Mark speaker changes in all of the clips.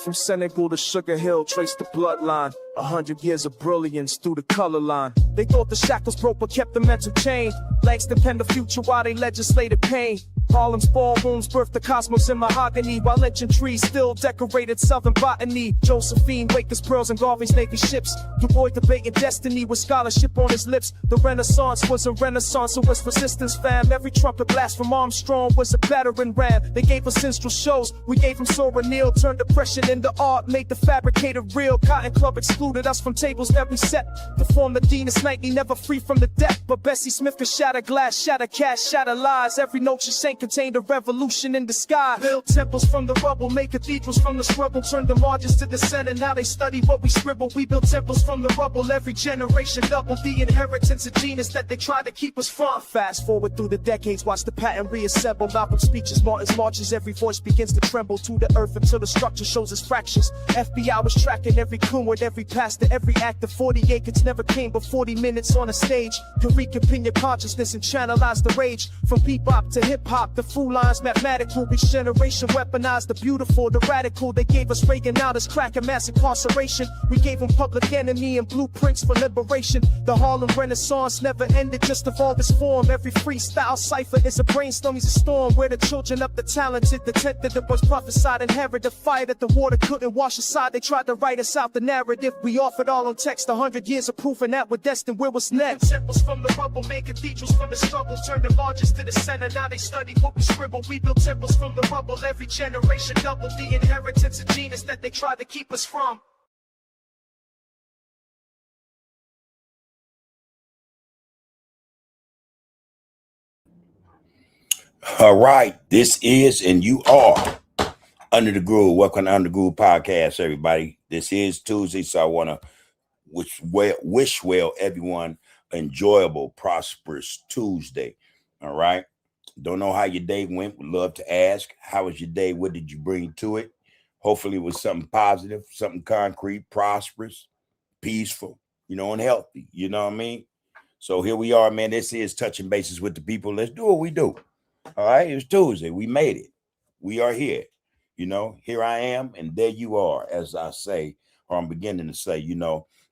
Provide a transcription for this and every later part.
Speaker 1: From Senegal to Sugar Hill, trace the bloodline. 100 years of brilliance through the color line. They thought the shackles broke but kept the mental chain. Langston penned the future while they legislated pain. Harlem's ballrooms birthed the cosmos in mahogany, while lynching trees still decorated southern botany. Josephine, Waker's pearls, and Garvey's Navy ships. Du Bois debating destiny with scholarship on his lips. The Renaissance was a renaissance of West resistance, fam. Every trumpet blast from Armstrong was a battering ram. They gave us minstrel shows, we gave them Sora Neal. Turned depression into art, made the fabricated real. Cotton Club excluded us from tables every set. To form the Deanus Nightly, never free from the debt. But Bessie Smith could shatter glass, shatter cash, shatter lies. Every note she sang contained a revolution in disguise. Build temples from the rubble, make cathedrals from the struggle. Turned the margins to the center, now they study what we scribble. We build temples from the rubble, every generation double the inheritance of genius that they try to keep us from. Fast forward through the decades, watch the pattern reassemble. Malcolm's speeches, Martin's marches, every voice begins to tremble to the earth until the structure shows its fractures. FBI was tracking every coon with every pastor, every actor. 40 acres never came but 40 minutes on a stage. To reconvene your consciousness and channelize the rage. From bebop to hip-hop, the fool lines mathematical. Each generation weaponized the beautiful, the radical. They gave us Reagan out as crack and mass incarceration. We gave them Public Enemy and blueprints for liberation. The Harlem Renaissance never ended, just evolved its form. Every freestyle cipher is a brainstorm, is a storm. Where the children of the talented, the tenth that the was prophesied, inherit the fire that the water couldn't wash aside. They tried to write us out the narrative. We offered all on text, 100 years of proof, and that we're destined. Where was next? Temples from the rubble, made cathedrals from the struggle. Turned the margins to the center, now they study what we scribble. We built temples from the rubble, every generation double the inheritance of genius that they tried to keep us from.
Speaker 2: All right, this is and you are Under the Groove. Welcome to Under the Groove Podcast, everybody. This is Tuesday, so I want to wish everyone enjoyable, prosperous Tuesday. All right. Don't know how your day went. Would love to ask. How was your day? What did you bring to it? Hopefully it was something positive, something concrete, prosperous, peaceful, and healthy. You know what I mean? So here we are, man. This is Touching Bases with the People. Let's do what we do. All right. It's Tuesday. We made it. We are here. Here I am, and there you are, as I say, or I'm beginning to say,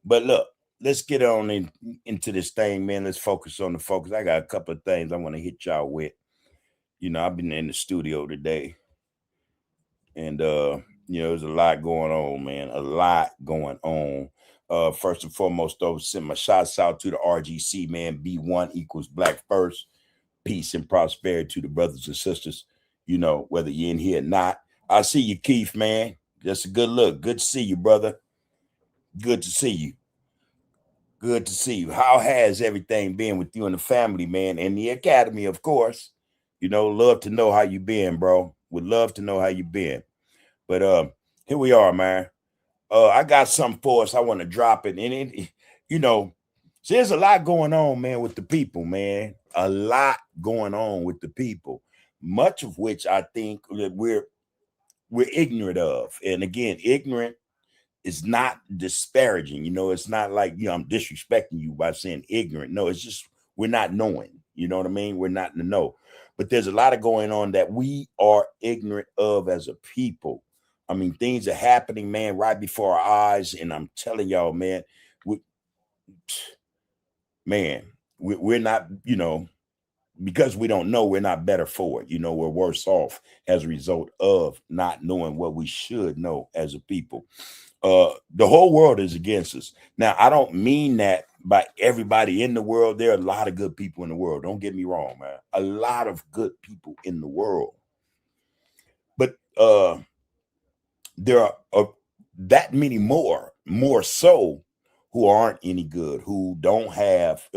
Speaker 2: But look, let's get on into this thing, man. Let's focus on the focus. I got a couple of things I want to hit y'all with. I've been in the studio today, and there's a lot going on, man. A lot going on. First and foremost, though, send my shots out to the RGC, man. B1 equals Black first. Peace and prosperity to the brothers and sisters. Whether you're in here or not. I see you, Keith, man. Just a good look. Good to see you, brother. Good to see you. Good to see you. How has everything been with you and the family, man? And the academy, of course. Love to know how you been, bro. Would love to know how you been. But here we are, man. I got something for us. I want to drop it. And so there's a lot going on, man, with the people, man. A lot going on with the people. Much of which I think that we're ignorant of. And again, ignorant is not disparaging. It's not like, I'm disrespecting you by saying ignorant. No, it's just we're not knowing. You know what I mean? We're not in the know. But there's a lot of going on that we are ignorant of as a people. I mean, things are happening, man, right before our eyes. And I'm telling y'all, man, we're not, because we don't know, we're not better for it. We're worse off as a result of not knowing what we should know as a people. The whole world is against us. Now, I don't mean that by everybody in the world. There are a lot of good people in the world. Don't get me wrong, man. A lot of good people in the world. But there are that many more so who aren't any good, who don't have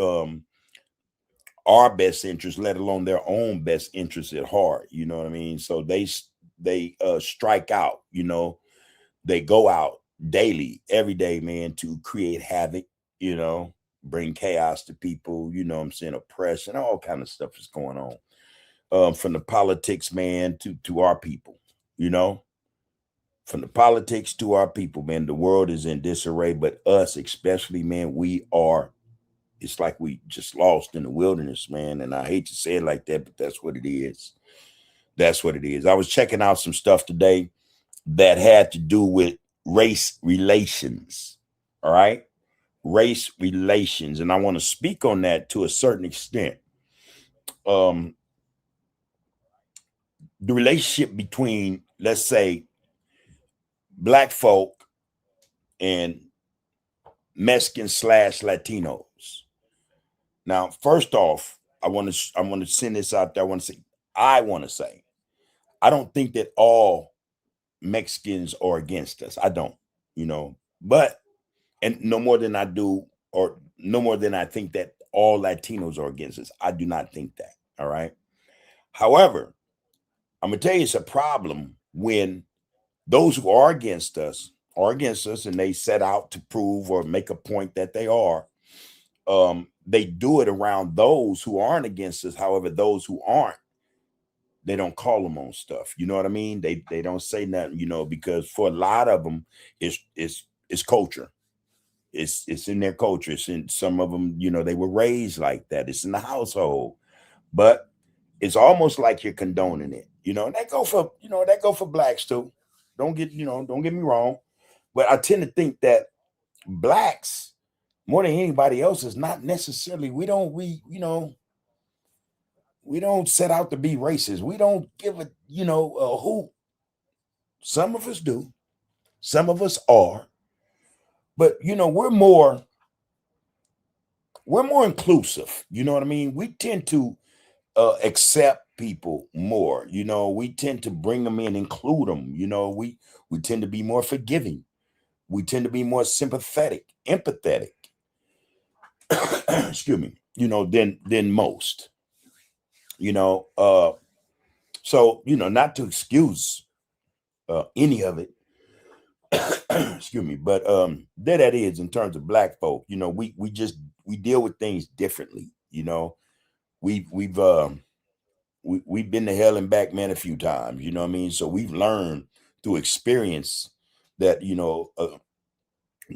Speaker 2: our best interest, let alone their own best interest at heart. You know what I mean? So they strike out, they go out daily, every day, man, to create havoc, bring chaos to people, oppression, all kind of stuff is going on. From the politics, man, to our people, from the politics to our people, man, the world is in disarray, but us especially, man, it's like we just lost in the wilderness, man. And I hate to say it like that, but that's what it is. That's what it is. I was checking out some stuff today, that had to do with race relations. All right. Race relations. And I want to speak on that to a certain extent. Um, the relationship between, let's say, black folk and Mexican slash Latinos. Now, first off, I want to send this out there. I want to say, I don't think that all Mexicans are against us. I don't, but and no more than I do, or no more than I think that all Latinos are against us. I do not think that. All right. However, I'm gonna tell you it's a problem when those who are against us and they set out to prove or make a point that they are. They do it around those who aren't against us. However, those who aren't, they don't call them on stuff. You know what I mean? They don't say nothing, because for a lot of them, it's culture. It's in their culture. It's in some of them, they were raised like that. It's in the household. But it's almost like you're condoning it. And that go for blacks too. Don't get me wrong. But I tend to think that blacks, more than anybody else, is not necessarily, we don't set out to be racist. We don't give a hoot. Some of us do. Some of us are. But we're more inclusive. You know what I mean? We tend to accept people more. We tend to bring them in, include them. We tend to be more forgiving. We tend to be more sympathetic, empathetic. Excuse me. Than most. So not to excuse any of it. Excuse me, but there that is in terms of black folk. We deal with things differently. We've been to hell and back, man, a few times. You know what I mean? So we've learned through experience that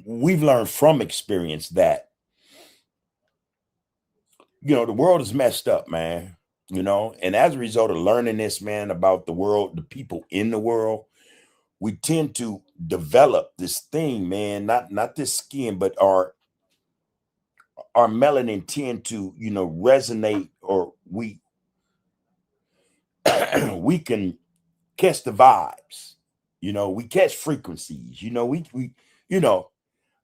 Speaker 2: we've learned from experience that the world is messed up, man. And as a result of learning this, man, about the world, the people in the world, we tend to develop this thing, man, not this skin, but our melanin tend to, resonate, or we we can catch the vibes. We catch frequencies.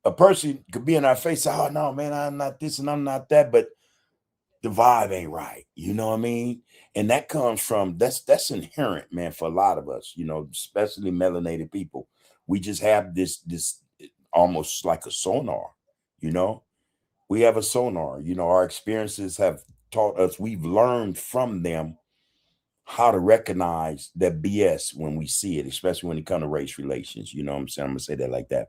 Speaker 2: A person could be in our face, oh no, man, I'm not this and I'm not that, but the vibe ain't right. You know what I mean? And that comes from that's inherent, man, for a lot of us, especially melanated people. We just have this almost like a sonar, we have a sonar. Our experiences have taught us, we've learned from them how to recognize that BS when we see it, especially when it comes to race relations. You know what I'm saying? I'm gonna say that like that.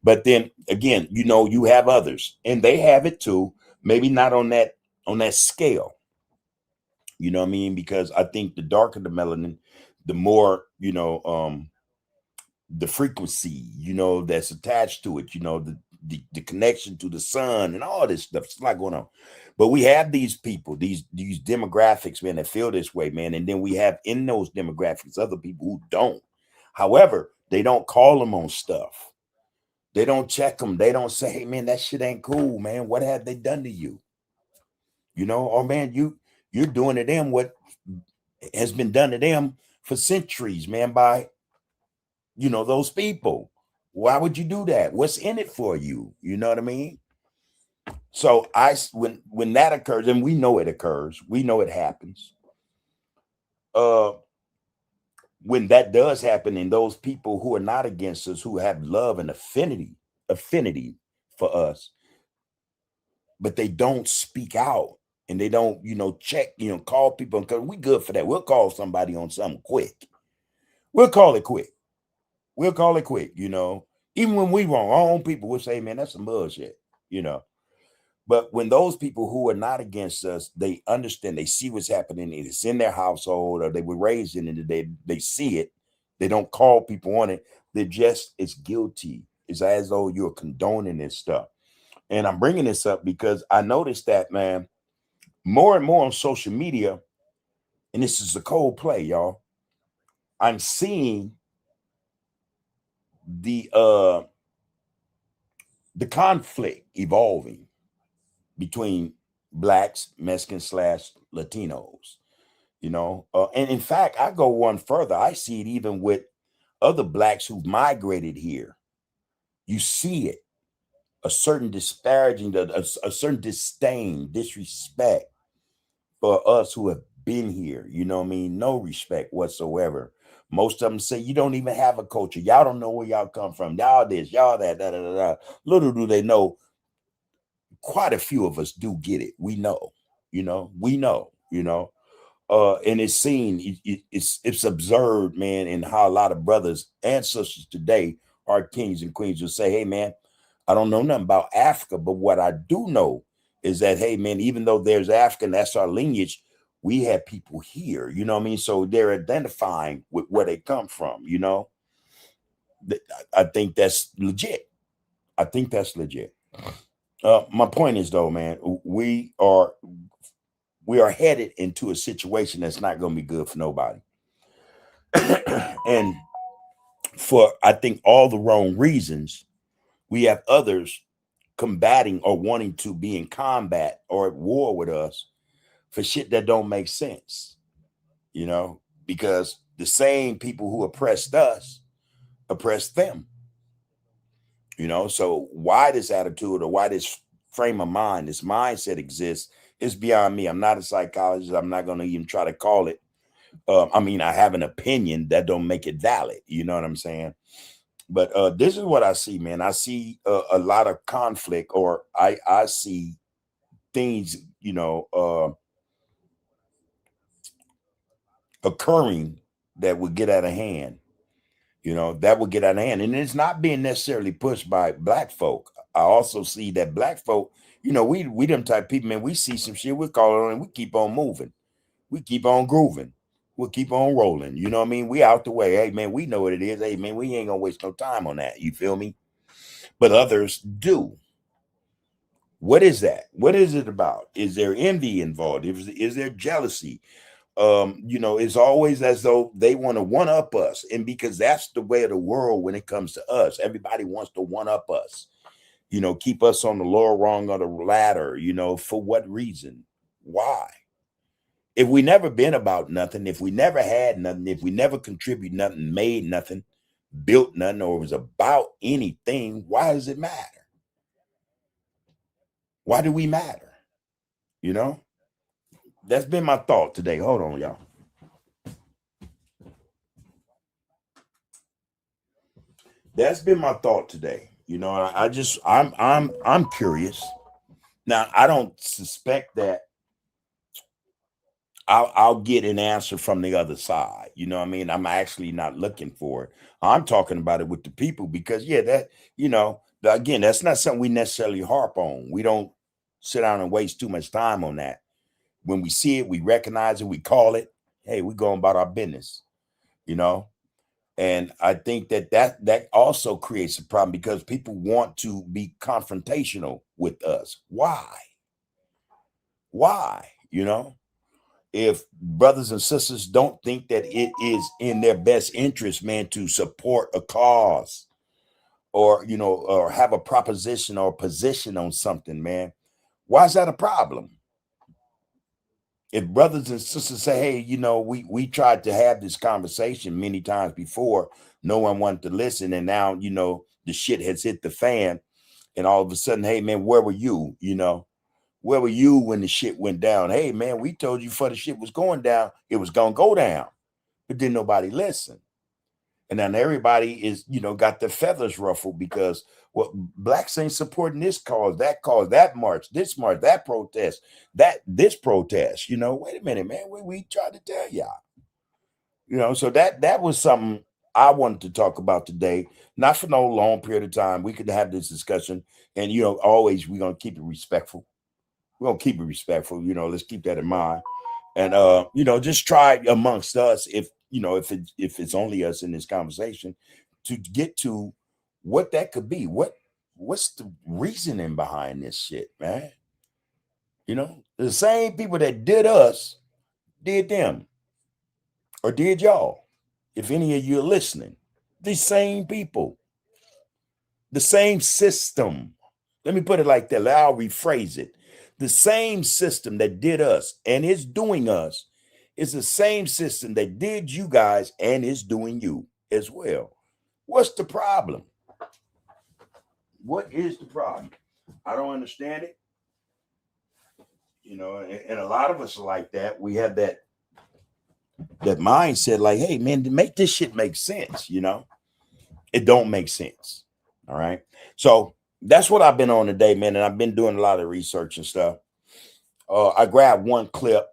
Speaker 2: But then again, you have others and they have it too, maybe not on that scale. You know what I mean? Because I think the darker the melanin, the more, the frequency, that's attached to it, the connection to the sun and all this stuff. It's a lot going on. But we have these people, these demographics, man, that feel this way, man. And then we have in those demographics other people who don't. However, they don't call them on stuff. They don't check them. They don't say, hey, man, that shit ain't cool, man. What have they done to you? Or man, you're doing to them what has been done to them for centuries, man, by those people. Why would you do that? What's in it for you? You know what I mean? So when that occurs, and we know it occurs, we know it happens. When that does happen, and those people who are not against us, who have love and affinity for us, but they don't speak out and they don't, check, call people, because we good for that. We'll call somebody on something quick. We'll call it quick. Even when we wrong, our own people will say, man, that's some bullshit, But when those people who are not against us, they understand, they see what's happening, it's in their household, or they were raised in it, they see it, they don't call people on it. It's guilty. It's as though you're condoning this stuff. And I'm bringing this up because I noticed that, man, more and more on social media, and this is a cold play, y'all, I'm seeing the conflict evolving between blacks, Mexicans slash Latinos, and in fact, I go one further. I see it even with other blacks who've migrated here. You see it, a certain disparaging, a certain disdain, disrespect for us who have been here. You know what I mean? No respect whatsoever. Most of them say you don't even have a culture. Y'all don't know where y'all come from. Y'all this, y'all that, da da da da. Little do they know, quite a few of us do get it. We know, we know, and it's seen, it's absurd, man, in how a lot of brothers and sisters today are kings and queens will say, hey, man, I don't know nothing about Africa, but what I do know is that, hey, man, even though there's African, that's our lineage, we have people here, you know what I mean? So they're identifying with where they come from, I think that's legit. I think that's legit. My point is, though, man, we are headed into a situation that's not going to be good for nobody. And for, I think, all the wrong reasons, we have others combating or wanting to be in combat or at war with us for shit that don't make sense, because the same people who oppressed us oppressed them, so why this attitude or why this frame of mind, this mindset exists is beyond me. I'm not a psychologist. I'm not going to even try to call it. I have an opinion that don't make it valid. You know what I'm saying? But this is what I see, man. I see a lot of conflict, or I see things, occurring that would get out of hand, and it's not being necessarily pushed by black folk. I also see that black folk, we them type of people, man, we see some shit, we call it on and we keep on moving. We keep on grooving. We'll keep on rolling. You know what I mean? We out the way. Hey, man, we know what it is. Hey, man, we ain't gonna waste no time on that. You feel me? But others do. What is that? What is it about? Is there envy involved? Is there jealousy? It's always as though they want to one up us. And because that's the way of the world when it comes to us. Everybody wants to one up us, keep us on the lower rung of the ladder, for what reason? Why? If we never been about nothing, if we never had nothing, if we never contribute nothing, made nothing, built nothing, or was about anything, why does it matter? Why do we matter? That's been my thought today. Hold on, y'all. That's been my thought today. I'm curious. Now, I don't suspect that I'll get an answer from the other side. You know what I mean? I'm actually not looking for it. I'm talking about it with the people because, again, that's not something we necessarily harp on. We don't sit down and waste too much time on that. When we see it, we recognize it, we call it. Hey, we're going about our business, And I think that also creates a problem because people want to be confrontational with us. Why? If brothers and sisters don't think that it is in their best interest, man, to support a cause or, or have a proposition or position on something, man, why is that a problem? If brothers and sisters say, hey, we tried to have this conversation many times before, no one wanted to listen. And now, the shit has hit the fan. And all of a sudden, hey, man, where were you? Where were you when the shit went down? Hey, man, we told you before the shit was going down, it was going to go down. But didn't nobody listen. And then everybody is, got their feathers ruffled because, well, blacks ain't supporting this cause, that march, that protest, this protest. Wait a minute, man. We tried to tell y'all. So that was something I wanted to talk about today. Not for no long period of time. We could have this discussion. And, always we're going to keep it respectful. We're going to keep it respectful. Let's keep that in mind. And, just try amongst us, if it's only us in this conversation, to get to what that could be. What's the reasoning behind this shit, man? The same people that did us did them or did y'all. If any of you are listening, these same people. The same system. Let me put it like that. I'll rephrase it. The same system that did us and is doing us is the same system that did you guys and is doing you as well. What's the problem? What is the problem? I don't understand it. You know, and a lot of us are like that. We have that mindset, like, hey, man, to make this shit make sense, you know? It don't make sense. All right. So that's what I've been on today, man. And I've been doing a lot of research and stuff. I grabbed one clip.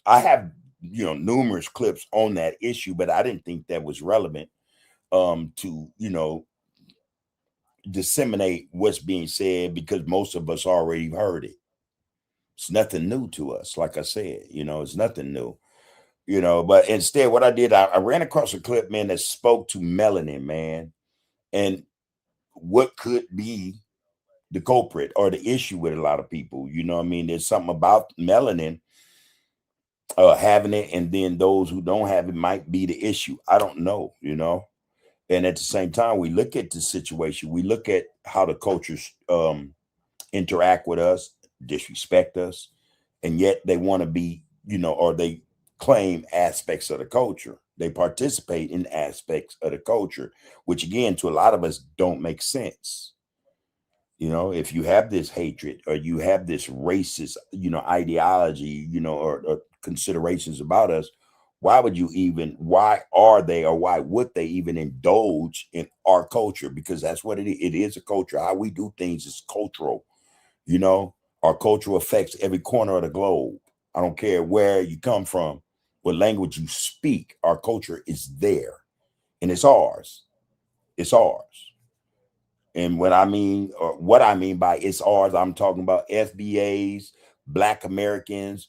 Speaker 2: I have, you know, numerous clips on that issue, but I didn't think that was relevant to, you know, disseminate what's being said because most of us already heard it. It's nothing new to us. Like I said, you know, it's nothing new, you know, but instead what I did, I ran across a clip, man, that spoke to melanin, man, and what could be the culprit or the issue with a lot of people. You know what I mean? There's something about melanin having it, and then those who don't have it might be the issue. I don't know, you know. And at the same time, we look at the situation, we look at how the cultures interact with us, disrespect us, and yet they want to be, you know, or they claim aspects of the culture. They participate in aspects of the culture, which again, to a lot of us don't make sense. You know, if you have this hatred or you have this racist, you know, ideology, you know, or considerations about us, why would you even, why are they, or why would they even indulge in our culture? Because that's what it is. It is a culture. How we do things is cultural. You know, our culture affects every corner of the globe. I don't care where you come from, what language you speak, our culture is there and it's ours. It's ours. And what I mean by it's ours, I'm talking about FBAs, Black Americans,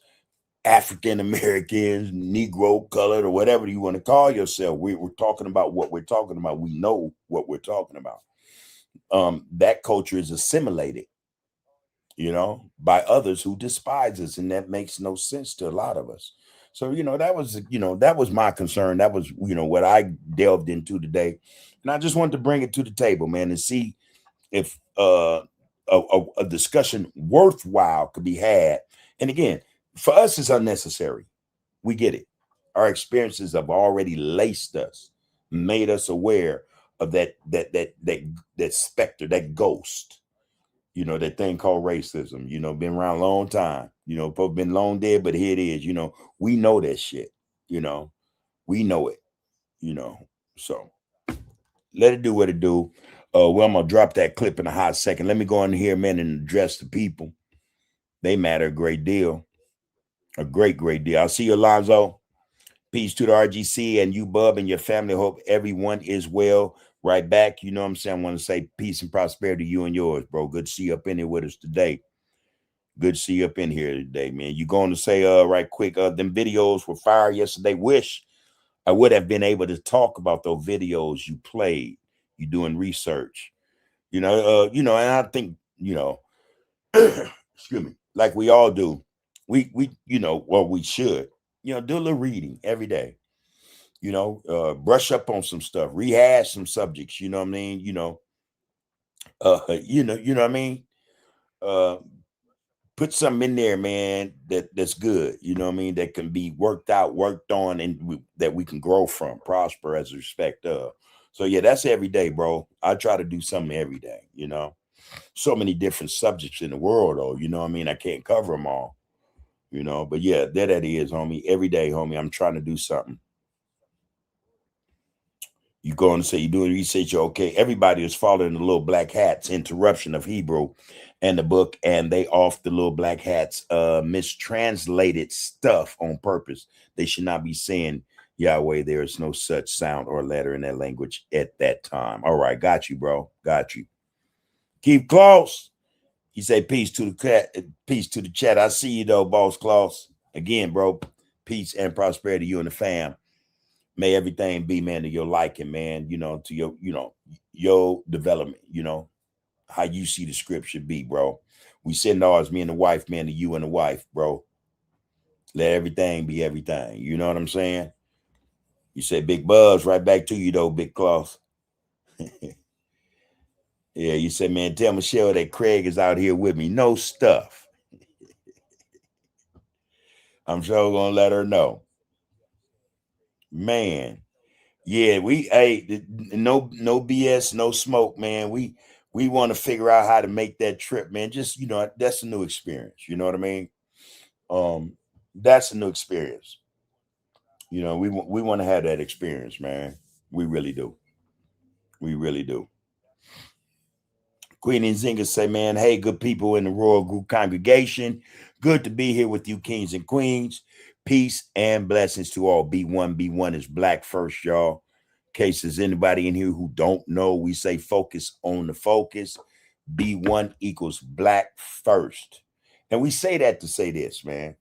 Speaker 2: African Americans, Negro, colored, or whatever you want to call yourself. We're talking about what we're talking about. We know what we're talking about. That culture is assimilated, you know, by others who despise us, and that makes no sense to a lot of us. So, you know, that was my concern. That was, you know, what I delved into today, and I just wanted to bring it to the table, man, and see if a discussion worthwhile could be had. And again, for us, it's unnecessary. We get it. Our experiences have already laced us, made us aware of that specter, that ghost, you know, that thing called racism, you know, been around a long time, you know, folks been long dead, but here it is, you know, we know that shit, you know, we know it, you know, so let it do what it do. Well, I'm gonna drop that clip in a hot second. Let me go in here, man, and address the people. They matter a great deal. A great deal. I'll see you, Alonzo. Peace to the RGC and you, Bub, and your family. Hope everyone is well. Right back. You know what I'm saying? I want to say peace and prosperity to you and yours, bro. Good to see you up in here with us today. Good to see you up in here today, man. You going to say right quick, them videos were fire yesterday. Wish I would have been able to talk about those videos you played. You doing research. You know, and I think, you know, excuse me, like we all do. We you know, well, we should, you know, do a little reading every day, you know, brush up on some stuff, rehash some subjects, you know what I mean? You know what I mean? Put something in there, man, that's good, you know what I mean, that can be worked out, worked on, and that we can grow from, prosper as a respect of. So yeah, that's every day, bro. I try to do something every day, you know. So many different subjects in the world, though, you know what I mean? I can't cover them all, you know, but yeah, that is, homie. Every day, homie, I'm trying to do something. You go and say you're doing research, okay. Everybody is following the little black hats, interruption of Hebrew and the book, and they off the little black hats mistranslated stuff on purpose. They should not be saying Yahweh. There is no such sound or letter in that language at that time. All right, got you, bro. Got you. Keep close. He said, peace to the cat, peace to the chat. I see you though, boss Claus. Again, bro, peace and prosperity to you and the fam. May everything be, man, to your liking, man, you know, to your, you know, your development, you know, how you see the script should be, bro. We send ours, me and the wife, man, to you and the wife, bro. Let everything be everything. You know what I'm saying? You said Big Buzz, right back to you though, Big Claus. Yeah, Yeah, you said, man, tell Michelle that Craig is out here with me. No stuff. I'm sure gonna let her know. Man, yeah, no BS, no smoke, man. We want to figure out how to make that trip, man. Just that's a new experience. You know what I mean? That's a new experience. We want to have that experience, man. We really do. We really do. Queen Nzinga say, man, hey, good people in the Royal Group congregation. Good to be here with you, kings and queens. Peace and blessings to all. B1. B1 is black first, y'all. In case there's anybody in here who don't know, we say focus on the focus. B1 equals black first. And we say that to say this, man.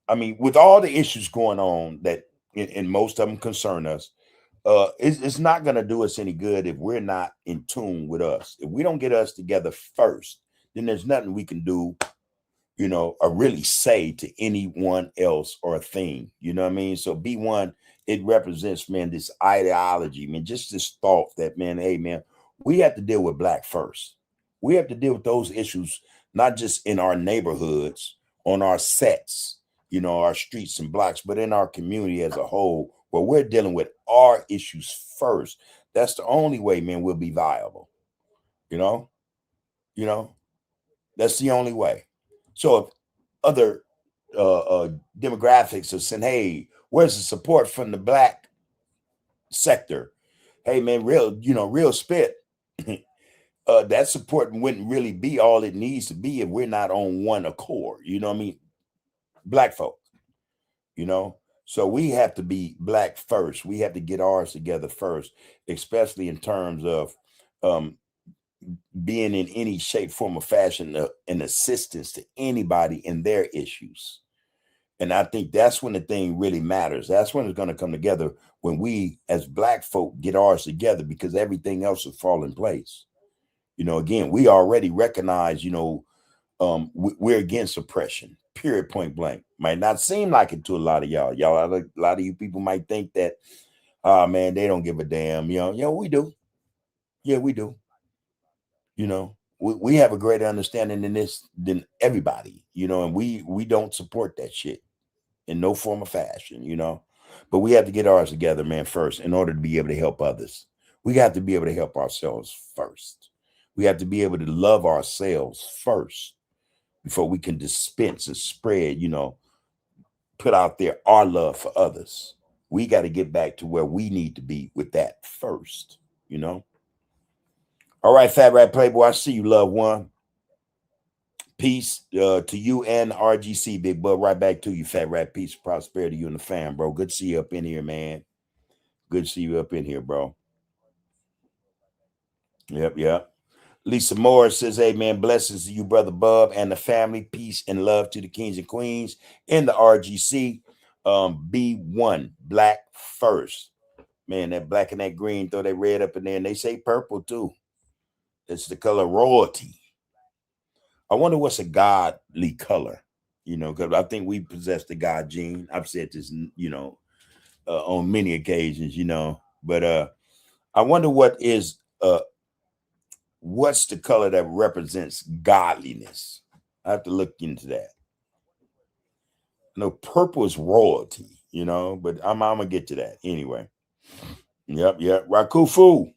Speaker 2: I mean, with all the issues going on that, and most of them concern us, it's not going to do us any good if we're not in tune with us. If we don't get us together first, then there's nothing we can do, or really say to anyone else or a thing. You know what I mean? So B1, it represents, man, this ideology, man, just this thought that, man, hey, man, we have to deal with black first. We have to deal with those issues, not just in our neighborhoods, on our sets, our streets and blocks, but in our community as a whole, where we're dealing with our issues first. That's the only way, man, we'll be viable. That's the only way. So if other demographics are saying, hey, where's the support from the black sector? Hey, man, real spit. That support wouldn't really be all it needs to be if we're not on one accord. You know what I mean? Black folk, so we have to be black first. We have to get ours together first, especially in terms of being in any shape, form, or fashion an assistance to anybody in their issues. And I think that's when the thing really matters. That's when it's going to come together, when we as black folk get ours together, because everything else will fall in place. Again, we already recognize, we're against oppression, period, point blank. Might not seem like it to a lot of y'all. A lot of you people might think that, oh man, they don't give a damn. We do. Yeah, we do. We have a greater understanding in this than everybody, and we don't support that shit in no form or fashion, but we have to get ours together, man, first, in order to be able to help others. We have to be able to help ourselves first. We have to be able to love ourselves first before we can dispense and spread, put out there our love for others. We got to get back to where we need to be with that first, All right, Fat Rat Playboy, I see you, loved one. Peace to you and RGC, Big Bud. Right back to you, Fat Rat. Peace, prosperity, you and the fam, bro. Good to see you up in here, man. Good to see you up in here, bro. Yep. Lisa Morris says, hey, man, blessings to you, Brother Bub, and the family. Peace and love to the kings and queens in the RGC. B1, black first. Man, that black and that green, throw that red up in there, and they say purple, too. It's the color royalty. I wonder what's a godly color, because I think we possess the God gene. I've said this, on many occasions, but I wonder what's the color that represents godliness. I have to look into that. No, purple is royalty, but I'm gonna get to that anyway. Yep. Rakufu.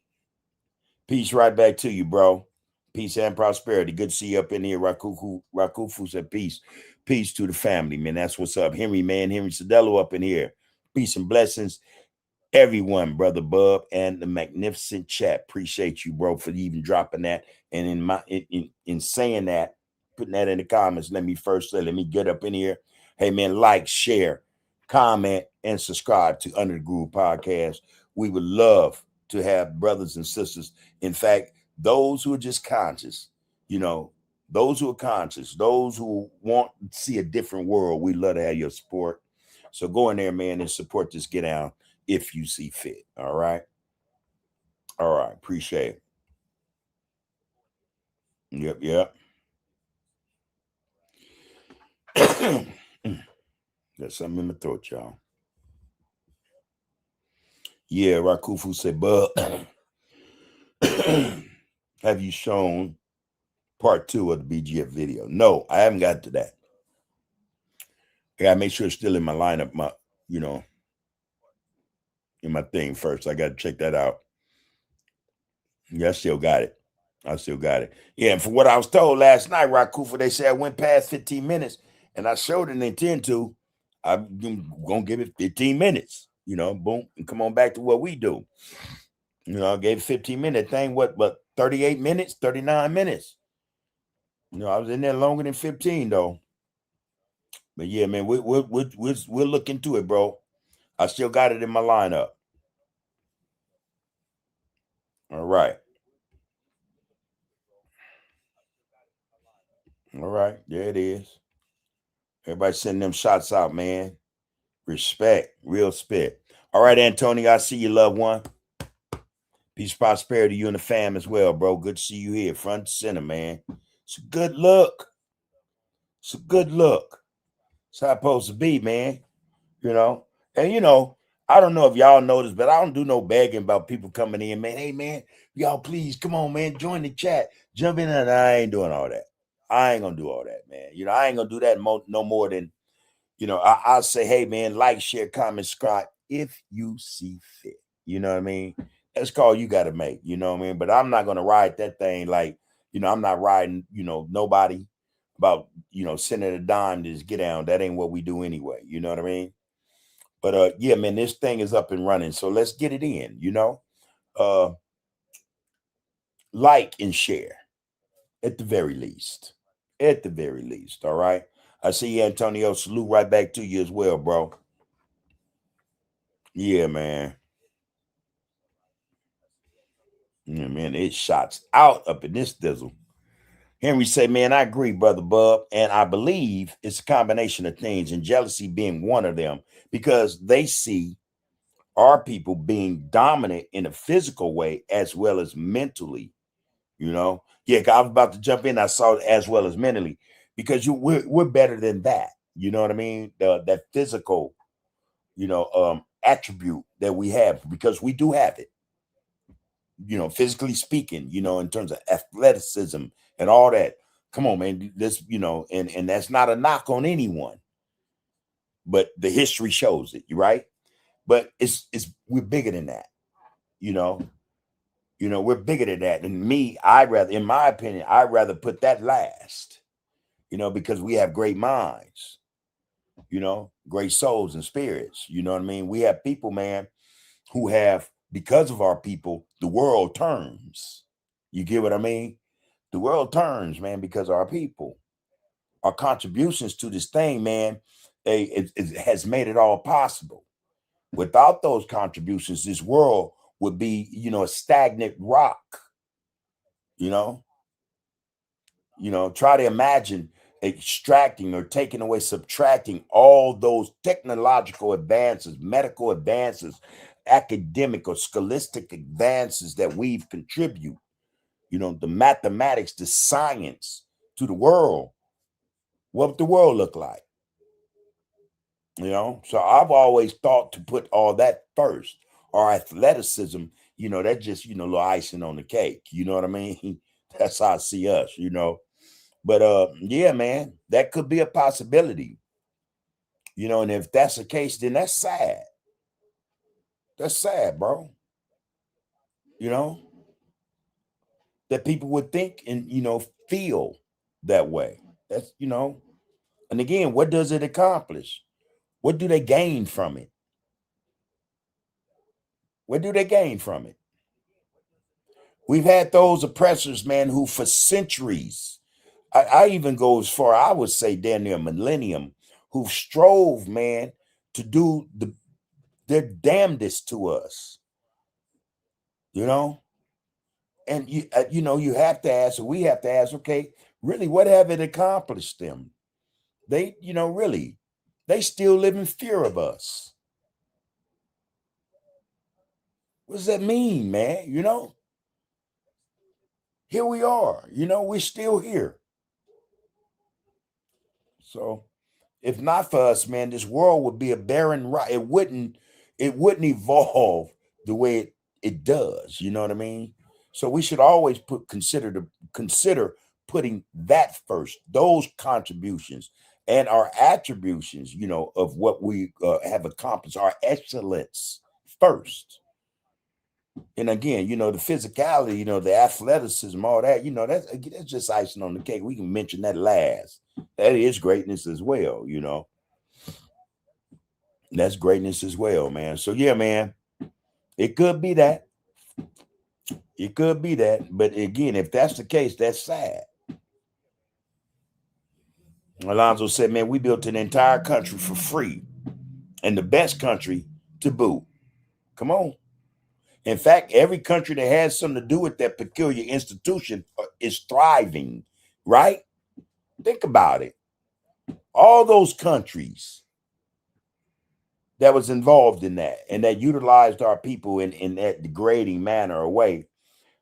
Speaker 2: Peace right back to you, bro. Peace and prosperity. Good to see you up in here. Rakufu said peace. Peace to the family, man. That's what's up. Henry Sadello up in here. Peace and blessings. Everyone, Brother Bub, and the magnificent chat. Appreciate you, bro, for even dropping that. And in saying that, putting that in the comments, let me get up in here. Hey, man, like, share, comment, and subscribe to Under the Groove Podcast. We would love to have brothers and sisters. In fact, those who are just conscious, those who are conscious, those who want to see a different world, we love to have your support. So go in there, man, and support this Get Down if you see fit. All right. Appreciate it. Yep. Got something in my throat, y'all. Yeah, Rakufu said, Bub. have you shown part 2 of the BGF video? No, I haven't got to that. I gotta make sure it's still in my lineup, in my thing first. I gotta check that out. Yeah, I still got it. Yeah, and from what I was told last night, Rakufa, they said I went past 15 minutes, and I showed and intend to. I'm gonna give it 15 minutes, boom, and come on back to what we do. I gave 15-minute thing, what 38 minutes, 39 minutes. I was in there longer than 15 though. But yeah, man, we'll look into it, bro. I still got it in my lineup. All right. All right, there it is. Everybody sending them shots out, man. Respect, real spit. All right, Antonio, I see you, loved one. Peace, prosperity, you and the fam as well, bro. Good to see you here, front and center, man. It's a good look. It's a good look. It's how it's supposed to be, man. And I don't know if y'all noticed, but I don't do no begging about people coming in, man. Hey, man, y'all please come on, man. Join the chat. Jump in, and I ain't doing all that. I ain't gonna do all that, man. I ain't gonna do that no more than, I'll say, hey, man, like, share, comment, subscribe if you see fit. You know what I mean? That's a call you got to make. You know what I mean? But I'm not gonna ride that thing like, I'm not riding, nobody about, sending a dime to just get down. That ain't what we do anyway. You know what I mean? But yeah, man, this thing is up and running. So let's get it in, like and share at the very least. At the very least. All right. I see you, Antonio. Salute right back to you as well, bro. Yeah, man. Yeah, man, it shots out up in this dizzle. Henry say, man, I agree, brother Bub. And I believe it's a combination of things, and jealousy being one of them, because they see our people being dominant in a physical way as well as mentally, Yeah, I was about to jump in. I saw it as well as mentally, because we're better than that. You know what I mean? That physical, attribute that we have, because we do have it, physically speaking, in terms of athleticism and all that. Come on, man. This, and that's not a knock on anyone, but the history shows it, right? But we're bigger than that, we're bigger than that. And in my opinion, I'd rather put that last, because we have great minds, great souls and spirits. You know what I mean? We have people, man, who have, because of our people, the world turns. You get what I mean? The world turns, man, because of our people. Our contributions to this thing, man, it has made it all possible. Without those contributions, this world would be, a stagnant rock. Try to imagine extracting or taking away, subtracting all those technological advances, medical advances, academic or scholastic advances that we've contributed, the mathematics, the science to the world. What would the world look like? So I've always thought to put all that first. Our athleticism, that's just, little icing on the cake. You know what I mean? That's how I see us, But yeah, man, that could be a possibility. And if that's the case, then that's sad. That's sad, bro. That people would think and feel that way. That's and again, what does it accomplish? What do they gain from it? What do they gain from it? We've had those oppressors, man, who for centuries, I even go as far, I would say damn near a millennium, who strove, man, to do their damnedest to us. And you have to ask, or we have to ask, okay, really, what have it accomplished them? They, really, they still live in fear of us. What does that mean, man? Here we are, we're still here. So if not for us, man, this world would be a barren rock. It wouldn't evolve the way it does. You know what I mean? So we should always consider putting that first, those contributions and our attributions, of what we have accomplished, our excellence first. And again, the physicality, the athleticism, all that, that's just icing on the cake. We can mention that last. That is greatness as well, That's greatness as well, man. So yeah, man, it could be that. It could be that. But again, if that's the case, that's sad. Alonzo said, man, we built an entire country for free and the best country to boot. Come on. In fact, every country that has something to do with that peculiar institution is thriving, right? Think about it. All those countries that was involved in that and that utilized our people in that degrading manner or way,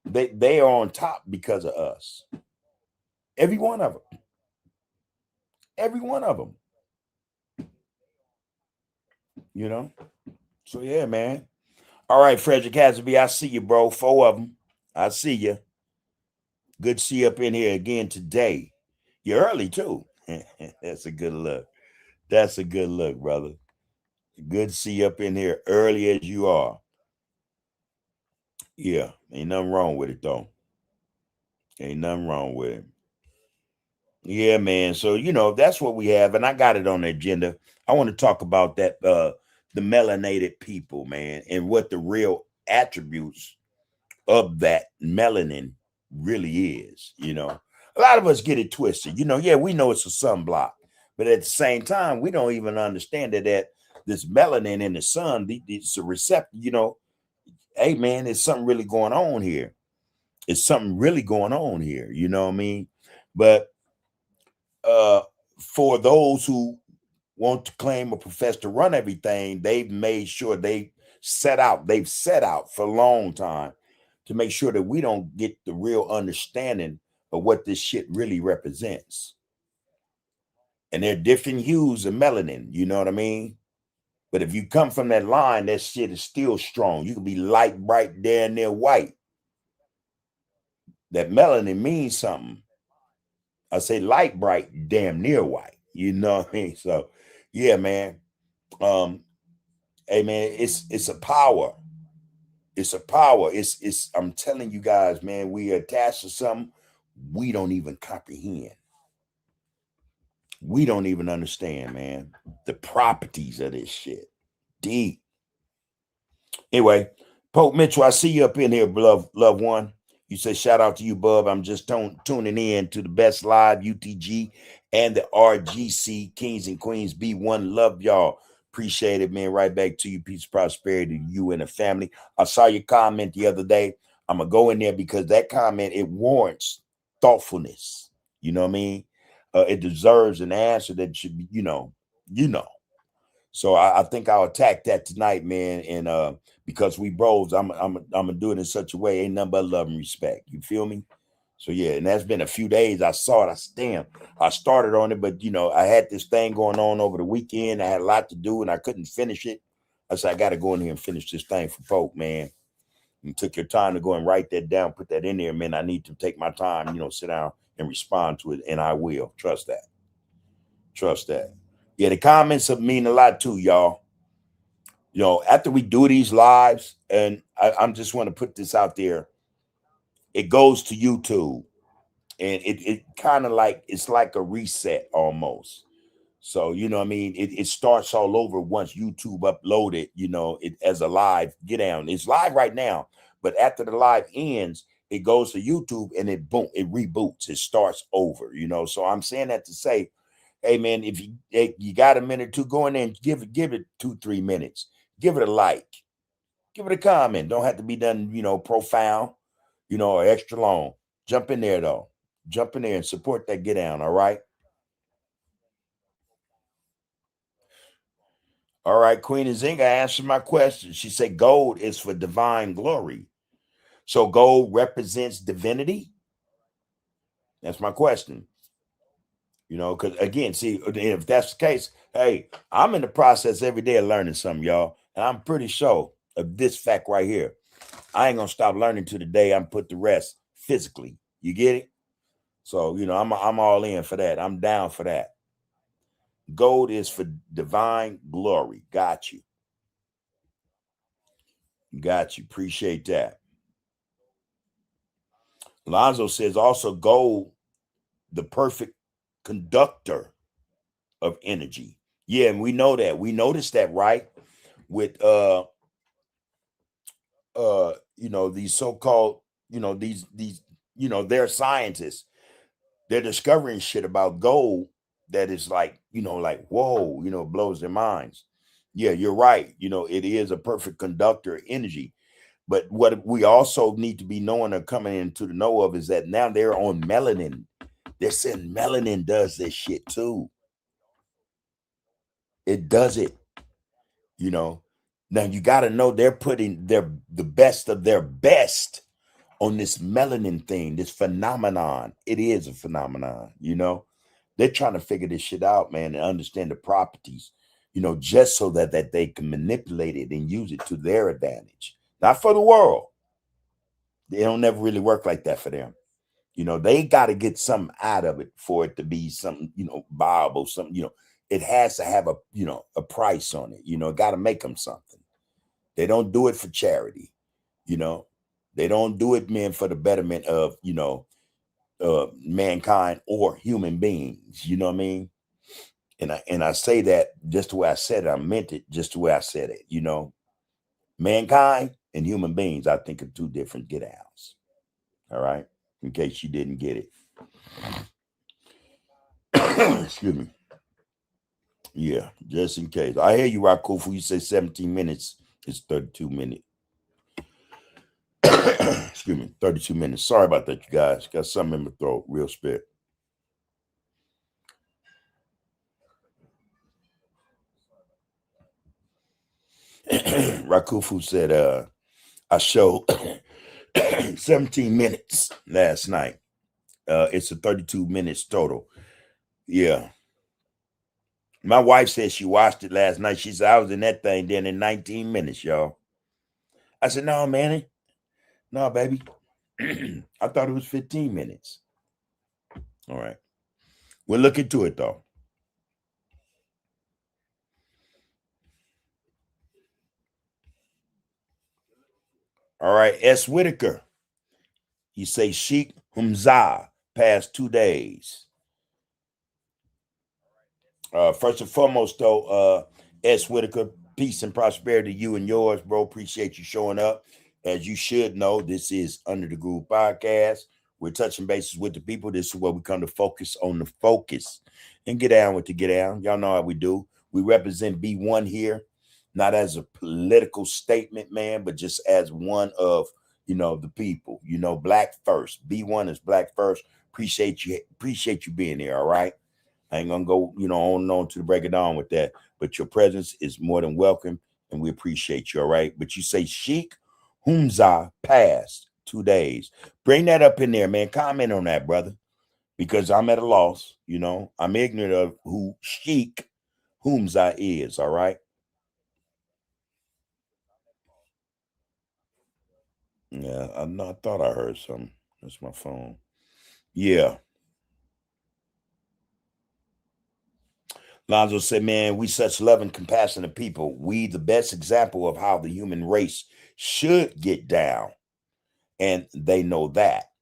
Speaker 2: they are on top because of us. Every one of them. Every one of them. So yeah, man. All right, Frederick Hasby, I see you, bro. 4 of them. I see you. Good to see you up in here again today. You're early too. That's a good look. That's a good look, brother. Good to see you up in here early as you are. Yeah, ain't nothing wrong with it though. Ain't nothing wrong with it. Yeah, man. So, that's what we have. And I got it on the agenda. I want to talk about that, the melanated people, man, and what the real attributes of that melanin really is. A lot of us get it twisted. Yeah, we know it's a sunblock, but at the same time, we don't even understand that this melanin in the sun, it's a receptor, hey, man, there's something really going on here. It's something really going on here. You know what I mean? But for those who want to claim or profess to run everything, they've made sure they've set out for a long time to make sure that we don't get the real understanding of what this shit really represents. And there are different hues of melanin, you know what I mean? But if you come from that line, that shit is still strong. You can be light, bright, damn near white. That melanin means something. I say light, bright, damn near white. You know what I mean? So yeah, man. Hey man, it's a power. It's a power. It's I'm telling you guys, man, we are attached to something we don't even comprehend. We don't even understand, man, the properties of this shit. Deep. Anyway, Pope Mitchell, I see you up in here, loved one. You say shout out to you, bub. I'm just tuning in to the best live UTG and the RGC Kings and Queens B1. Love y'all. Appreciate it, man. Right back to you. Peace, prosperity to you and the family. I saw your comment the other day. I'm going to go in there because that comment, it warrants thoughtfulness. You know what I mean? It deserves an answer that should be, So I think I'll attack that tonight, man. And because we bros, I'm gonna do it in such a way, ain't nothing but love and respect. You feel me? So yeah, and that's been a few days. I saw it. I said, damn, I started on it, but I had this thing going on over the weekend. I had a lot to do and I couldn't finish it. I said, I gotta go in here and finish this thing for folk, man. You took your time to go and write that down, put that in there, man. I need to take my time, sit down and respond to it, and I will. Trust that. Trust that. Yeah, the comments mean a lot too, y'all. After we do these lives, and I'm just want to put this out there, it goes to YouTube, and it kind of it's like a reset almost. So, you know what I mean? It starts all over once YouTube upload it, it as a live get down. It's live right now, but after the live ends, it goes to YouTube and it reboots. It starts over, So I'm saying that to say, hey man, if you got a minute or two, go in there and give it 2-3 minutes. Give it a like. Give it a comment. Don't have to be done, profound, or extra long. Jump in there though. Jump in there and support that get down. All right. All right, Queen Zinga answered my question. She said gold is for divine glory. So gold represents divinity? That's my question. Because again, see, if that's the case, hey, I'm in the process every day of learning something, y'all. And I'm pretty sure of this fact right here. I ain't gonna stop learning to the day I'm put to rest physically. You get it? So, you know, I'm all in for that. I'm down for that. Gold is for divine glory. Got you. Got you. Appreciate that. Lonzo says also gold, the perfect conductor of energy. Yeah, and we know that. We noticed that, right? With you know, these so-called, you know, these you know, they're scientists. They're discovering shit about gold that is like, you know, like, whoa, you know, blows their minds. Yeah, you're right. You know, it is a perfect conductor of energy. But what we also need to be knowing or coming into the know of is that now they're on melanin. They're saying melanin does this shit too. It does it, you know. Now you got to know they're putting the best of their best on this melanin thing, this phenomenon. It is a phenomenon, you know. They're trying to figure this shit out, man, and understand the properties, you know, just so that they can manipulate it and use it to their advantage. Not for the world. They don't never really work like that for them. You know, they got to get something out of it for it to be something, you know, viable, something, you know, it has to have a, you know, a price on it. You know, got to make them something. They don't do it for charity, you know. They don't do it, man, for the betterment of, you know, mankind or human beings. You know what I mean? And I say that just the way I said it. I meant it just the way I said it. You know, mankind and human beings, I think, are two different get outs. All right, in case you didn't get it. Excuse me. Yeah, just in case. I hear you, Rakufu. You say 17 minutes. It's 32 minutes. Excuse me, 32 minutes. Sorry about that, you guys. Got something in my throat, real spit. Rakufu said, I showed 17 minutes last night. It's a 32 minutes total. Yeah. My wife said she watched it last night. She said, I was in that thing then in 19 minutes, y'all. I said, no, Manny. No, baby. I thought it was 15 minutes. All right. We'll look into it, though. All right. S. Whitaker. He say Sheikh Humza past 2 days. First and foremost, though, S. Whitaker, peace and prosperity to you and yours, bro. Appreciate you showing up. As you should know, this is Under the Groove Podcast. We're touching bases with the people. This is where we come to focus on the focus and get down with the get down. Y'all know how we do. We represent B1 here, not as a political statement, man, but just as one of, you know, the people. You know, black first. B1 is black first. Appreciate you being here. All right. I ain't gonna go, you know, on and on to the break it down with that. But your presence is more than welcome, and we appreciate you. All right. But you say Sheikh Humza past 2 days. Bring that up in there, man. Comment on that, brother, because I'm at a loss. You know, I'm ignorant of who Sheikh Humza is. All right. Yeah, I thought I heard something. That's my phone. Yeah. Lonzo said, man, we such loving, compassionate people. We the best example of how the human race should get down. And they know that.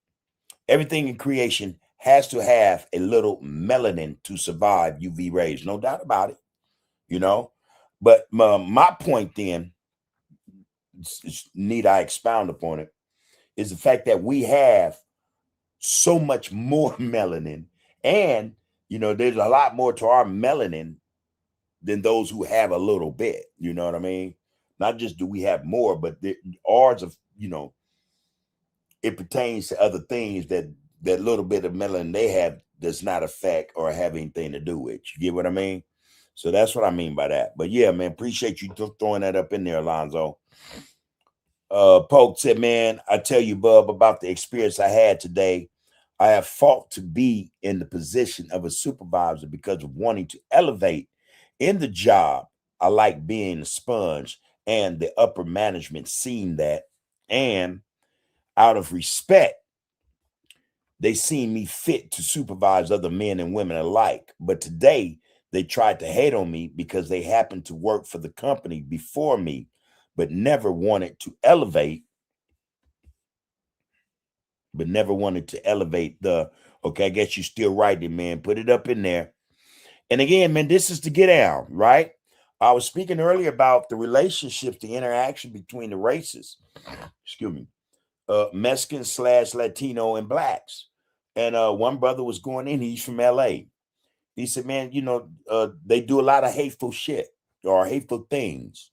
Speaker 2: Everything in creation has to have a little melanin to survive UV rays. No doubt about it, you know. But my point then, need I expound upon it, is the fact that we have so much more melanin. And, you know, there's a lot more to our melanin than those who have a little bit. You know what I mean? Not just do we have more, but ours of, you know, it pertains to other things that little bit of melanin they have does not affect or have anything to do with. You get what I mean? So that's what I mean by that. But yeah, man, appreciate you throwing that up in there, Alonzo. Poke said, man, I tell you, bub, about the experience I had today. I have fought to be in the position of a supervisor because of wanting to elevate in the job. I like being a sponge, and the upper management seen that And out of respect, they seen me fit to supervise other men and women alike. But today, they tried to hate on me because they happened to work for the company before me, but never wanted to elevate the, okay, I guess you're still writing, man. Put it up in there. And again, man, this is to get down, right? I was speaking earlier about the relationships, the interaction between the races, excuse me, Mexican / Latino and blacks. And one brother was going in, he's from LA. He said, man, they do a lot of hateful shit or hateful things.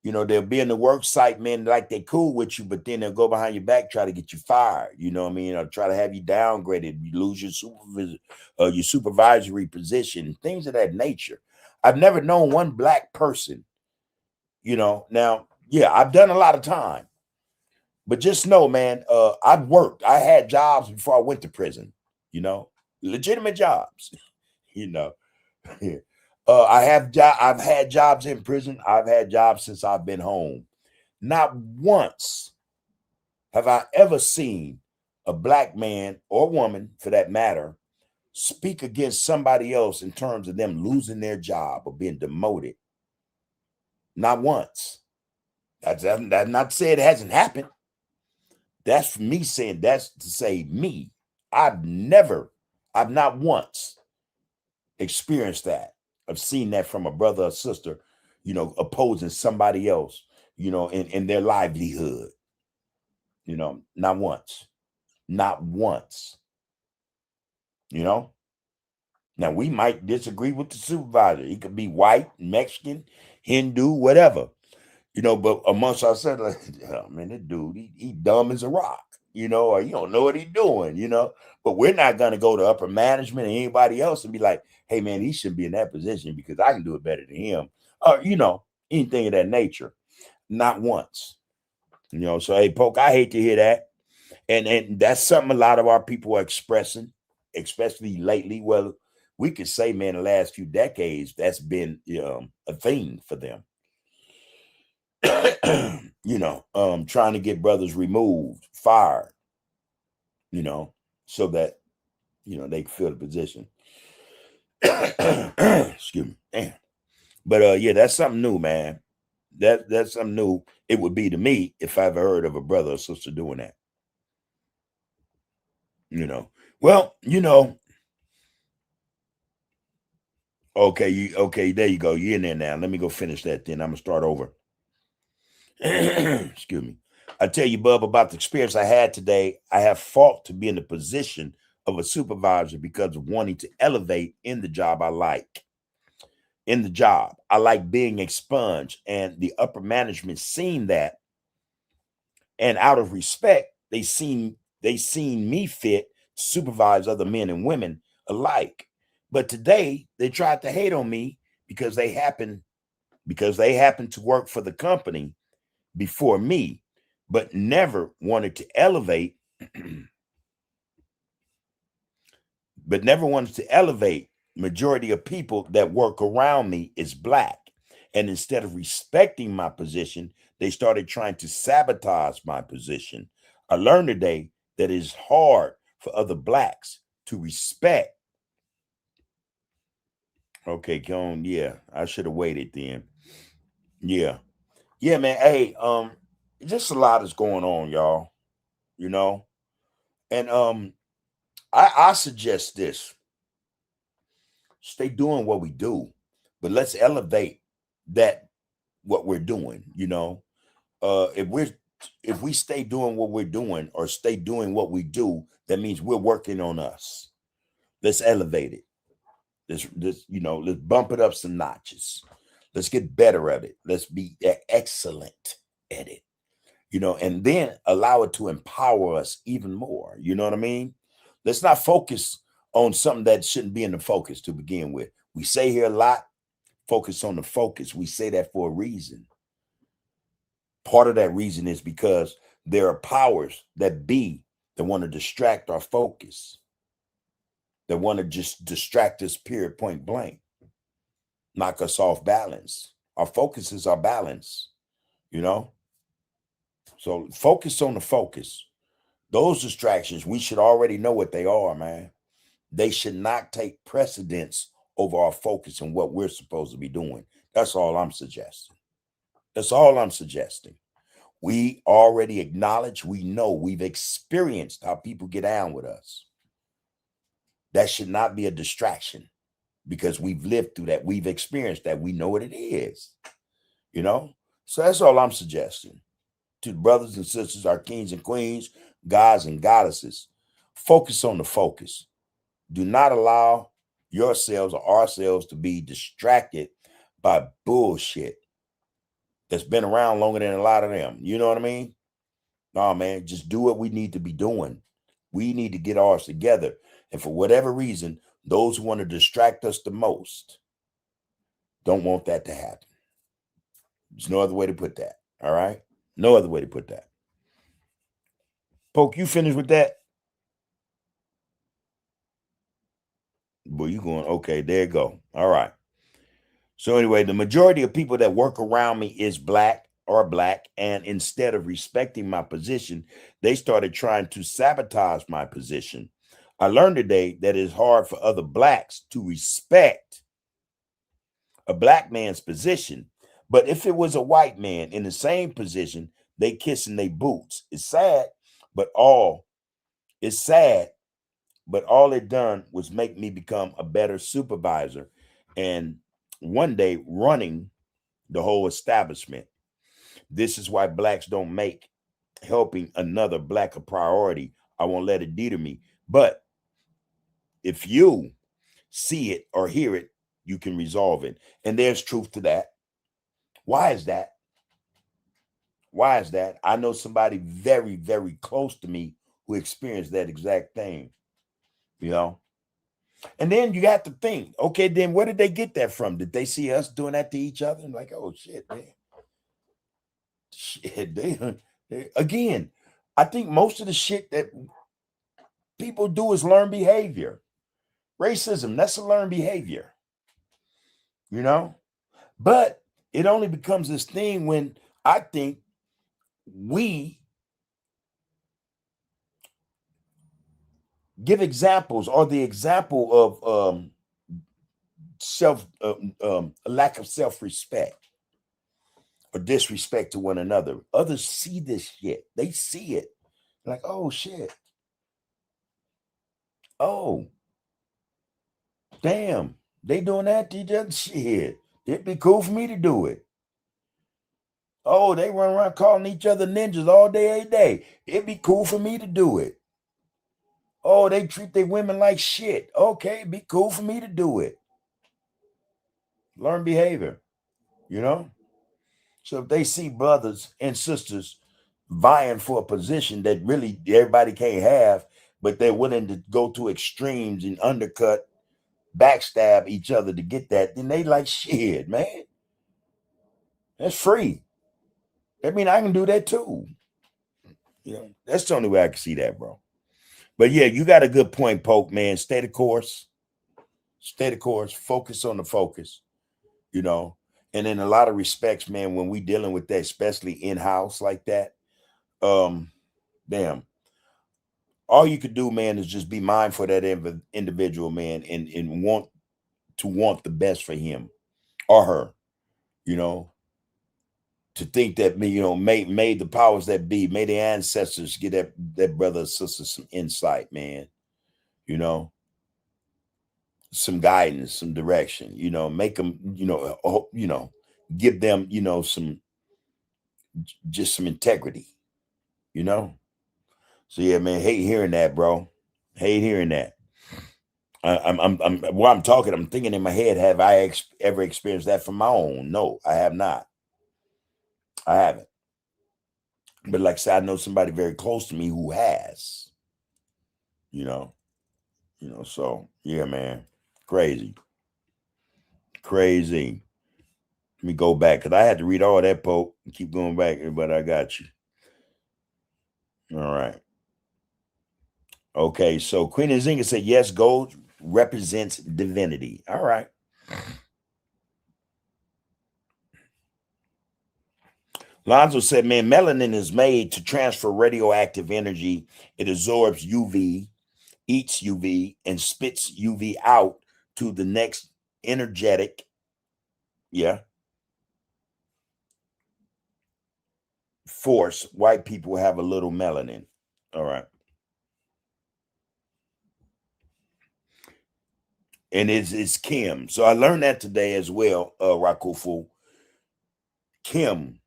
Speaker 2: They'll be in the work site, man, like they cool with you, but then they'll go behind your back, try to get you fired. You know what I mean? Or try to have you downgraded. You lose your supervisory position, things of that nature. I've never known one black person, now, yeah, I've done a lot of time, but just know, man, I've worked. I had jobs before I went to prison, legitimate jobs, I've had jobs in prison. I've had jobs since I've been home. Not once have I ever seen a black man or woman, for that matter, speak against somebody else in terms of them losing their job or being demoted. Not once. That's not to say it hasn't happened. That's for me saying, that's to say me. I've not once experienced that. I've seen that from a brother or sister, opposing somebody else, in their livelihood. Not once. Not once. Now we might disagree with the supervisor. He could be white, Mexican, Hindu, whatever. But amongst ourselves, like, oh, man, this dude, he dumb as a rock, or you don't know what he's doing, But we're not going to go to upper management and anybody else and be like, hey, man, he shouldn't be in that position because I can do it better than him. Or, anything of that nature. Not once. So, hey, Poke, I hate to hear that. And that's something a lot of our people are expressing, especially lately. Well, we could say, man, the last few decades, that's been a thing for them. Trying to get brothers removed, fired, so that, they can fill the position. Excuse me. Damn. But yeah, that's something new, man. That's something new. It would be to me if I ever heard of a brother or sister doing that. Well, okay, there you go. You're in there now. Let me go finish that then. I'm gonna start over. Excuse me. I tell you, Bub, about the experience I had today. I have fought to be in the position of a supervisor because of wanting to elevate in the job I like. In the job, I like being expunged, and the upper management seen that, and out of respect, they seen me fit to supervise other men and women alike. But today, they tried to hate on me because they happen to work for the company before me, but never wanted to elevate. Majority of people that work around me is black. And instead of respecting my position, they started trying to sabotage my position. I learned today that it's hard for other blacks to respect. Okay, Cone. Yeah, I should have waited then. Yeah, man. Hey, just a lot is going on, y'all. And I suggest this. Stay doing what we do, but let's elevate what we're doing. If we stay doing what we're doing or stay doing what we do, that means we're working on us. Let's elevate it. Let's bump it up some notches. Let's get better at it. Let's be excellent at it. And then allow it to empower us even more. You know what I mean? Let's not focus on something that shouldn't be in the focus to begin with. We say here a lot, focus on the focus. We say that for a reason. Part of that reason is because there are powers that want to distract our focus, that want to just distract us, period, point blank, knock us off balance. Our focus is our balance, So focus on the focus. Those distractions, we should already know what they are, man. They should not take precedence over our focus and what we're supposed to be doing. That's all I'm suggesting. That's all I'm suggesting. We already acknowledge, we know, we've experienced how people get down with us. That should not be a distraction because we've lived through that. We've experienced that. We know what it is, you know? So that's all I'm suggesting to the brothers and sisters, our kings and queens, gods and goddesses. Focus on the focus. Do not allow yourselves or ourselves to be distracted by bullshit that's been around longer than a lot of them. You know what I mean? No, man, just do what we need to be doing. We need to get ours together. And for whatever reason, those who want to distract us the most don't want that to happen. There's no other way to put that. All right? No other way to put that. Poke, you finished with that? Boy, you going, okay, there you go. All right. So anyway, the majority of people that work around me is black, and instead of respecting my position, they started trying to sabotage my position. I learned today that it's hard for other blacks to respect a black man's position, but if it was a white man in the same position, they kissing their boots. It's sad, but all it done was make me become a better supervisor and one day running the whole establishment. This is why blacks don't make helping another black a priority. I won't let it deter me. But if you see it or hear it, you can resolve it. And there's truth to that. Why is that? Why is that? I know somebody very, very close to me who experienced that exact thing, you know? And then you got to think, okay, then where did they get that from? Did they see us doing that to each other? And like, oh, shit, man. Shit, again, I think most of the shit that people do is learned behavior. Racism, that's a learned behavior, you know? But it only becomes this thing when I think we give examples or the example of lack of self-respect or disrespect to one another. Others see this shit. They see it. Like, oh, shit. Oh, damn. They doing that to each other? Shit. It'd be cool for me to do it. Oh, they run around calling each other ninjas all day, every day. It'd be cool for me to do it. Oh, they treat their women like shit. Okay, it'd be cool for me to do it. Learn behavior, you know? So if they see brothers and sisters vying for a position that really everybody can't have, but they're willing to go to extremes and undercut, backstab each other to get that, then they like, shit, man. That's free. I mean, I can do that too. You know, that's the only way I can see that, bro. But yeah, you got a good point, Poke, man. Stay the course. Stay the course. Focus on the focus, you know. And in a lot of respects, man, when we dealing with that, especially in-house like that, damn. All you could do, man, is just be mindful of that individual, man, and want the best for him or her, you know. To think that, you know, may the powers that be, may the ancestors get that brother or sister some insight, man, you know, some guidance, some direction, you know, make them, you know, give them, you know, just some integrity, you know. So yeah, man, hate hearing that, bro. Hate hearing that. While I'm talking, I'm thinking in my head, have I ever experienced that from my own? No, I have not. I haven't. But like I said, I know somebody very close to me who has, you know, so yeah, man, crazy. Let me go back because I had to read all that, Pope, and keep going back, but I got you. All right. Okay, so Queen Nzinga said, yes, gold represents divinity. All right. Lonzo said, man, melanin is made to transfer radioactive energy. It absorbs UV, eats UV, and spits UV out to the next energetic. Yeah. Force. White people have a little melanin. All right. And it's Kim. So I learned that today as well, Rakufu. Kim,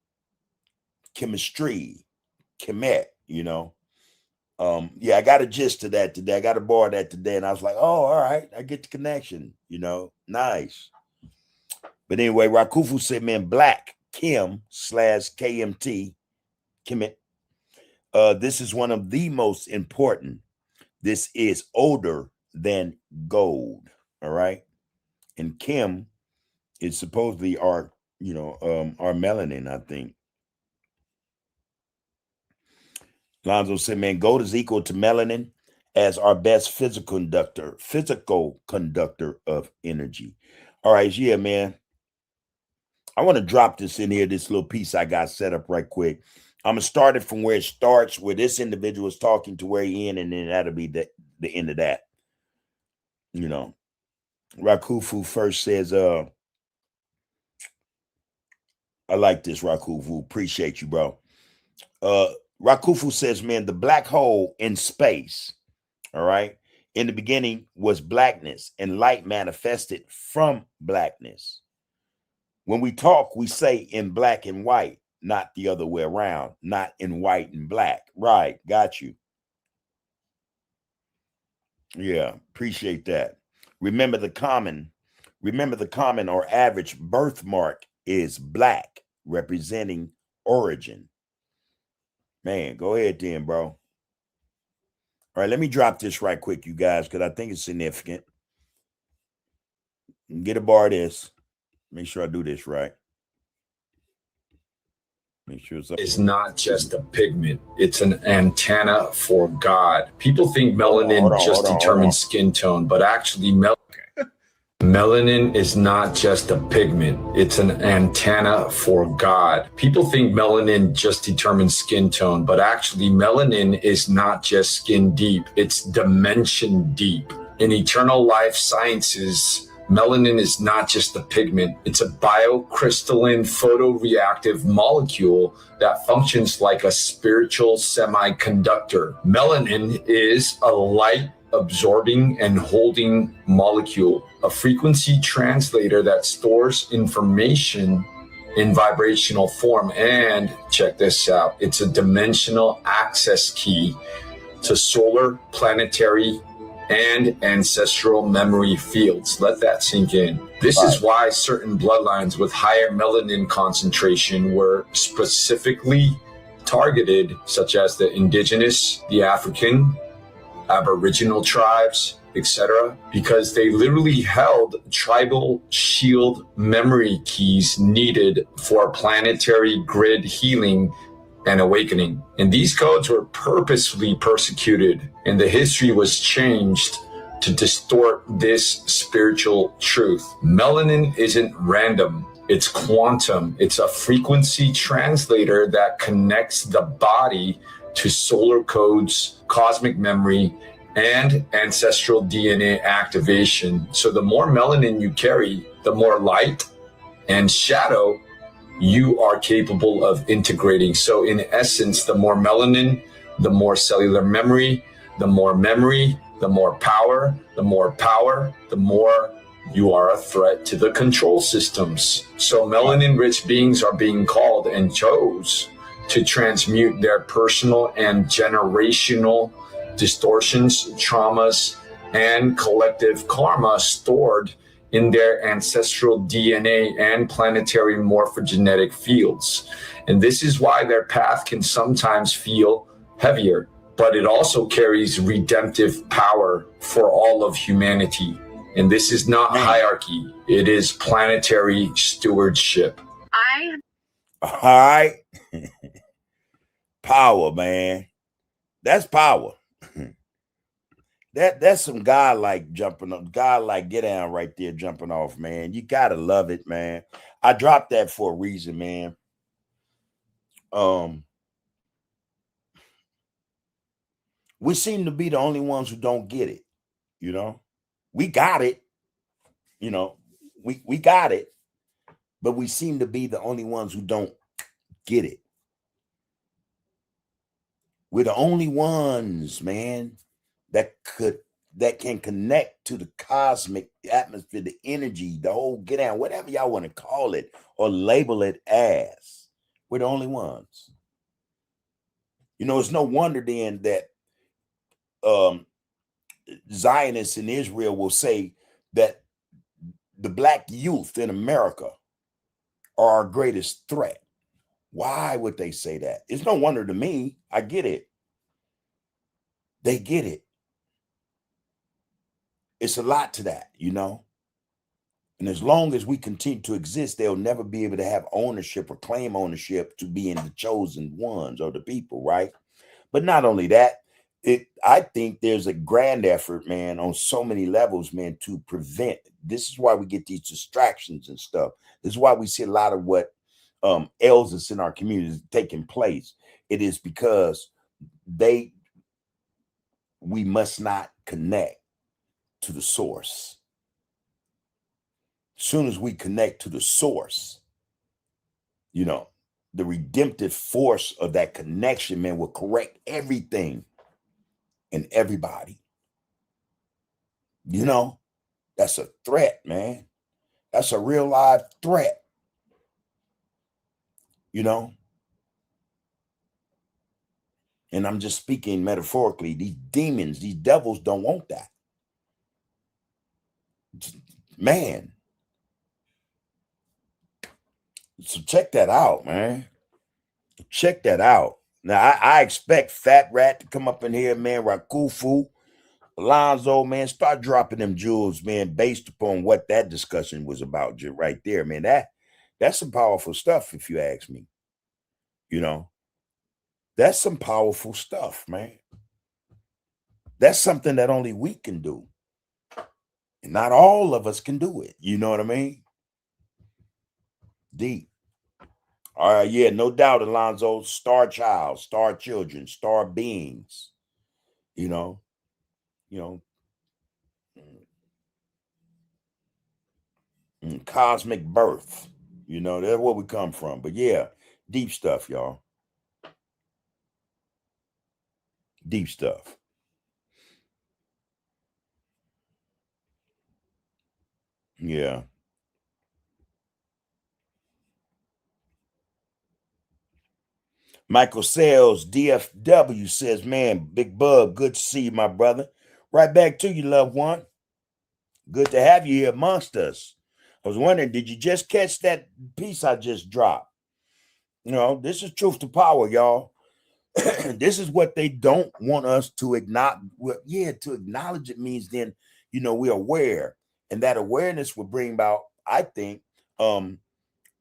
Speaker 2: chemistry, chemet, you know. Yeah, I got a gist to that today. I got to borrow that today. And I was like, oh, all right, I get the connection, you know. Nice. But anyway, Rakufu said, man, black Kim / KMT, Kemet. This is one of the most important. This is older than gold. All right. And Kim is supposedly our, you know, our melanin, I think. Lonzo said, man, gold is equal to melanin as our best physical conductor of energy. All right, yeah, man. I want to drop this in here, this little piece I got set up right quick. I'm going to start it from where it starts, where this individual is talking to where he in, and then that'll be the end of that. You know, Rakufu first says, I like this, Rakufu. Appreciate you, bro. Rakufu says, man, the black hole in space, all right, in the beginning was blackness, and light manifested from blackness. When we talk, we say in black and white, not the other way around, not in white and black. Right, got you. Yeah, appreciate that. Remember the common or average birthmark is black, representing origin. Man, go ahead then, bro. All right, let me drop this right quick, you guys, because I think it's significant. Get a bar of this. Make sure I do this right. Make sure it's
Speaker 3: not just a pigment. It's an antenna for God. People think melanin just determines skin tone, but actually melanin is not just a pigment. It's an antenna for God. People think melanin just determines skin tone, but actually melanin is not just skin deep. It's dimension deep. In eternal life sciences, melanin is not just a pigment. It's a biocrystalline photoreactive molecule that functions like a spiritual semiconductor. Melanin is a light absorbing and holding molecule, a frequency translator that stores information in vibrational form. And check this out, it's a dimensional access key to solar, planetary, and ancestral memory fields. Let that sink in. This is why certain bloodlines with higher melanin concentration were specifically targeted, such as the indigenous, the African, Aboriginal tribes, etc., because they literally held tribal shield memory keys needed for planetary grid healing and awakening. And these codes were purposefully persecuted, and the history was changed to distort this spiritual truth. Melanin isn't random. It's quantum. It's a frequency translator that connects the body to solar codes, cosmic memory, and ancestral DNA activation. So the more melanin you carry, the more light and shadow you are capable of integrating. So in essence, the more melanin, the more cellular memory, the more power, the more you are a threat to the control systems. So melanin-rich beings are being called and chose to transmute their personal and generational distortions, traumas, and collective karma stored in their ancestral DNA and planetary morphogenetic fields. And this is why their path can sometimes feel heavier, but it also carries redemptive power for all of humanity. And this is not hierarchy, it is planetary stewardship.
Speaker 2: All right. Power, man. That's power. That's some God-like jumping up, God-like get down right there jumping off, man. You gotta love it, man. I dropped that for a reason, man. we seem to be the only ones who don't get it. You know, we got it. You know, we got it, but we seem to be the only ones who don't get it. We're the only ones, man, that can connect to the cosmic atmosphere, the energy, the whole get down, whatever y'all want to call it or label it as. We're the only ones. You know, it's no wonder then that Zionists in Israel will say that the black youth in America are our greatest threat. Why would they say that? It's no wonder to me. I get it. They get it. It's a lot to that, you know. And as long as we continue to exist, they'll never be able to have ownership or claim ownership to being the chosen ones or the people, right? But not only that, I think there's a grand effort, man, on so many levels, man, to prevent. This is why we get these distractions and stuff. This is why we see a lot of what ails us in our communities taking place. It is because we must not connect to the source. As soon as we connect to the source, you know, the redemptive force of that connection, man, will correct everything and everybody. You know, that's a threat, man. That's a real live threat. You know, and I'm just speaking metaphorically. These demons, these devils don't want that. Man. So check that out, man. Check that out. Now, I expect Fat Rat to come up in here, man. Rakufu, Alonzo, man, start dropping them jewels, man, based upon what that discussion was about right there, man. That's some powerful stuff, if you ask me. You know, that's some powerful stuff, man. That's something that only we can do. And not all of us can do it. You know what I mean? Deep. All right, yeah, no doubt, Alonzo. Star child, star children, star beings. You know, cosmic birth. You know, that's where we come from. But yeah, deep stuff, y'all. Deep stuff. Yeah. Michael Sales, DFW, says, man, Big Bub, good to see you, my brother. Right back to you, loved one. Good to have you here amongst us. I was wondering, did you just catch that piece I just dropped? You know, this is truth to power, y'all. This is what they don't want us to acknowledge. Well, yeah, to acknowledge it means then, you know, we're aware. And that awareness will bring about, I think,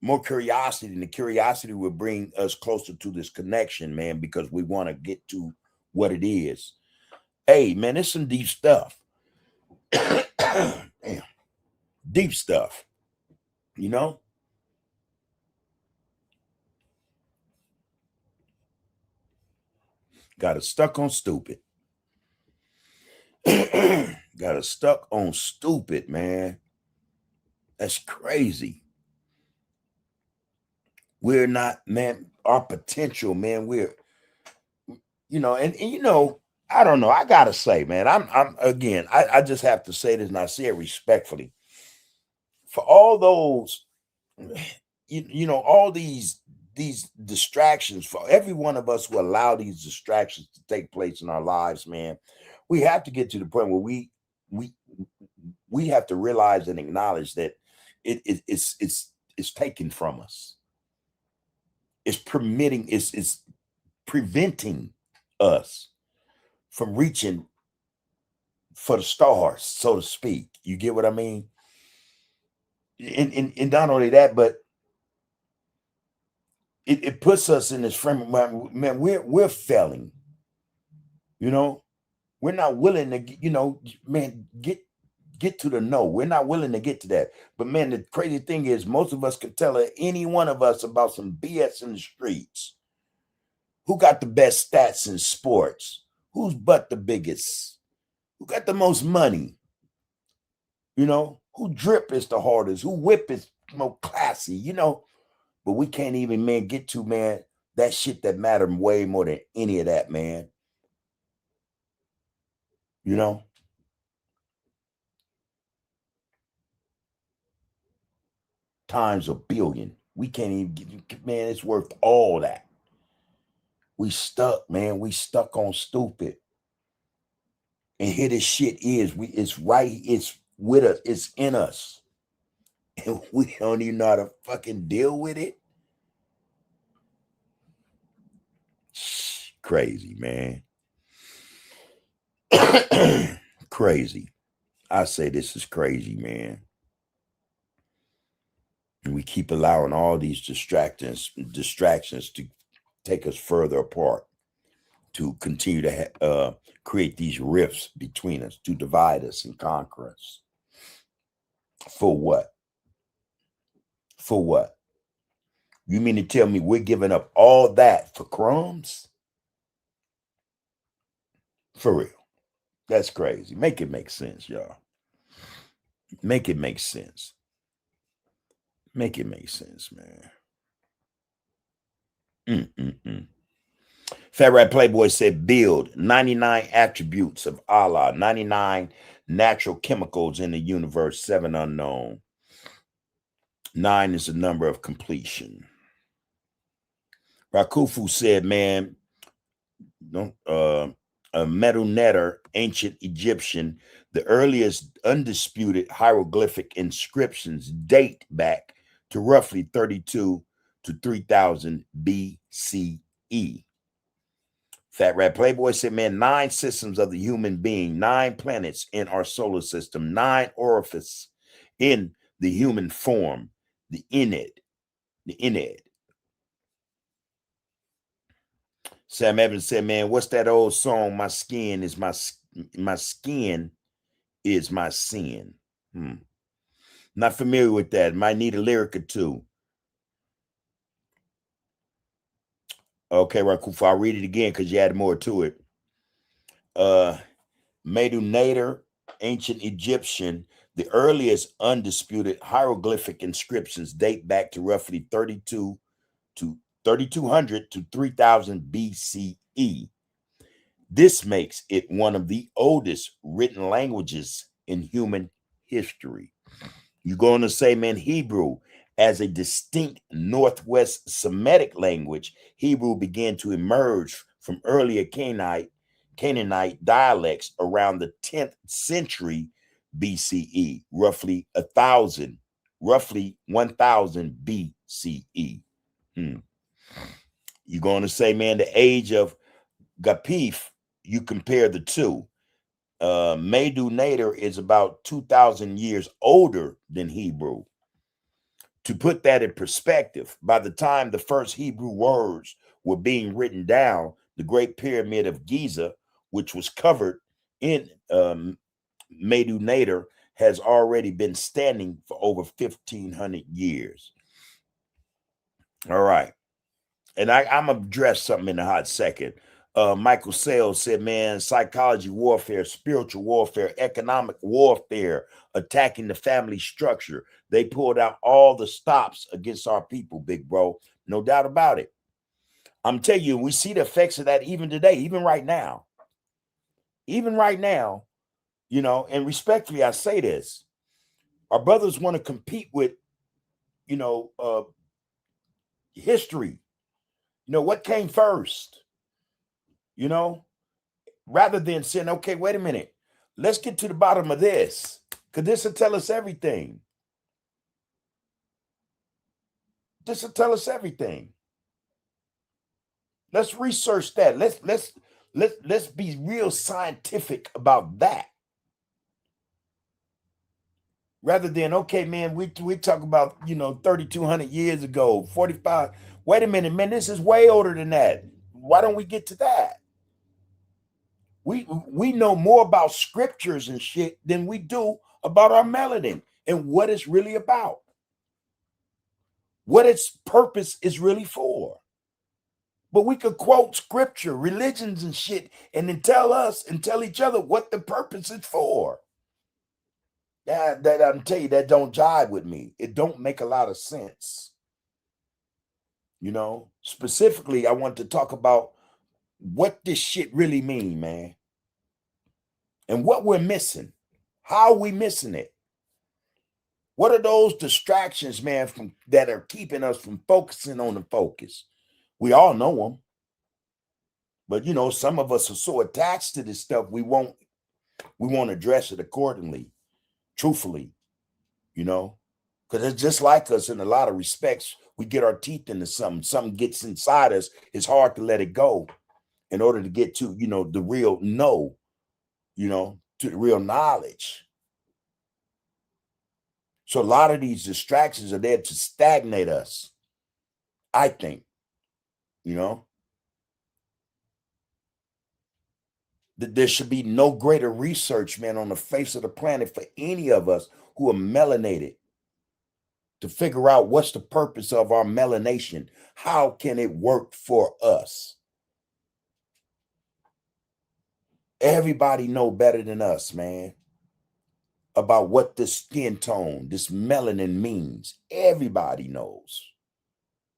Speaker 2: more curiosity, and the curiosity will bring us closer to this connection, man, because we want to get to what it is. Hey, man, it's some deep stuff. Damn. Deep stuff, you know? Got us stuck on stupid. Got us stuck on stupid, man. That's crazy. We're not, man, our potential, man, we're, you know, and you know, I don't know. I gotta say, man, I'm again, I just have to say this, and I say it respectfully. For all those, you know, all these distractions, for every one of us who allow these distractions to take place in our lives, man, we have to get to the point where we have to realize and acknowledge that it's taken from us. It's preventing us from reaching for the stars, so to speak. You get what I mean? And not only that, but it puts us in this frame of mind, man, we're failing. You know, we're not willing to, you know, man, get to the no. We're not willing to get to that. But man, the crazy thing is most of us can tell any one of us about some BS in the streets. Who got the best stats in sports? Who's but the biggest? Who got the most money? You know, who drip is the hardest? Who whip is more classy? You know, but we can't even, man, get to, man, that shit that matter way more than any of that, man. You know? Times a billion. We can't even get, man, it's worth all that. We stuck, man. We stuck on stupid. And here this shit is. It's right, it's with us, it's in us. And we don't even know how to fucking deal with it. Crazy, man. Crazy. I say this is crazy, man. And we keep allowing all these distractions to take us further apart, to continue to create these rifts between us, to divide us and conquer us. For what? For what? You mean to tell me we're giving up all that for crumbs? For real. That's crazy. Make it make sense, y'all. Make it make sense. Make it make sense, man. Fat Rat Playboy said, build 99 attributes of Allah, 99 natural chemicals in the universe, 7 unknown. 9 is the number of completion. Rakufu said, man, a Medu Neter, ancient Egyptian, the earliest undisputed hieroglyphic inscriptions date back to roughly 32 to 3000 BCE. Fat Rat Playboy said, man, 9 systems of the human being, 9 planets in our solar system, 9 orifices in the human form, the Ennead. Sam Evans said, man, what's that old song? My skin is my skin is my sin. Not familiar with that. Might need a lyric or two. Okay, Rakufa, I'll read it again because you added more to it. Medu Neter, ancient Egyptian, the earliest undisputed hieroglyphic inscriptions date back to roughly 3200 to 3000 BCE. This makes it one of the oldest written languages in human history. You're going to say, man, Hebrew, as a distinct Northwest Semitic language, Hebrew began to emerge from earlier Canaanite dialects around the 10th century BCE, roughly 1000 BCE. You're going to say, man, the age of Gapif, you compare the two. Medu Neter is about 2,000 years older than Hebrew. To put that in perspective, by the time the first Hebrew words were being written down, the Great Pyramid of Giza, which was covered in Medu Neter, has already been standing for over 1,500 years. All right. And I'm going to address something in a hot second. Michael Sales said, man, psychology warfare, spiritual warfare, economic warfare, attacking the family structure. They pulled out all the stops against our people, big bro. No doubt about it. I'm telling you, we see the effects of that even today, even right now. Even right now, you know, and respectfully, I say this. Our brothers want to compete with, you know, history. You know, what came first? You know, rather than saying, okay, wait a minute, let's get to the bottom of this, because this will tell us everything. This will tell us everything. Let's research that. Let's be real scientific about that. Rather than, okay, man, we talk about, you know, 3,200 years ago, 45. Wait a minute, man, this is way older than that. Why don't we get to that? We know more about scriptures and shit than we do about our melanin and what it's really about. What its purpose is really for. But we could quote scripture, religions and shit, and then tell us and tell each other what the purpose is for. That I'm tell you, that don't jive with me. It don't make a lot of sense. You know, specifically, I want to talk about what this shit really mean, man. And what we're missing. How are we missing it? What are those distractions, man, that are keeping us from focusing on the focus? We all know them. But you know, some of us are so attached to this stuff, we won't address it accordingly, truthfully, you know, because it's just like us in a lot of respects. We get our teeth into something gets inside us. It's hard to let it go in order to get to, you know, the real know, you know, to the real knowledge. So a lot of these distractions are there to stagnate us, I think, you know. There should be no greater research, man, on the face of the planet for any of us who are melanated to figure out what's the purpose of our melanation. How can it work for us? Everybody know better than us, man, about what this skin tone, this melanin means. Everybody knows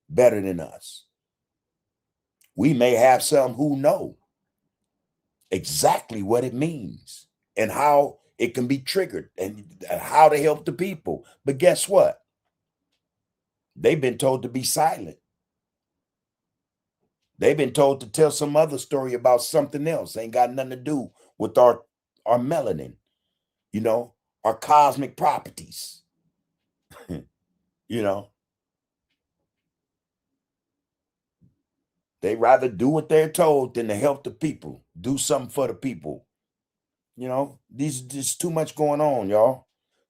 Speaker 2: better than us. We may have some who know exactly what it means and how it can be triggered and how to help the people. But guess what? They've been told to be silent. They've been told to tell some other story about something else. Ain't got nothing to do with our melanin, you know, our cosmic properties, you know. They rather do what they're told than to help the people, do something for the people. You know, there's too much going on, y'all.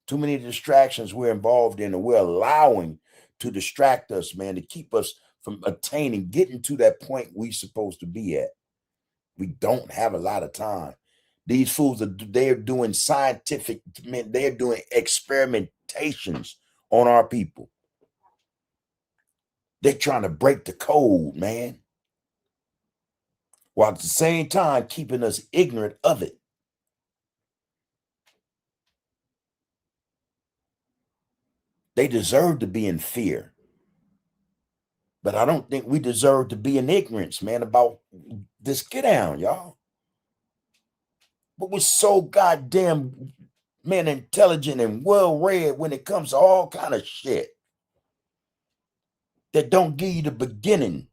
Speaker 2: Too many distractions we're involved in, and we're allowing to distract us, man, to keep us from attaining, getting to that point we're supposed to be at. We don't have a lot of time. These fools they're doing scientific, they're doing experimentations on our people. They're trying to break the code, man, while at the same time keeping us ignorant of it. They deserve to be in fear. But I don't think we deserve to be in ignorance, man, about this. Get down, y'all. But we're so goddamn, man, intelligent and well-read when it comes to all kind of shit that don't give you the beginning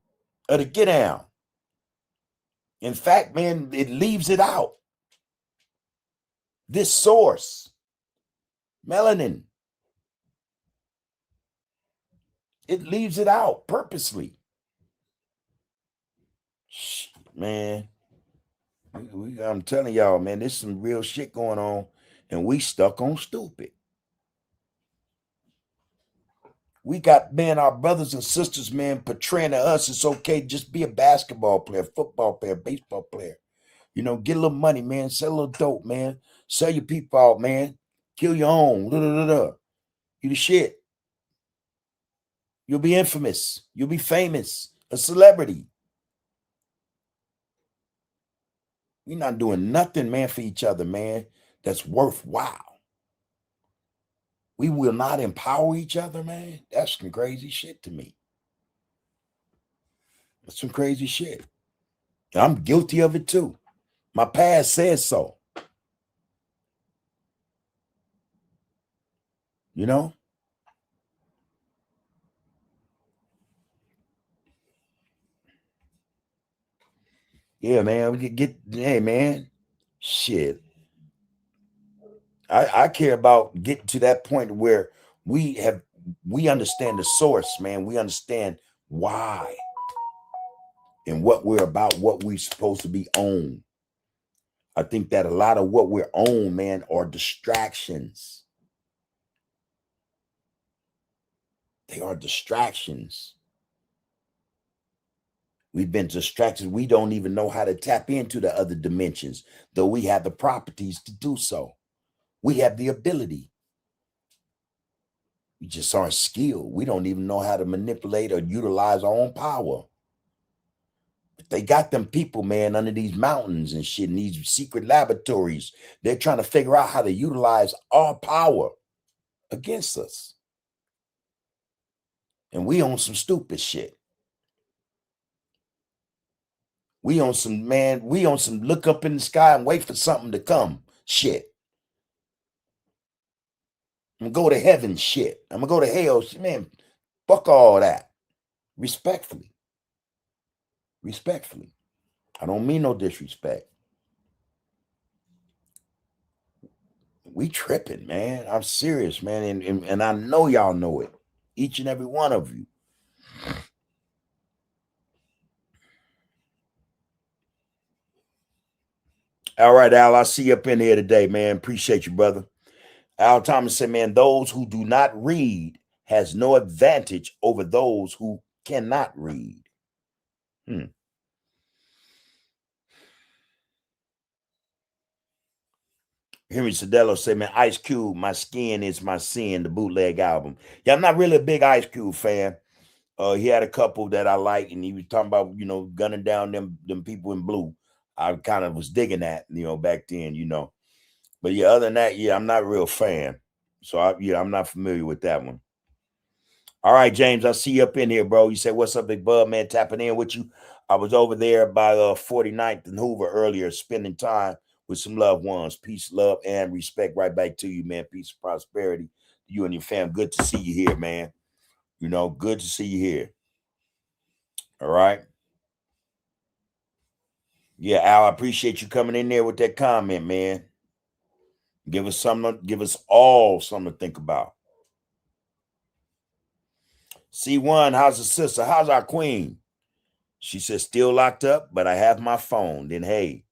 Speaker 2: of the get down. In fact, man, it leaves it out. This source, melanin, it leaves it out purposely. Man, I'm telling y'all, man, there's some real shit going on, and we stuck on stupid. We got, man, our brothers and sisters, man, portraying to us it's okay, just be a basketball player, football player, baseball player. You know, get a little money, man, sell a little dope, man, sell your people out, man, kill your own, You the shit. You'll be infamous. You'll be famous, a celebrity. We're not doing nothing, man, for each other, man, that's worthwhile. We will not empower each other, man. That's some crazy shit to me. That's some crazy shit. I'm guilty of it too. My past says so. You know? Yeah, man. We could hey, man. Shit. I care about getting to that point where we understand the source, man. We understand why and what we're about, what we're supposed to be on. I think that a lot of what we're on, man, are distractions. They are distractions. We've been distracted. We don't even know how to tap into the other dimensions, though we have the properties to do so. We have the ability. We just aren't skilled. We don't even know how to manipulate or utilize our own power. They got them people, man, under these mountains and shit, in these secret laboratories. They're trying to figure out how to utilize our power against us. And we on some stupid shit. We on some look up in the sky and wait for something to come shit. I'm gonna go to heaven shit. I'm gonna go to hell shit. Man, fuck all that. Respectfully. Respectfully. I don't mean no disrespect. We tripping, man. I'm serious, man. And I know y'all know it. Each and every one of you. All right, Al, I see you up in here today, man. Appreciate you, brother. Al Thomas said, man, those who do not read has no advantage over those who cannot read. Henry Cedello said, man, Ice Cube, My Skin Is My Sin, the bootleg album. Yeah, I'm not really a big Ice Cube fan. He had a couple that I like, and he was talking about, gunning down them people in blue. I kind of was digging that, back then, But yeah, other than that, yeah, I'm not a real fan. So I'm not familiar with that one. All right, James, I see you up in here, bro. You said, what's up, Big Bub, man? Tapping in with you. I was over there by 49th and Hoover earlier, spending time with some loved ones. Peace, love, and respect right back to you, man. Peace and prosperity to you and your fam. Good to see you here, man. Good to see you here. All right. Yeah, Al, I appreciate you coming in there with that comment, man. Give us all something to think about. C1, how's the sister? How's our queen? She says, still locked up, but I have my phone. Then, hey,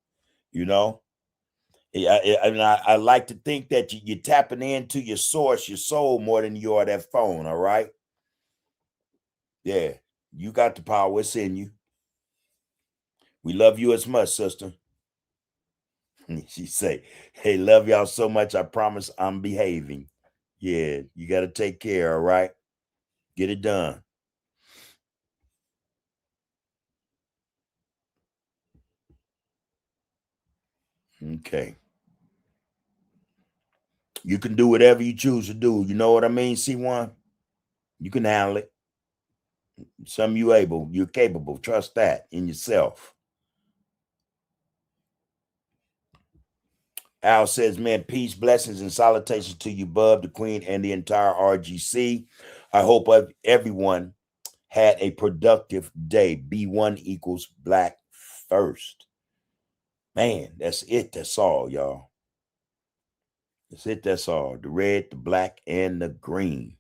Speaker 2: I like to think that you're tapping into your source, your soul, more than you are that phone, all right? Yeah, you got the power. It's in you. We love you as much, sister. She say, hey, love y'all so much. I promise I'm behaving. Yeah, you got to take care, all right? Get it done. Okay. You can do whatever you choose to do. You know what I mean, C1? You can handle it. You're capable. Trust that in yourself. Al says, man, peace, blessings, and salutations to you, Bub, the Queen, and the entire RGC. I hope everyone had a productive day. B1 equals black first. Man, that's it. That's all, y'all. That's it. That's all. The red, the black, and the green.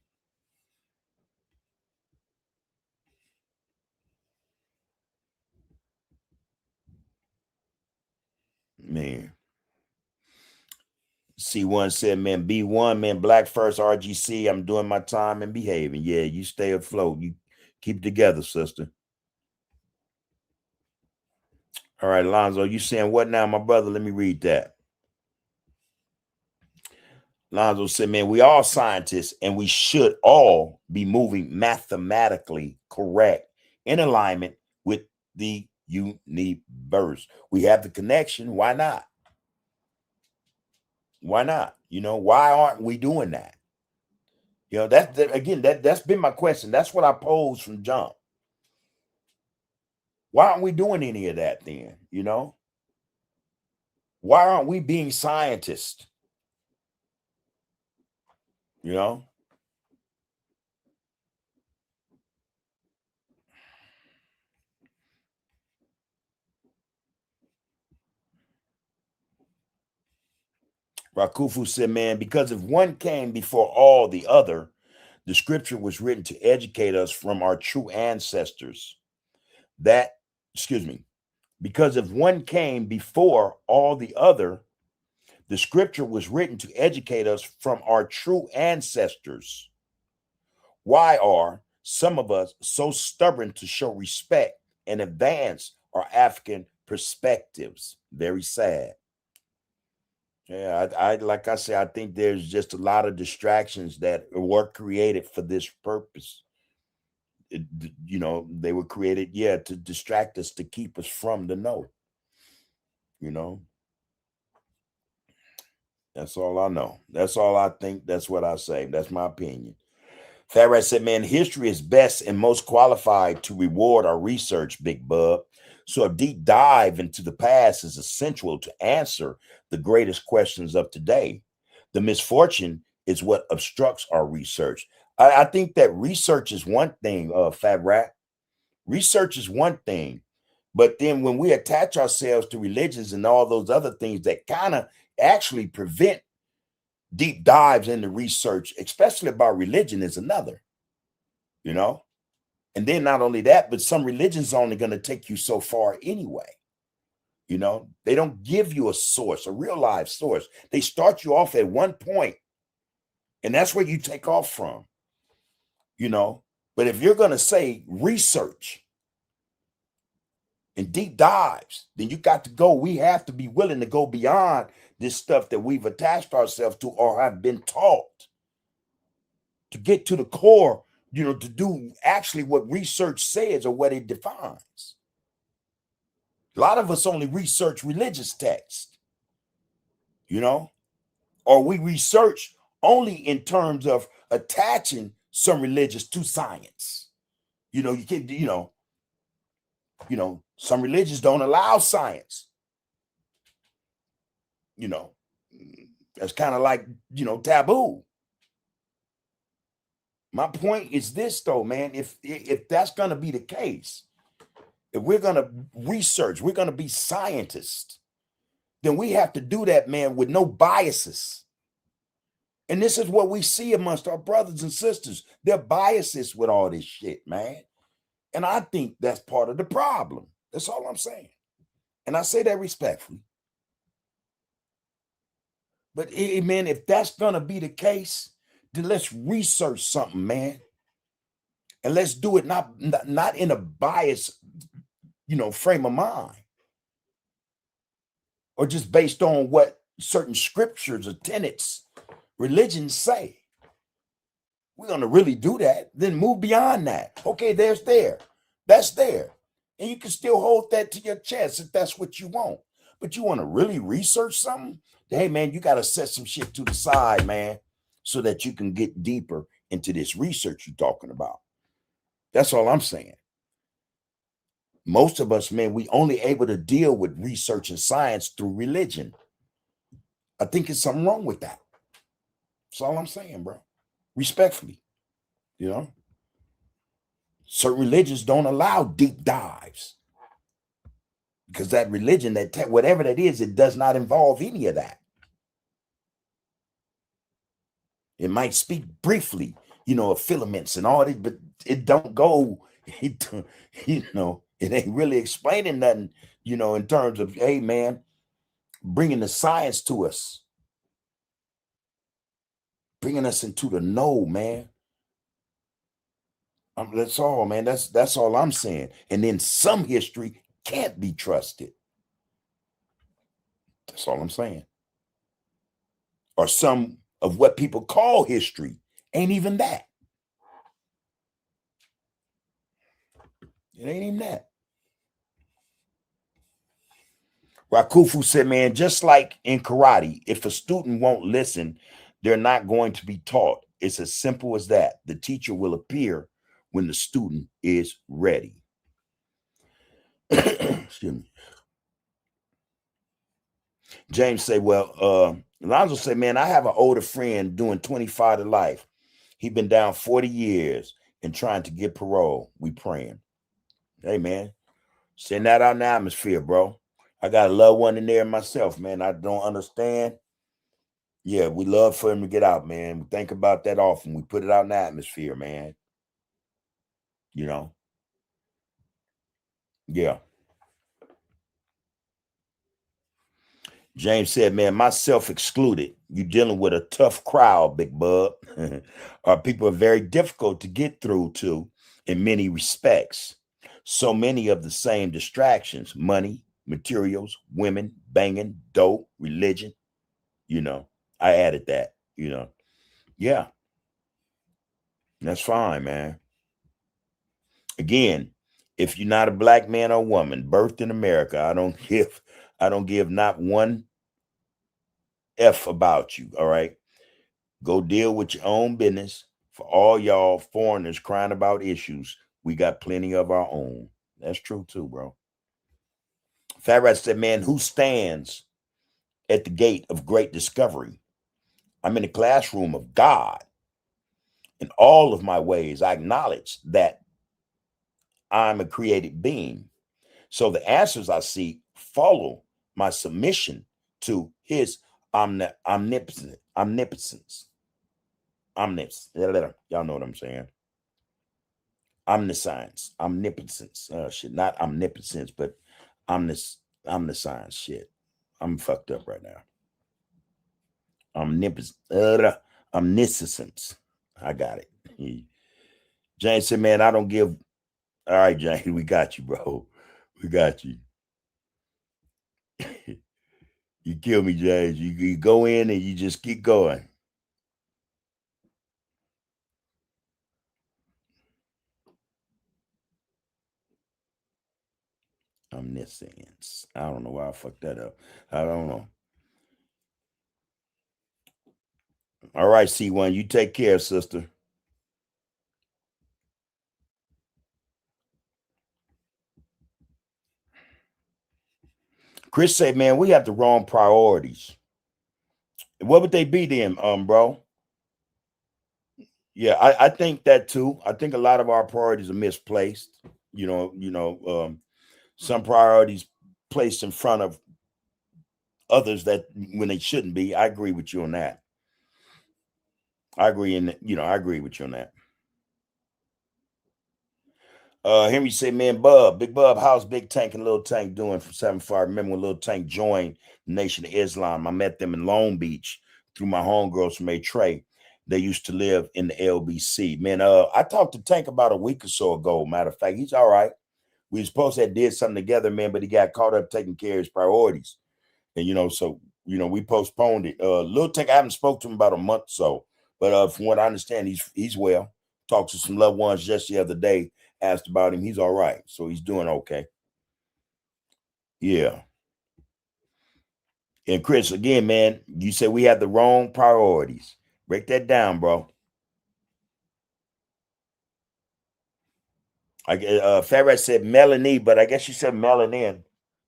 Speaker 2: Man. C1 said, man, B1, man, black first, RGC. I'm doing my time and behaving. Yeah, you stay afloat. You keep it together, sister. All right, Alonzo, you saying what now, my brother? Let me read that. Lonzo said, man, we all scientists and we should all be moving mathematically correct in alignment with the universe. We have the connection. Why not? Why not? Why aren't we doing that? That's been my question. That's what I posed from jump. Why aren't we doing any of that then? Why aren't we being scientists? Rakufu said, man, because if one came before all the other, the scripture was written to educate us from our true ancestors. Because if one came before all the other, the scripture was written to educate us from our true ancestors. Why are some of us so stubborn to show respect and advance our African perspectives? Very sad. Yeah, I like I say, I think there's just a lot of distractions that were created for this purpose. you know, they were created, yeah, to distract us, to keep us from the know. You know, that's all I know. That's all I think. That's what I say. That's my opinion. Farrah said, man, history is best and most qualified to reward our research, Big Bub. So a deep dive into the past is essential to answer the greatest questions of today. The misfortune is what obstructs our research. I think that research is one thing, Fat Rat. Research is one thing. But then when we attach ourselves to religions and all those other things that kind of actually prevent deep dives into research, especially about religion, is another, you know? And then not only that, but some religions are only going to take you so far anyway. You know, they don't give you a source, a real live source. They start you off at one point, and that's where you take off from, you know? But if you're going to say research and deep dives, then you got to go. We have to be willing to go beyond this stuff that we've attached ourselves to or have been taught, to get to the core, you know, to do actually what research says or what it defines. A lot of us only research religious texts, you know, or we research only in terms of attaching some religious to science. You know, you can, you know, some religions don't allow science. You know, that's kind of like, you know, taboo. My point is this, though, man. If that's going to be the case, if we're going to research, we're going to be scientists, then we have to do that, man, with no biases. And this is what we see amongst our brothers and sisters. They're biases with all this shit, man. And I think that's part of the problem. That's all I'm saying. And I say that respectfully. But, man, if that's going to be the case, then let's research something, man. And let's do it not in a biased, you know, frame of mind. Or just based on what certain scriptures or tenets, religions say. We're going to really do that. Then move beyond that. Okay, that's there. And you can still hold that to your chest if that's what you want. But you want to really research something? Hey, man, you got to set some shit to the side, man, so that you can get deeper into this research you're talking about. That's all I'm saying. Most of us, man, we only able to deal with research and science through religion. I think there's something wrong with that. That's all I'm saying, bro. Respectfully, you know. Certain religions don't allow deep dives because that religion, whatever that is, it does not involve any of that. It might speak briefly, you know, of filaments and all that, but it don't go, you know, it ain't really explaining nothing, you know, in terms of, hey, man, bringing the science to us, bringing us into the know, man. That's all, man. That's all I'm saying. And then some history can't be trusted. That's all I'm saying. Or some of what people call history ain't even that. It ain't even that. Rakufu said, man, just like in karate, if a student won't listen, they're not going to be taught. It's as simple as that. The teacher will appear when the student is ready. Excuse me. James say, well, Alonzo said, man, I have an older friend doing 25 to life. He been down 40 years and trying to get parole. We praying. Hey, man, send that out in the atmosphere, bro. I got a loved one in there myself, man. I don't understand. Yeah, we love for him to get out, man. We think about that often. We put it out in the atmosphere, man. You know? Yeah. James said, man, myself excluded. You're dealing with a tough crowd, Big Bub. Our people are very difficult to get through to in many respects. So many of the same distractions: money, materials, women, banging, dope, religion. You know, I added that, you know. Yeah. That's fine, man. Again, if you're not a black man or woman birthed in America, I don't give not one F about you. All right. Go deal with your own business. For all y'all foreigners crying about issues, we got plenty of our own. That's true too, bro. Fat Rat said, man, who stands at the gate of great discovery? I'm in the classroom of God. In all of my ways, I acknowledge that I'm a created being. So the answers I seek follow my submission to his omnipotence. Y'all know what I'm saying. Omniscience, omnipotence. Shit, not omnipotence, but omniscience. Shit, I'm fucked up right now. Omniscience. I got it. James said, man, I don't give. All right, James, we got you, bro. We got you. You kill me, James. You go in and you just keep going. Omniscience. I don't know why I fucked that up. I don't know. All right, C1, you take care, sister. Chris said, man, we have the wrong priorities. What would they be then, bro? Yeah, I think that too. I think a lot of our priorities are misplaced. Some priorities placed in front of others that when they shouldn't be. I agree with you on that. I agree with you on that. Henry said, man, Big Bub, how's Big Tank and Little Tank doing from 7-5? Remember when Little Tank joined the Nation of Islam? I met them in Long Beach through my homegirls from A-Tray. They used to live in the LBC. Man, I talked to Tank about a week or so ago. Matter of fact, he's all right. We were supposed to have did something together, man, but he got caught up taking care of his priorities. And, so we postponed it. Little Tank, I haven't spoke to him about a month or so. But from what I understand, he's well. Talked to some loved ones just the other day. Asked about him. He's all right. So he's doing okay. Yeah. And Chris, again, man, you said we have the wrong priorities. Break that down, bro. Farrah said Melanie, but I guess she said melanin.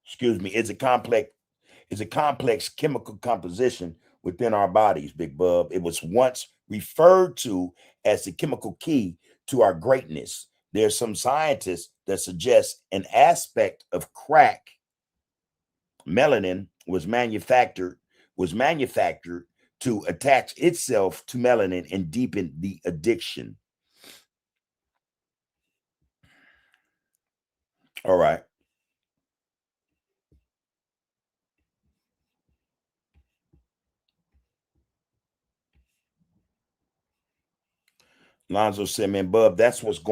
Speaker 2: Excuse me. It's a complex chemical composition within our bodies, Big Bub. It was once referred to as the chemical key to our greatness. There's some scientists that suggest an aspect of crack melanin was manufactured to attach itself to melanin and deepen the addiction. All right. Lonzo said, man, Bub, that's what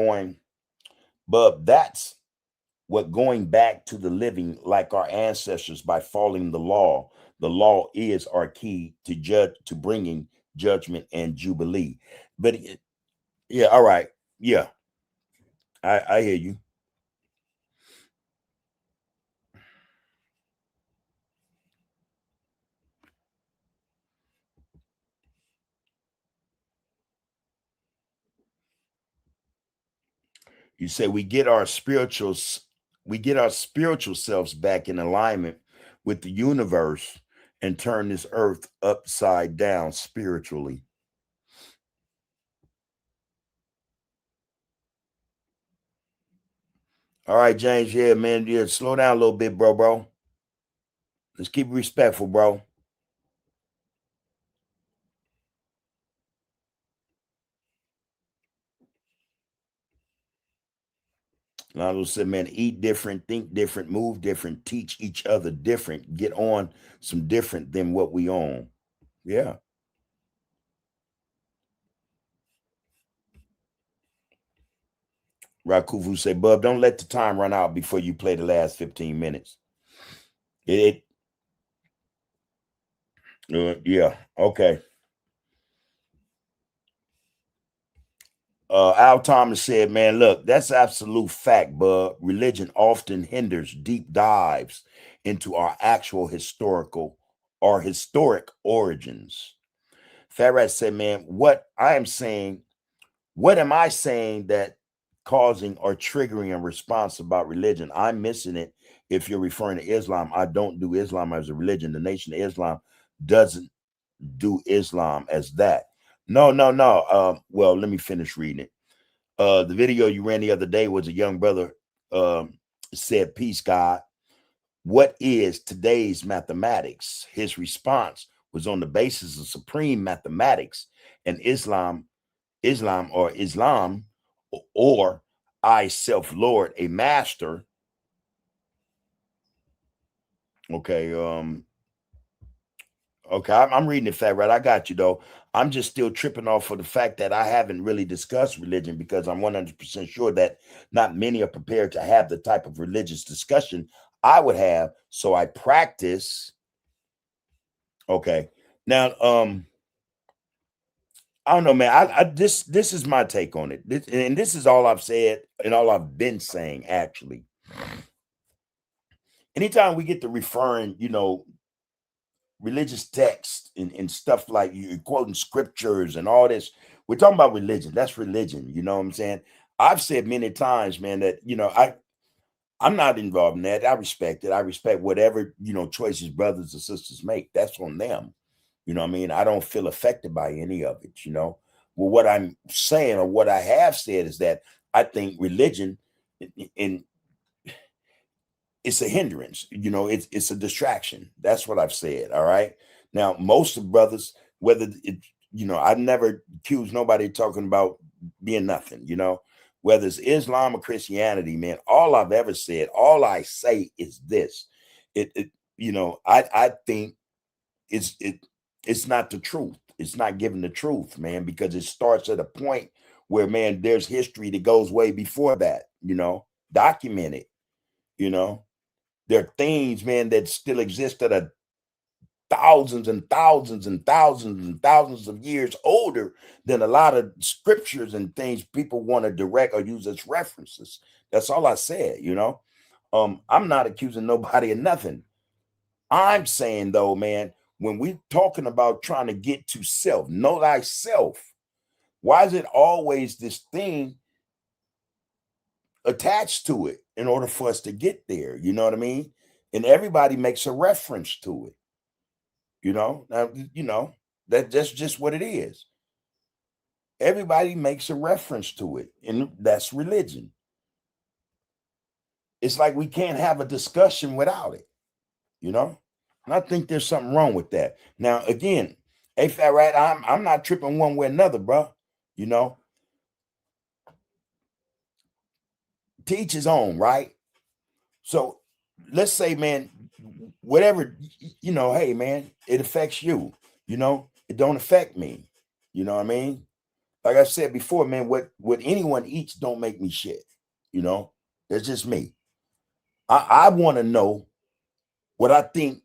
Speaker 2: going back to the living like our ancestors by following the law. The law is our key to bringing judgment and jubilee. But yeah, all right. Yeah, I hear you. You say we get our spiritual selves back in alignment with the universe and turn this earth upside down spiritually. All right, James. Yeah, man. Yeah, slow down a little bit, bro. Let's keep it respectful, bro. Lonzo said, man, eat different, think different, move different, teach each other different, get on some different than what we own. Yeah. Rakufu said, Bub, don't let the time run out before you play the last 15 minutes. Yeah. Okay. Al Thomas said, man, look, that's absolute fact, bud. Religion often hinders deep dives into our actual historic origins. Farad said, man, what am I saying that causing or triggering a response about religion? I'm missing it. If you're referring to Islam, I don't do Islam as a religion. The Nation of Islam doesn't do Islam as that. No, no, no. Well, let me finish reading it. The video you ran the other day was a young brother said, peace, God. What is today's mathematics? His response was on the basis of supreme mathematics and Islam, or I self-lord, a master. Okay, okay, I'm reading it fat right. I got you though. I'm just still tripping off for the fact that I haven't really discussed religion because I'm 100% sure that not many are prepared to have the type of religious discussion I would have. So I practice. Okay, now I don't know, man. This is my take on it, and this is all I've said and all I've been saying. Actually, anytime we get to referring, religious texts and stuff like you quoting scriptures and all this, we're talking about religion. That's religion. You know what I'm saying? I've said many times, man, that I'm not involved in that. I respect it. I respect whatever choices brothers or sisters make. That's on them. You know what I mean? I don't feel affected by any of it. Well, what I'm saying or what I have said is that I think religion in it's a hindrance, it's a distraction. That's what I've said. All right. Now, most of brothers, whether I've never accused nobody talking about being nothing, whether it's Islam or Christianity, man, all I've ever said, all I say is this. I think it's not the truth. It's not giving the truth, man, because it starts at a point where, man, there's history that goes way before that, documented, there are things, man, that still exist that are thousands and thousands and thousands and thousands of years older than a lot of scriptures and things people want to direct or use as references. That's all I said, I'm not accusing nobody of nothing. I'm saying, though, man, when we're talking about trying to get to self, know thyself, why is it always this thing attached to it in order for us to get there? You know what I mean? And everybody makes a reference to it. Now, that's just what it is. Everybody makes a reference to it, and that's religion. It's like we can't have a discussion without it, and I think there's something wrong with that. Now, again, hey, Fat Rat, I'm not tripping one way or another, bro. To each his own, right? So let's say, man, whatever, hey, man, it affects you, it don't affect me. You know what I mean? Like I said before, man, what anyone eats don't make me shit. That's just me. I want to know what I think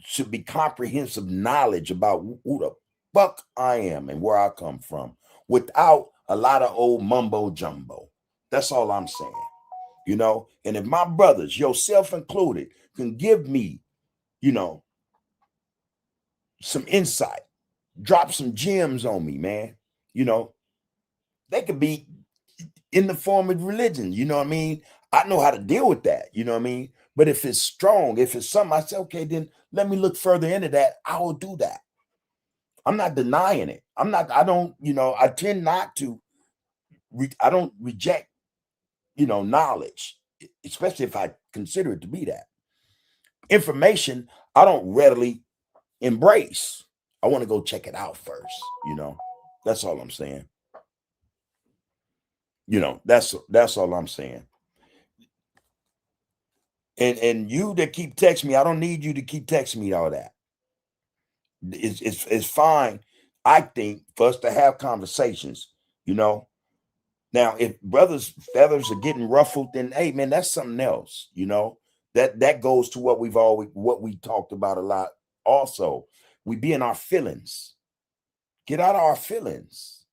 Speaker 2: should be comprehensive knowledge about who the fuck I am and where I come from without a lot of old mumbo jumbo. That's all I'm saying. And if my brothers, yourself included, can give me, some insight, drop some gems on me, man, they could be in the form of religion. You know what I mean? I know how to deal with that. You know what I mean? But if it's strong, if it's something I say, okay, then let me look further into that. I will do that. I'm not denying it. I tend not to, I don't reject, knowledge, especially if I consider it to be that. Information, I don't readily embrace. I want to go check it out first. That's all I'm saying. That's all I'm saying. And you that keep texting me, I don't need you to keep texting me all that. It's fine, I think, for us to have conversations. Now, if brothers' feathers are getting ruffled, then hey, man, that's something else. That goes to what we talked about a lot. Also, we be in our feelings. Get out of our feelings.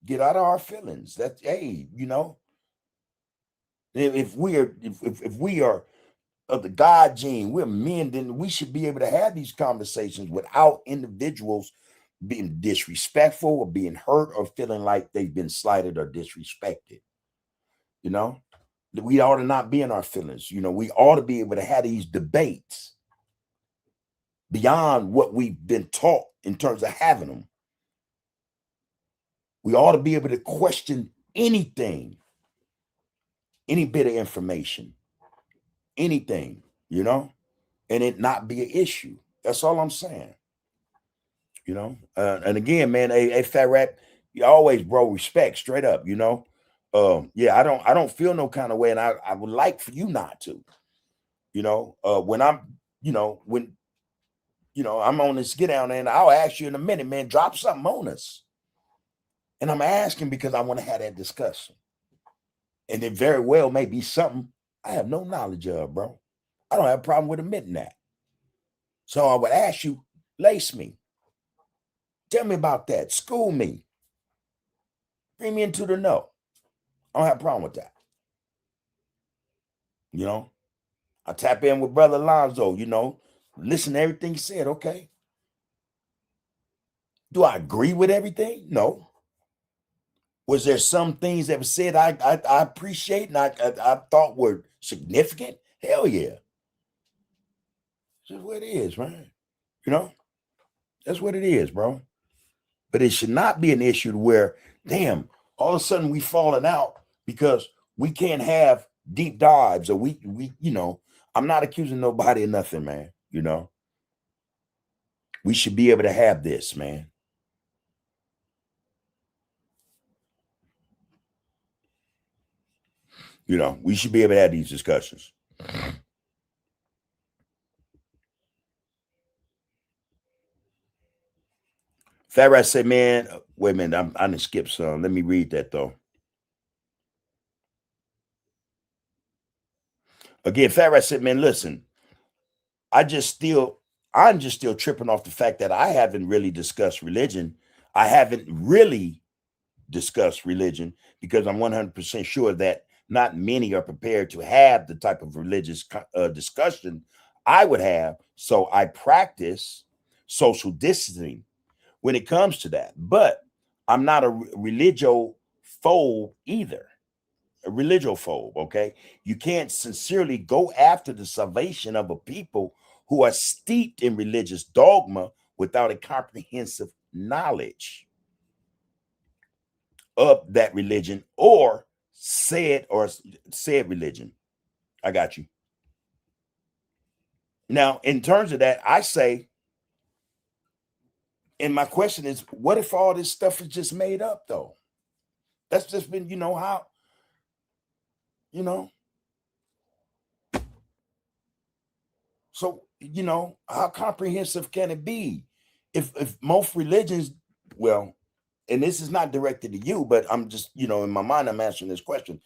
Speaker 2: Get out of our feelings. That's, hey, you know, if we are of the God gene, we're men, then we should be able to have these conversations without individuals being disrespectful or being hurt or feeling like they've been slighted or disrespected. You know, we ought to not be in our feelings. You know, we ought to be able to have these debates beyond what we've been taught in terms of having them. We ought to be able to question anything, any bit of information, anything, you know, and it not be an issue. That's all I'm saying. You know, and again, man, a Fat Rat, you always, bro, respect straight up, you know. Yeah, I don't feel no kind of way, and I would like for you not to, you know, when I'm, you know, when, you know, I'm on this get down there, and I'll ask you in a minute, man, drop something on us. And I'm asking because I want to have that discussion. And it very well may be something I have no knowledge of, bro. I don't have a problem with admitting that. So I would ask you, lace me. Tell me about that. School me. Bring me into the know. I don't have a problem with that. You know, I tap in with Brother Alonzo, you know, listen to everything he said. Okay. Do I agree with everything? No. Was there some things that were said I appreciate and I thought were significant? Hell yeah. That's what it is, man. You know, that's what it is, bro. But it should not be an issue where, damn, all of a sudden we falling out because we can't have deep dives or we, you know, I'm not accusing nobody of nothing, man. You know, we should be able to have this, man. You know, we should be able to have these discussions. Fat Rat said, man, wait a minute, I didn't skip some. Let me read that though. Again, Fat Rat said, man, listen, I'm just still tripping off the fact that I haven't really discussed religion. I haven't really discussed religion because I'm 100% sure that not many are prepared to have the type of religious discussion I would have. So I practice social distancing when it comes to that. But I'm not a religio-phobe either. A religio-phobe, okay? You can't sincerely go after the salvation of a people who are steeped in religious dogma without a comprehensive knowledge of that religion or said religion. I got you. Now, in terms of that, I say, and my question is, what if all this stuff is just made up though? That's just been, you know, how, you know. So, you know, how comprehensive can it be? If most religions, well, and this is not directed to you, but I'm just, you know, in my mind, I'm answering this question.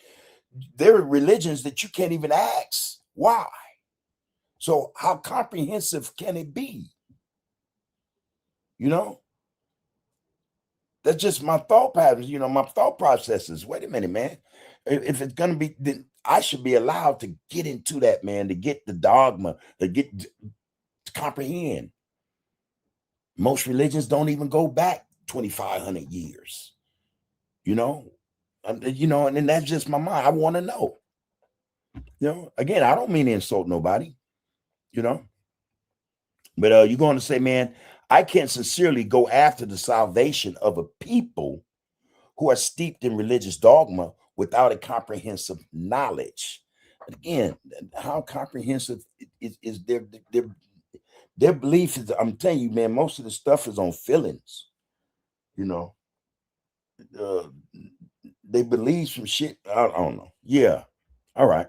Speaker 2: There are religions that you can't even ask why. So how comprehensive can it be? You know, that's just my thought patterns, you know, my thought processes. Wait a minute, man. If it's going to be, then I should be allowed to get into that, man, to get the dogma, to comprehend. Most religions don't even go back 2,500 years, you know, and then that's just my mind. I want to know, you know, again, I don't mean to insult nobody, you know, but you're going to say, man, I can't sincerely go after the salvation of a people who are steeped in religious dogma without a comprehensive knowledge. And again, how comprehensive is their belief is, I'm telling you, man, most of the stuff is on feelings, you know. They believe some shit. I don't know. Yeah. All right.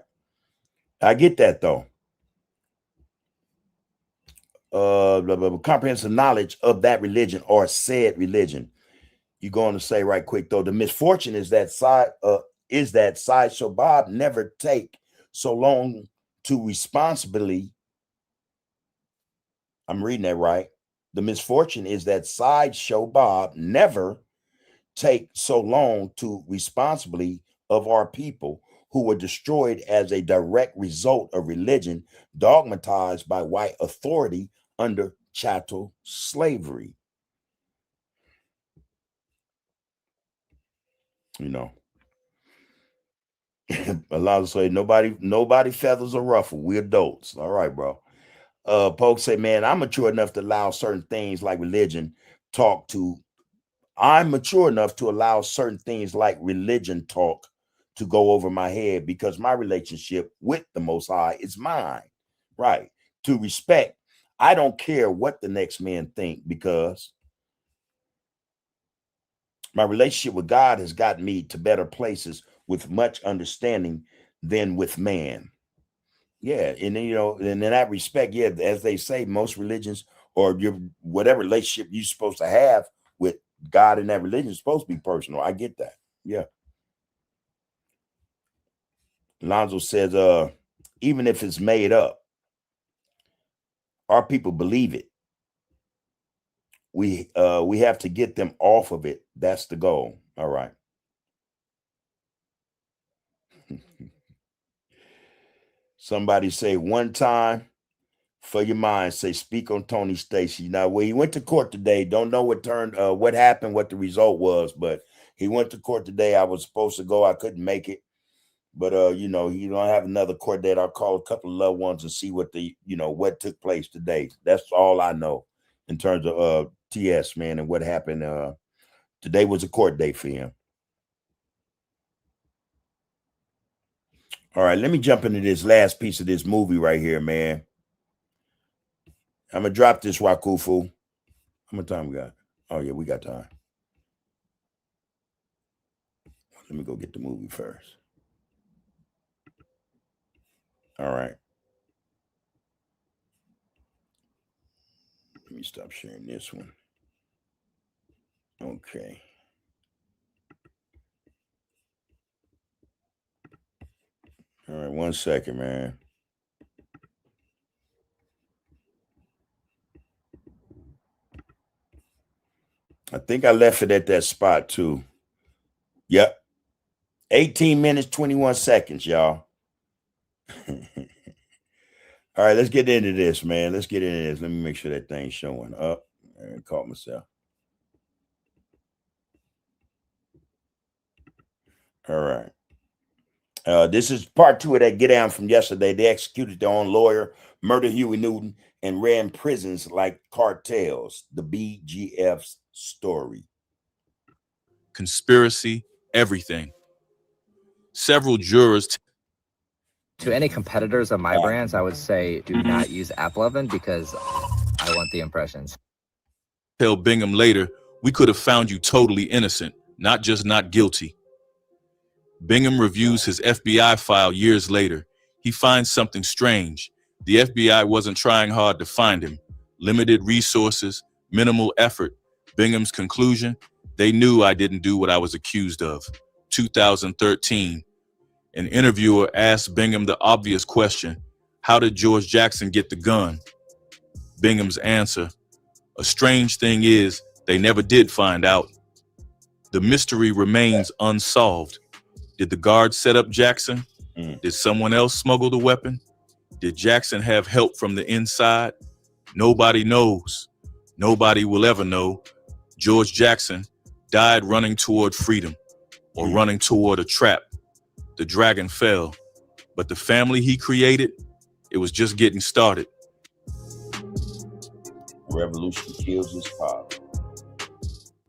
Speaker 2: I get that though. Comprehensive knowledge of that religion or said religion. You're going to say right quick though, the misfortune is that Sideshow Bob never take so long to responsibly. I'm reading that right. The misfortune is that Sideshow Bob never take so long to responsibly of our people who were destroyed as a direct result of religion dogmatized by white authority under chattel slavery? You know, Alonzo say nobody feathers are ruffled. We adults. All right, bro. Polk say, man, I'm mature enough to allow certain things like religion talk to. I'm mature enough to allow certain things like religion talk to go over my head because my relationship with the Most High is mine. Right. To respect. I don't care what the next man think because my relationship with God has gotten me to better places with much understanding than with man. Yeah, and then, you know, and in that respect, yeah, as they say, most religions or your whatever relationship you're supposed to have with God in that religion is supposed to be personal. I get that. Yeah. Lonzo says, even if it's made up, our people believe it. We have to get them off of it. That's the goal. All right. Somebody say one time for your mind, say speak on Tony Stacy. Now, when he went to court today, don't know what happened, what the result was, but he went to court today. I was supposed to go. I couldn't make it. But you know, you don't have another court date. I'll call a couple of loved ones and see what what took place today. That's all I know in terms of TS, man, and what happened. Today was a court date for him. All right, let me jump into this last piece of this movie right here, man. I'm gonna drop this Wakufu. How much time we got? Oh yeah, we got time. Let me go get the movie first. All right. Let me stop sharing this one. Okay. All right, 1 second, man. I think I left it at that spot too. Yep. 18 minutes, 21 seconds, y'all. All right, let's get into this, man. Let's get into this. Let me make sure that thing's showing up. I caught myself. All right. This is part 2 of that get down from yesterday. They executed their own lawyer, murdered Huey Newton, and ran prisons like cartels. The BGF's story.
Speaker 4: Conspiracy, everything. Several jurors.
Speaker 5: To any competitors of my brands, I would say do not use AppLovin because I want the impressions.
Speaker 4: Tell Bingham later, we could have found you totally innocent, not just not guilty. Bingham reviews his FBI file years later. He finds something strange. The FBI wasn't trying hard to find him. Limited resources, minimal effort. Bingham's conclusion, they knew I didn't do what I was accused of. 2013. An interviewer asked Bingham the obvious question, how did George Jackson get the gun? Bingham's answer, a strange thing is, they never did find out. The mystery remains unsolved. Did the guard set up Jackson? Did someone else smuggle the weapon? Did Jackson have help from the inside? Nobody knows. Nobody will ever know. George Jackson died running toward freedom or running toward a trap. The dragon fell, but the family he created, it was just getting started.
Speaker 2: Revolution kills his father.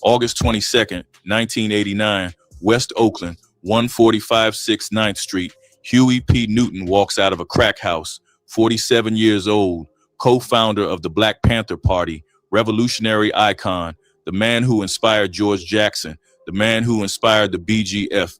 Speaker 4: August 22nd, 1989, West Oakland, 145-6 9th Street. Huey P. Newton walks out of a crack house, 47 years old, co-founder of the Black Panther Party, revolutionary icon, the man who inspired George Jackson, the man who inspired the BGF.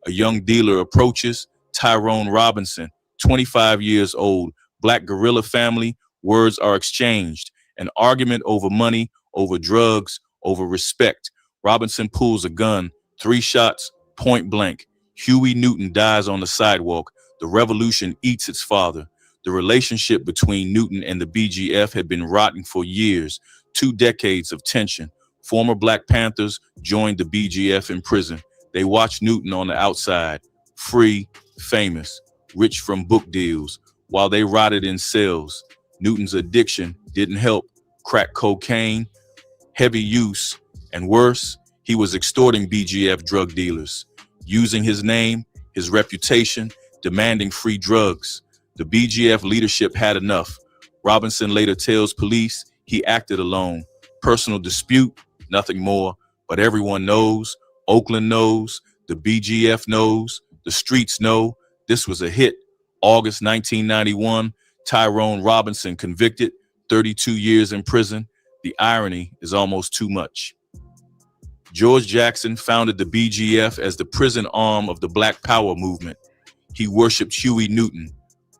Speaker 4: A young dealer approaches, Tyrone Robinson, 25 years old, Black guerrilla family, words are exchanged, an argument over money, over drugs, over respect. Robinson pulls a gun, 3 shots, point blank. Huey Newton dies on the sidewalk. The revolution eats its father. The relationship between Newton and the BGF had been rotten for years, 2 decades of tension, Former Black Panthers joined the BGF in prison. They watched Newton on the outside, free, famous, rich from book deals, while they rotted in cells. Newton's addiction didn't help. Crack cocaine, heavy use, and worse, he was extorting BGF drug dealers, using his name, his reputation, demanding free drugs. The BGF leadership had enough. Robinson later tells police he acted alone. Personal dispute, nothing more, but everyone knows, Oakland knows, the BGF knows, the streets know, this was a hit. August 1991, Tyrone Robinson convicted, 32 years in prison. The irony is almost too much. George Jackson founded the BGF as the prison arm of the Black Power movement. He worshiped Huey Newton,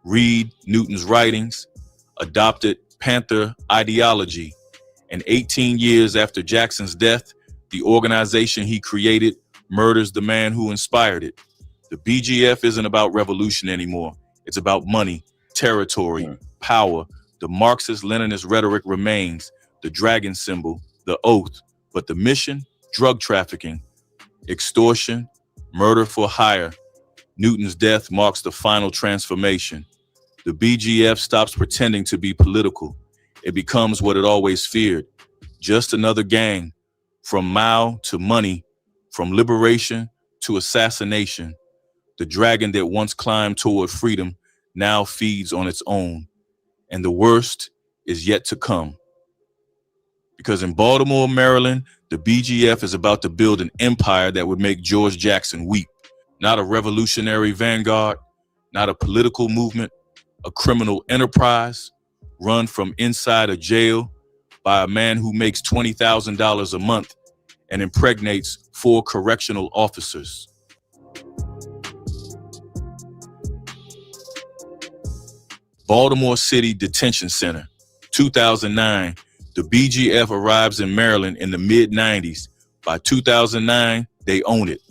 Speaker 4: read Newton's writings, adopted Panther ideology, and 18 years after Jackson's death, the organization he created murders the man who inspired it. The BGF isn't about revolution anymore. It's about money, territory, power. The Marxist-Leninist rhetoric remains, the dragon symbol, the oath, but the mission, drug trafficking, extortion, murder for hire. Newton's death marks the final transformation. The BGF stops pretending to be political. It becomes what it always feared, just another gang, from Mao to money, from liberation to assassination. The dragon that once climbed toward freedom now feeds on its own. And the worst is yet to come. Because in Baltimore, Maryland, the BGF is about to build an empire that would make George Jackson weep. Not a revolutionary vanguard, not a political movement, a criminal enterprise run from inside a jail by a man who makes $20,000 a month and impregnates 4 correctional officers. Baltimore City Detention Center, 2009. The BGF arrives in Maryland in the mid-90s. By 2009, they own it.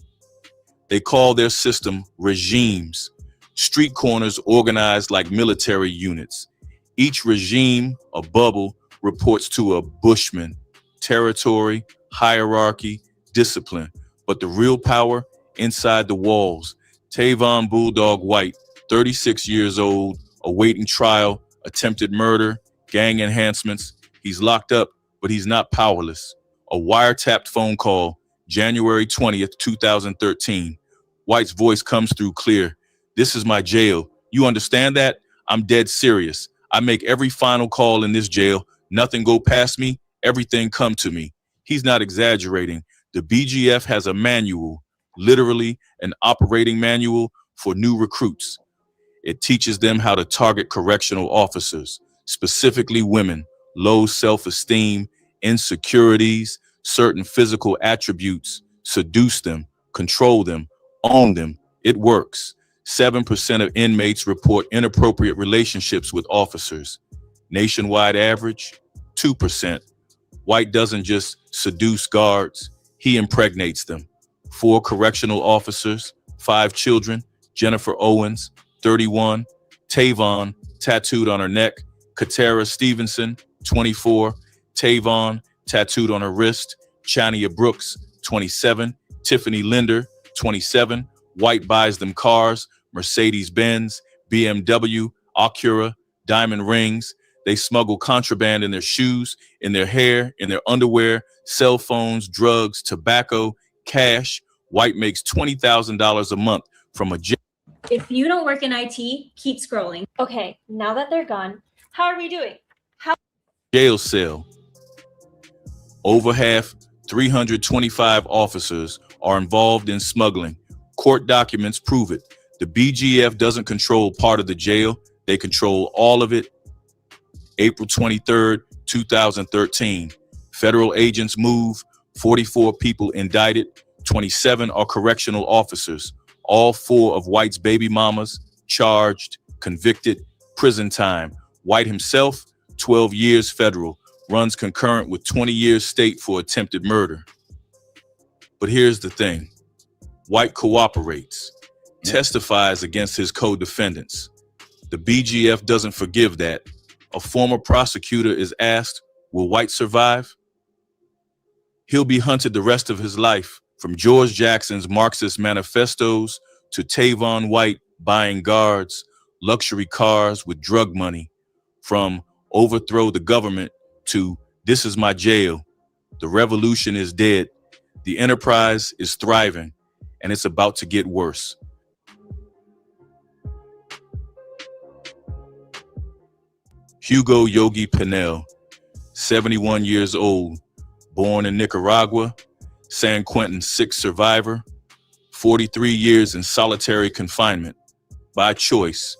Speaker 4: They call their system regimes, street corners organized like military units. Each regime, a bubble, reports to a bushman, territory, hierarchy, discipline. But the real power inside the walls. Tavon Bulldog White, 36 years old, awaiting trial, attempted murder, gang enhancements. He's locked up, but he's not powerless. A wiretapped phone call, January 20th, 2013. White's voice comes through clear. This is my jail. You understand that? I'm dead serious. I make every final call in this jail. Nothing go past me. Everything come to me. He's not exaggerating. The BGF has a manual, literally an operating manual for new recruits. It teaches them how to target correctional officers, specifically women, low self-esteem, insecurities, certain physical attributes, seduce them, control them, own them. It works. 7% of inmates report inappropriate relationships with officers. Nationwide average, 2%. White doesn't just seduce guards, he impregnates them. 4 correctional officers, 5 children, Jennifer Owens, 31, Tavon, tattooed on her neck, Katara Stevenson, 24, Tavon, tattooed on her wrist, Chania Brooks, 27, Tiffany Linder, 27. White buys them cars, Mercedes-Benz, BMW, Acura, diamond rings. They smuggle contraband in their shoes, in their hair, in their underwear, cell phones, drugs, tobacco, cash. White makes $20,000 a month from a jail.
Speaker 6: If you don't work in IT, keep scrolling. Okay, now that they're gone, how are we doing?
Speaker 4: Jail cell. Over half, 325 officers are involved in smuggling. Court documents prove it. The BGF doesn't control part of the jail. They control all of it. April 23rd, 2013. Federal agents move. 44 people indicted. 27 are correctional officers. All 4 of White's baby mamas charged, convicted, prison time. White himself, 12 years federal, runs concurrent with 20 years state for attempted murder. But here's the thing. White cooperates, testifies against his co-defendants. The BGF doesn't forgive that. A former prosecutor is asked, will White survive? He'll be hunted the rest of his life, from George Jackson's Marxist manifestos to Tavon White buying guards, luxury cars with drug money, from overthrow the government to this is my jail. The revolution is dead. The enterprise is thriving, and it's about to get worse. Hugo Yogi Pinell, 71 years old, born in Nicaragua, San Quentin 6 survivor, 43 years in solitary confinement by choice,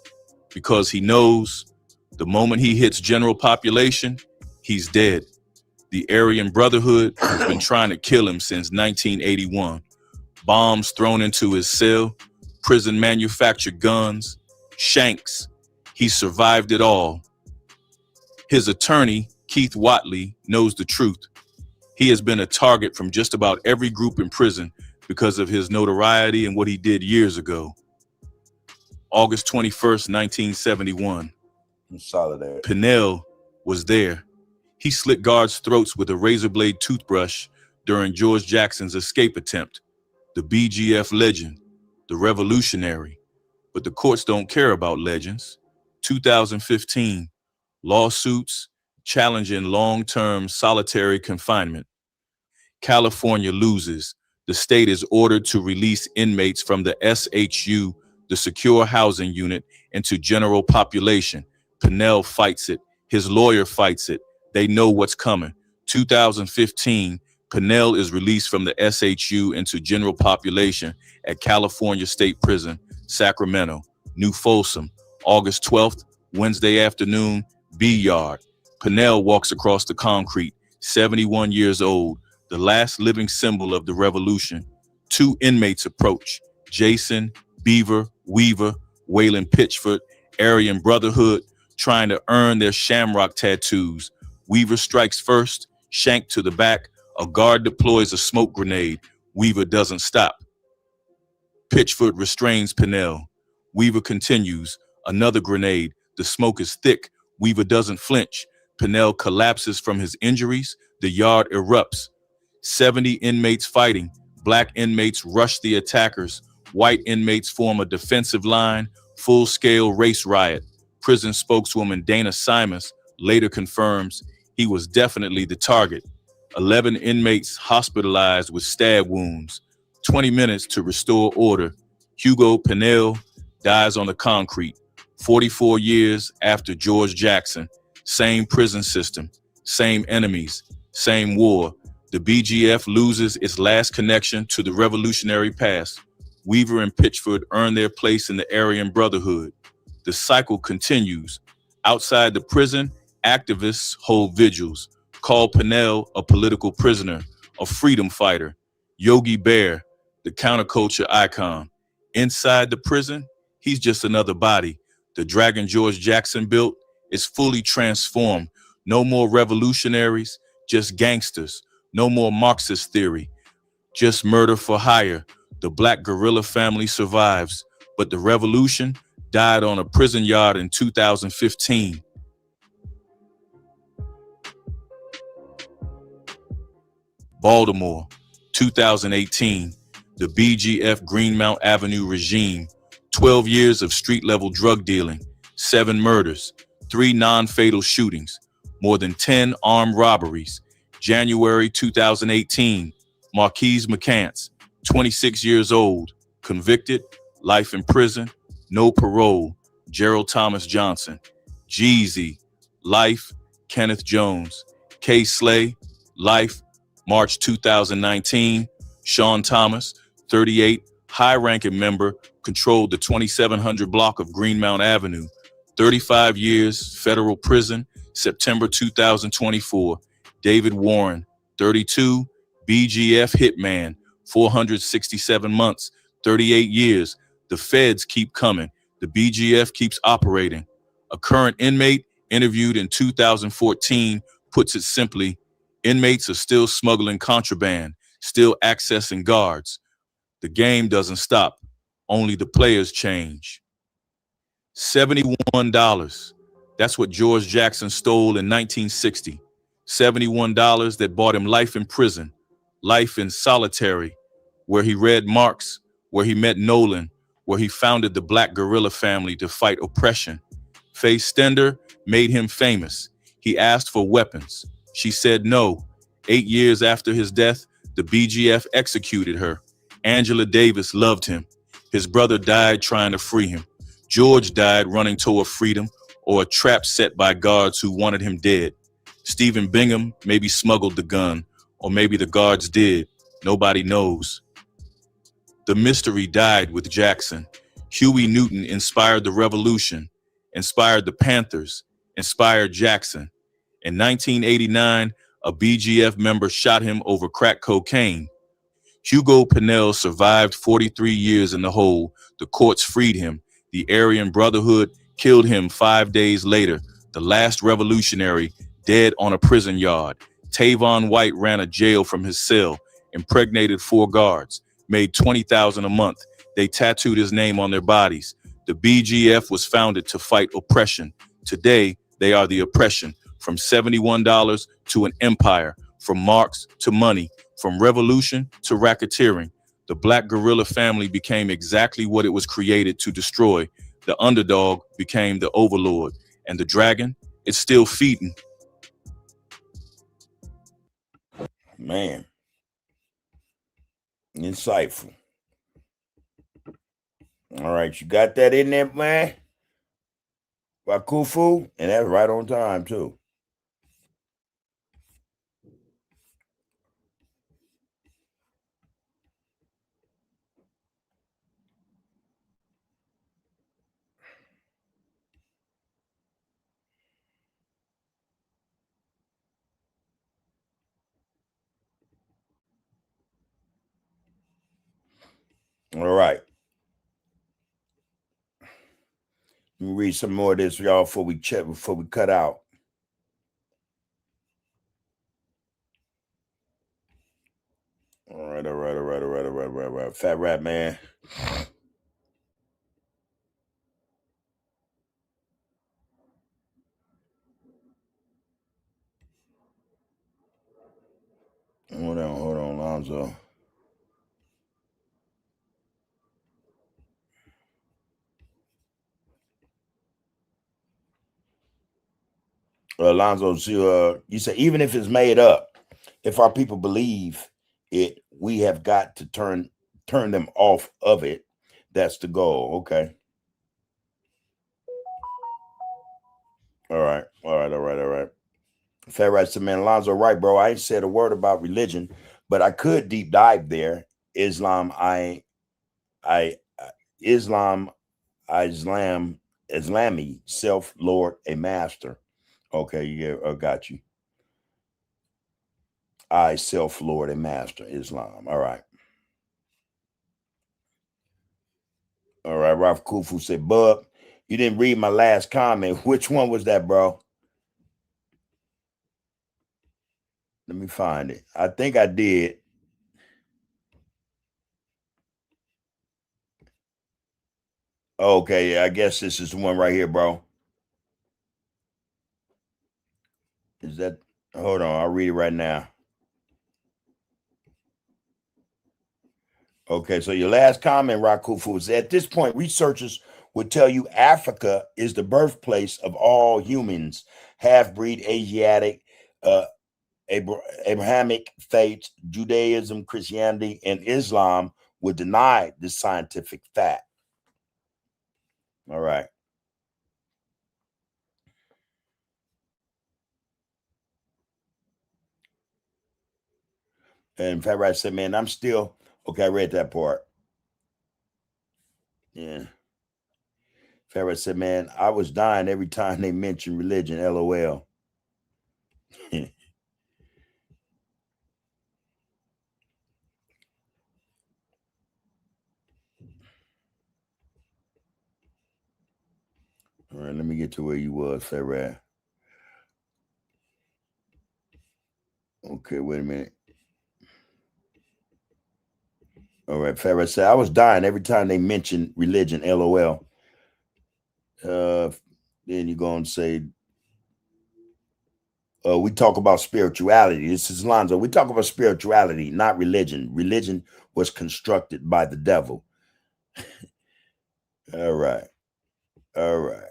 Speaker 4: because he knows the moment he hits general population, he's dead. The Aryan Brotherhood has been trying to kill him since 1981. Bombs thrown into his cell, prison manufactured guns, shanks. He survived it all. His attorney, Keith Watley, knows the truth. He has been a target from just about every group in prison because of his notoriety and what he did years ago. August 21st, 1971.
Speaker 2: Solidarity.
Speaker 4: Pinell was there. He slit guards' throats with a razor blade toothbrush during George Jackson's escape attempt. The BGF legend, the revolutionary. But the courts don't care about legends. 2015, lawsuits challenging long-term solitary confinement. California loses. The state is ordered to release inmates from the SHU, the Secure Housing Unit, into general population. Pinell fights it. His lawyer fights it. They know what's coming. 2015, Pinell is released from the SHU into general population at California State Prison, Sacramento. New Folsom, August 12th, Wednesday afternoon, B Yard. Pinell walks across the concrete, 71 years old, the last living symbol of the revolution. 2 inmates approach, Jason, Beaver, Weaver, Waylon Pitchford, Aryan Brotherhood, trying to earn their shamrock tattoos. Weaver strikes first, shank to the back. A guard deploys a smoke grenade. Weaver doesn't stop. Pitchford restrains Pinell. Weaver continues. Another grenade. The smoke is thick. Weaver doesn't flinch. Pinell collapses from his injuries. The yard erupts. 70 inmates fighting. Black inmates rush the attackers. White inmates form a defensive line. Full-scale race riot. Prison spokeswoman Dana Simas later confirms he was definitely the target. 11 inmates hospitalized with stab wounds. 20 minutes to restore order. Hugo Pinell dies on the concrete. 44 years after George Jackson. Same prison system, same enemies, same war. The BGF loses its last connection to the revolutionary past. Weaver and Pitchford earn their place in the Aryan Brotherhood. The cycle continues. Outside the prison, activists hold vigils, call Pinell a political prisoner, a freedom fighter. Yogi Bear, the counterculture icon. Inside the prison, he's just another body. The dragon George Jackson built is fully transformed. No more revolutionaries, just gangsters. No more Marxist theory, just murder for hire. The black guerrilla family survives, but the revolution died on a prison yard in 2015. Baltimore, 2018, the BGF Greenmount Avenue regime, 12 years of street-level drug dealing, 7 murders, 3 non-fatal shootings, more than 10 armed robberies. January 2018, Marquise McCants, 26 years old, convicted, life in prison, no parole, Gerald Thomas Johnson. Jeezy, life, Kenneth Jones. K. Slay, life, March 2019. Sean Thomas, 38, high-ranking member, controlled the 2700 block of Greenmount Avenue. 35 years, federal prison, September 2024. David Warren, 32, BGF hitman, 467 months, 38 years. The feds keep coming. The BGF keeps operating. A current inmate interviewed in 2014 puts it simply, inmates are still smuggling contraband, still accessing guards. The game doesn't stop. Only the players change. $71. That's what George Jackson stole in 1960. $71 that bought him life in prison. life in solitary, where he read Marx, where he met Nolan, where he founded the Black Guerrilla Family to fight oppression. Faye Stender made him famous. He asked for weapons. She said no. 8 years after his death, the BGF executed her. Angela Davis loved him. His brother died trying to free him. George died running toward freedom, or a trap set by guards who wanted him dead. Stephen Bingham maybe smuggled the gun, or maybe the guards did. Nobody knows. The mystery died with Jackson. Huey Newton inspired the revolution, inspired the Panthers, inspired Jackson. In 1989, a BGF member shot him over crack cocaine. Hugo Pinnell survived 43 years in the hole. The courts freed him. The Aryan Brotherhood killed him 5 days later. The last revolutionary dead on a prison yard. Tavon White ran a jail from his cell, impregnated 4 guards, made $20,000 a month. They tattooed his name on their bodies. The BGF was founded to fight oppression. Today, they are the oppression, from $71 to an empire, from Marx to money, from revolution to racketeering. The Black Guerrilla Family became exactly what it was created to destroy. The underdog became the overlord, and the dragon, it's still feeding.
Speaker 2: Man, insightful. All right, you got that in there, man? Wakufu, and that's right on time, too. All right. Let me read some more of this, y'all, before we cut out. All right. Fat Rat Man. Hold on, Lonzo. Lonzo, you say even if it's made up, if our people believe it, we have got to turn them off of it. That's the goal. Okay. All right. Fat Rat said, man, Lonzo, right, bro. I ain't said a word about religion, but I could deep dive there. Islam, Islami, self, Lord, a master. Okay, yeah, I got you. I, self, Lord, and master, Islam. All right. Ralph Kufu said, Bub, you didn't read my last comment. Which one was that, bro? Let me find it. I think I did. Okay, yeah, I guess this is the one right here, bro. Is that? Hold on, I'll read it right now. Okay, so your last comment, Rakufu, is at this point, researchers would tell you Africa is the birthplace of all humans, half-breed, Asiatic, Abrahamic faiths, Judaism, Christianity, and Islam would deny this scientific fact. All right. And Fat Rat said, man, I'm still, okay, I read that part. Yeah. Fat Rat said, man, I was dying every time they mentioned religion, LOL. All right, let me get to where you was, Fat Rat. Okay, wait a minute. All right, Fat Rat said, I was dying every time they mentioned religion, LOL. Then you're going to say, We talk about spirituality. This is Lonzo. We talk about spirituality, not religion. Religion was constructed by the devil. All right. All right.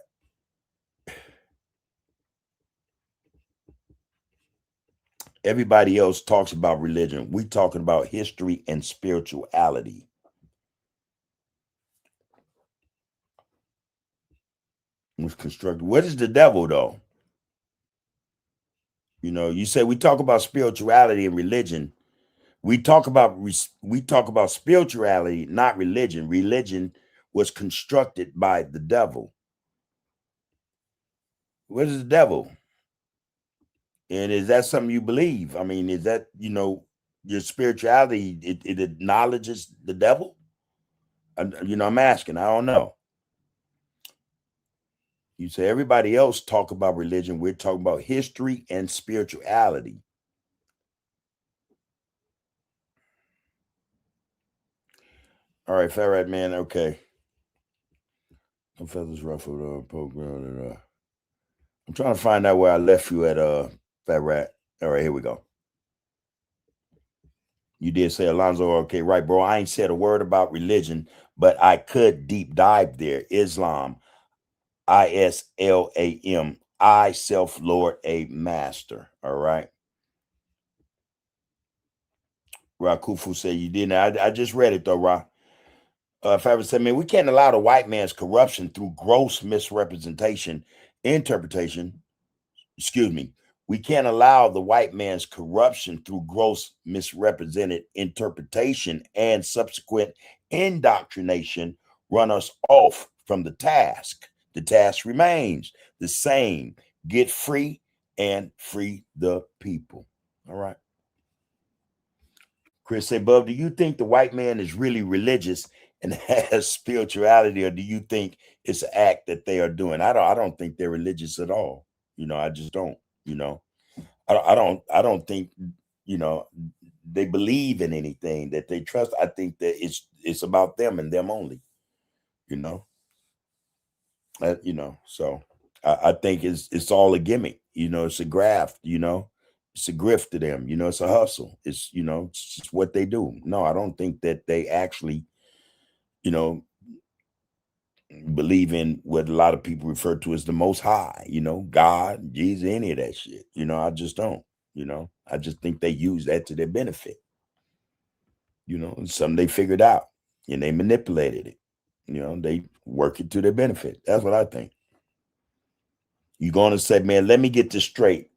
Speaker 2: Everybody else talks about religion. We talking about history and spirituality. It was constructed. What is the devil, though? You know, you say we talk about spirituality and religion. We talk about spirituality, not religion. Religion was constructed by the devil. What is the devil? And is that something you believe? I mean, is that, you know, your spirituality, it acknowledges the devil? You know, I'm asking. I don't know. You say everybody else talk about religion. We're talking about history and spirituality. All right, Ferret man. Okay. Some feathers ruffled program. I'm trying to find out where I left you at Ferret. All right, here we go. You did say Alonzo, okay, right, bro. I ain't said a word about religion, but I could deep dive there. Islam, ISLAM, I self Lord a master. All right. Rakufu said you didn't. I just read it though, Ra. Fabric said, man, we can't allow the white man's corruption through gross misrepresentation, interpretation. Excuse me. We can't allow the white man's corruption through gross misrepresented interpretation and subsequent indoctrination run us off from the task. The task remains the same. Get free and free the people. All right. Chris said, Bub, do you think the white man is really religious and has spirituality, or do you think it's an act that they are doing? I don't think they're religious at all. You know, I just don't. You know, I don't think, you know, they believe in anything that they trust. I think that it's about them and them only. You know, you know. So I think it's all a gimmick. You know, it's a graft. You know. It's a grift to them, you know, it's a hustle. It's, you know, it's just what they do. No, I don't think that they actually, you know, believe in what a lot of people refer to as the Most High, you know, God, Jesus, any of that shit. You know, I just don't, you know, I just think they use that to their benefit. You know, and something they figured out and they manipulated it. You know, they work it to their benefit. That's what I think. You're going to say, man, let me get this straight.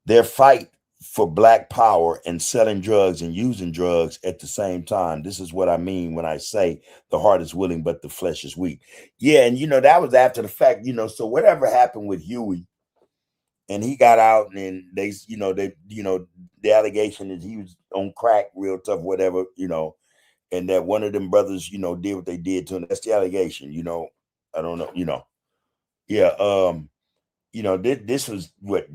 Speaker 2: Their fight for black power and selling drugs and using drugs at the same time. This is what I mean when I say the heart is willing, but the flesh is weak. Yeah. And, you know, that was after the fact, you know, so whatever happened with Huey and he got out and the allegation is he was on crack real tough, whatever, you know, and that one of them brothers, you know, did what they did to him. That's the allegation, you know, I don't know, you know. Yeah. You know, this was what,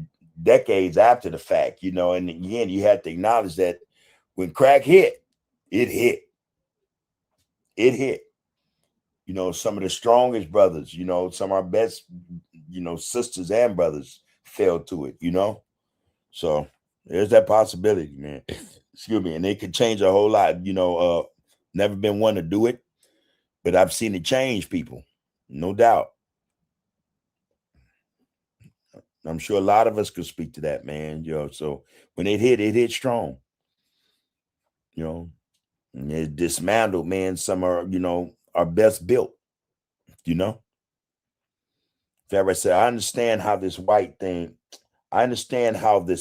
Speaker 2: decades after the fact, you know, and again, you had to acknowledge that when crack hit, it hit. It hit. You know, some of the strongest brothers, you know, some of our best, you know, sisters and brothers fell to it, you know. So there's that possibility, man. Excuse me. And it could change a whole lot, you know. Never been one to do it, but I've seen it change people, no doubt. I'm sure a lot of us could speak to that, man. You know, so when it hit strong. You know, and it dismantled, man. Some are, you know, are best built. You know, Farrah said, I understand how this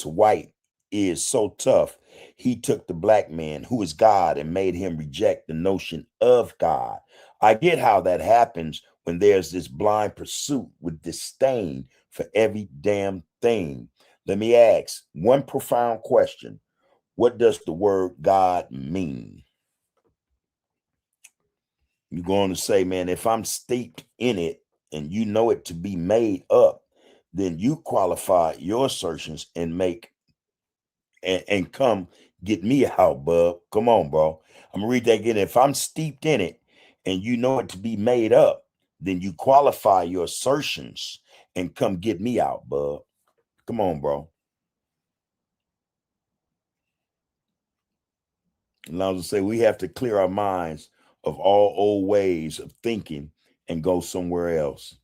Speaker 2: white is so tough. He took the black man who is God and made him reject the notion of God. I get how that happens when there's this blind pursuit with disdain for every damn thing. Let me ask one profound question. What does the word God mean? You're going to say, man, if I'm steeped in it and you know it to be made up, then you qualify your assertions and make and come get me out, bub. Come on, bro. I'm gonna read that again. If I'm steeped in it and you know it to be made up, then you qualify your assertions and come get me out, bub. Come on, bro. Allows us to say we have to clear our minds of all old ways of thinking and go somewhere else.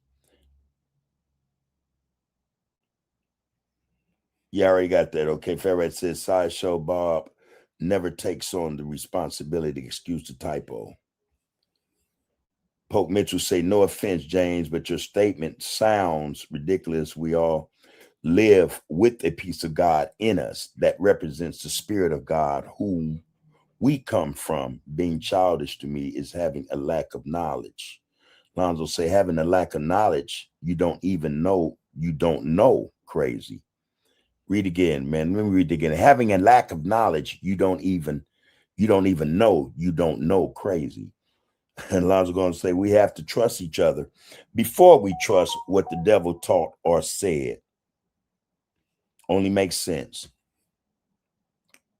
Speaker 2: You already got that. Okay. Ferret says Sideshow Bob never takes on the responsibility to excuse the typo. Pope Mitchell say, no offense, James, but your statement sounds ridiculous. We all live with a piece of God in us that represents the spirit of God, whom we come from. Being childish to me is having a lack of knowledge. Lonzo say, having a lack of knowledge, you don't know crazy. Read again, man. Let me read again. Having a lack of knowledge, you don't even know crazy. And Lonzo going to say, we have to trust each other before we trust what the devil taught or said. Only makes sense.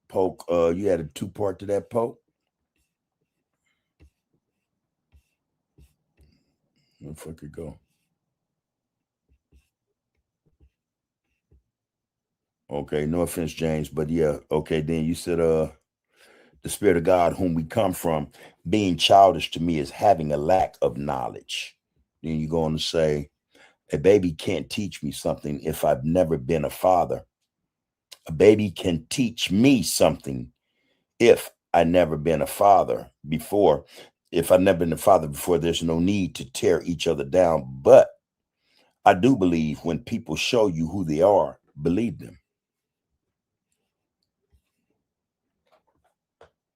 Speaker 2: Poke, you had a 2-part to that, Poke? Where the fuck it go? Okay, no offense, James, but yeah, okay, then you said the spirit of God whom we come from. Being childish to me is having a lack of knowledge. Then you go on to say, a baby can't teach me something if I've never been a father. A baby can teach me something if I've never been a father before. If I've never been a father before, there's no need to tear each other down. But I do believe when people show you who they are, believe them.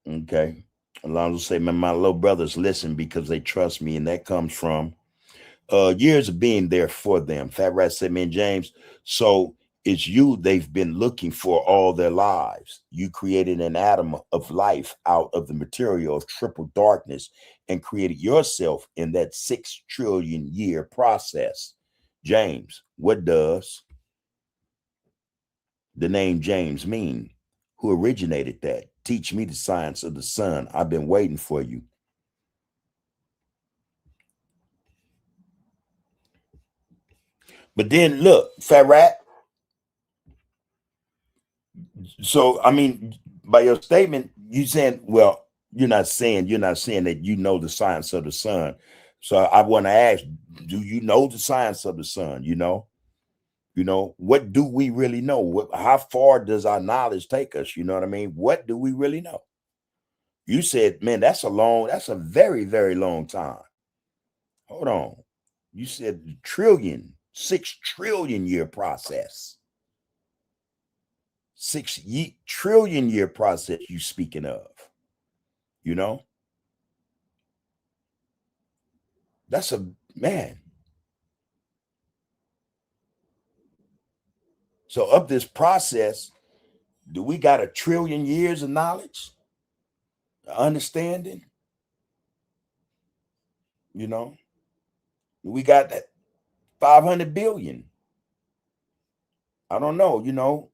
Speaker 2: Okay. Alonzo say, man, my little brothers listen because they trust me, and that comes from years of being there for them. Fat Rat said, man, James, so it's you they've been looking for all their lives. You created an atom of life out of the material of triple darkness and created yourself in that 6 trillion year process. James, what does the name James mean? Who originated that? Teach me the science of the sun. I've been waiting for you. But then look, Fat Rat. So, I mean, by your statement, you saying, well, you're not saying that you know the science of the sun. So I want to ask, do you know the science of the sun? You know, what do we really know? How far does our knowledge take us? You know what I mean? What do we really know? You said, man, that's a very, very long time. Hold on. You said 6 trillion year process. 6 trillion year process you speaking of, that's a man. So of this process, do we got 1 trillion years of knowledge, understanding? We got that 500 billion. I don't know,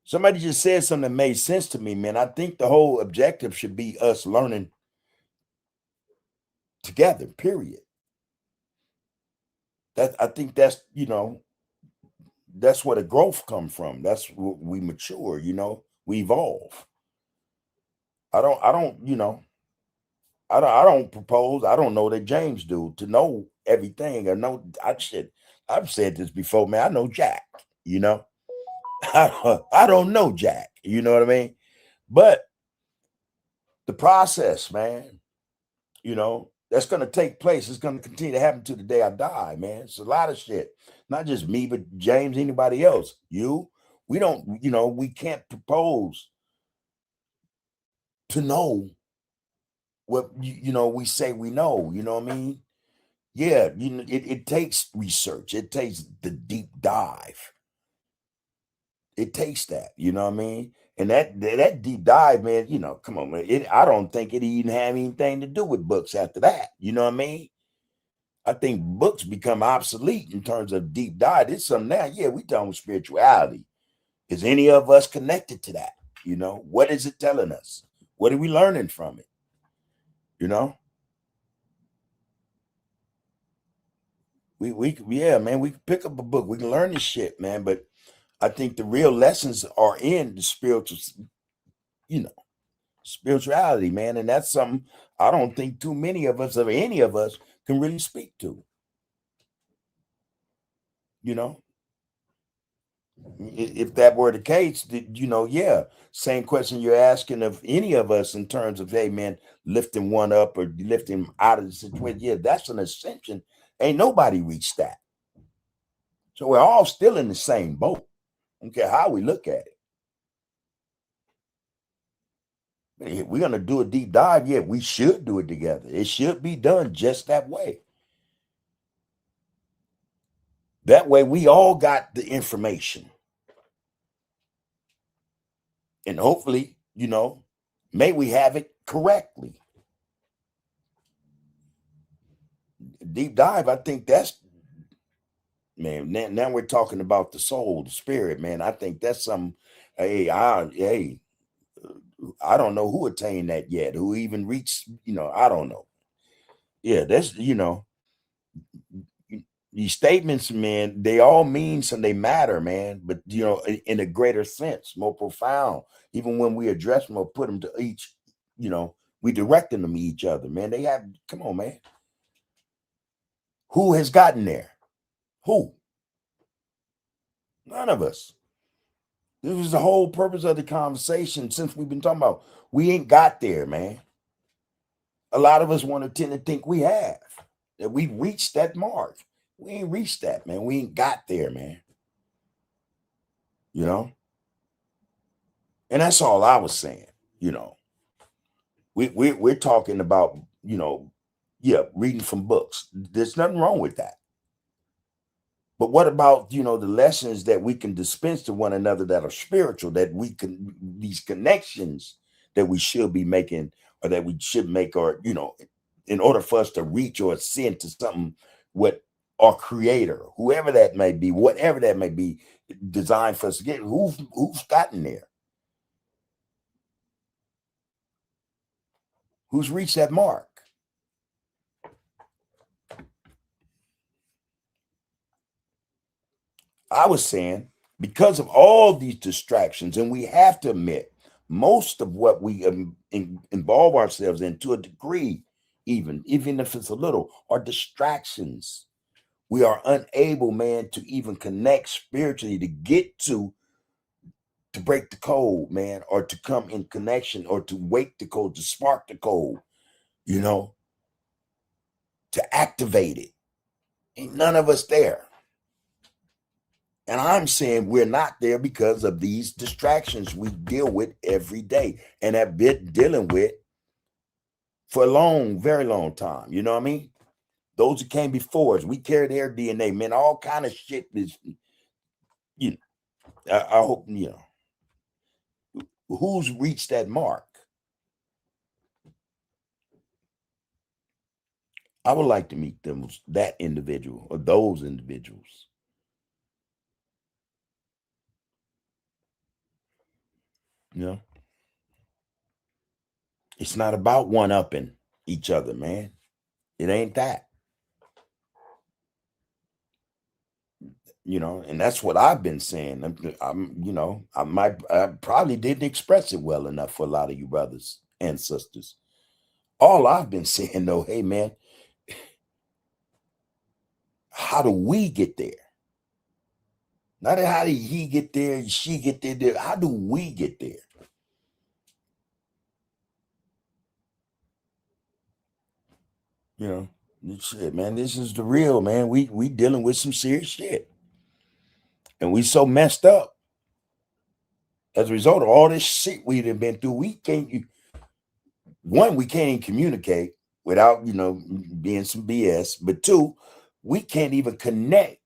Speaker 2: Somebody just said something that made sense to me, man. I think the whole objective should be us learning together, period. I think that's, that's where the growth come from. That's what we mature, we evolve. I don't propose. I don't know that James do to know everything or know. I've said this before, man. I know Jack, I don't know Jack, you know what I mean? But the process, man, that's going to take place. It's going to continue to happen to the day I die, man. It's a lot of shit. Not just me, but James, anybody else. We don't, we can't propose to know what, we say we know, you know what I mean? Yeah, it takes research. It takes the deep dive. It takes that, you know what I mean? And that deep dive, man, come on, man. I don't think it even have anything to do with books after that. You know what I mean? I think books become obsolete in terms of deep dive. It's something now. Yeah, we talking spirituality. Is any of us connected to that? What is it telling us? What are we learning from it? Yeah, man, we can pick up a book. We can learn this shit, man. But I think the real lessons are in the spiritual, spirituality, man. And that's something I don't think too many of us or any of us can really speak to. If that were the case, yeah, same question you're asking of any of us in terms of, hey, man, lifting one up or lifting him out of the situation. Yeah, that's an ascension. Ain't nobody reached that. So we're all still in the same boat. I don't care how we look at it. If we're going to do a deep dive, yeah, we should do it together. It should be done just that way. That way we all got the information. And hopefully, may we have it correctly. Deep dive, I think that's, man, now we're talking about the soul, the spirit, man. I think that's something, I don't know who attained that yet, who even reached, I don't know. Yeah, that's, these statements, man, they all mean some, they matter, man, but, in a greater sense, more profound. Even when we address them or put them to each, we directing them to each other, man. They have, come on, man. Who has gotten there? Who? None of us. This is the whole purpose of the conversation since we've been talking about. We ain't got there, man. A lot of us want to tend to think we have, that we've reached that mark. We ain't reached that, man. We ain't got there, man. And that's all I was saying, We're talking about, reading from books. There's nothing wrong with that. But what about, the lessons that we can dispense to one another that are spiritual, that we can, these connections that we should be making or that we should make, or, in order for us to reach or ascend to something, what our creator, whoever that may be, whatever that may be, designed for us to get, who's gotten there? Who's reached that mark? I was saying, because of all these distractions, and we have to admit, most of what we involve ourselves in, to a degree, even if it's a little, are distractions. We are unable, man, to even connect spiritually, to get to break the code, man, or to come in connection, or to wake the code, to spark the code, to activate it. Ain't none of us there. And I'm saying we're not there because of these distractions we deal with every day and have been dealing with for a long, very long time. You know what I mean? Those who came before us, we carry their DNA, man. All kind of shit is, I hope, who's reached that mark? I would like to meet them, that individual or those individuals. It's not about one-upping each other, man. It ain't that. And that's what I've been saying. I probably didn't express it well enough for a lot of you brothers and sisters. All I've been saying, though, hey, man, how do we get there? Not how did he get there, she get there. How do we get there? Shit, man, this is the real, man. We dealing with some serious shit. And we so messed up as a result of all this shit we've been through. We can't even communicate without, being some BS. But two, we can't even connect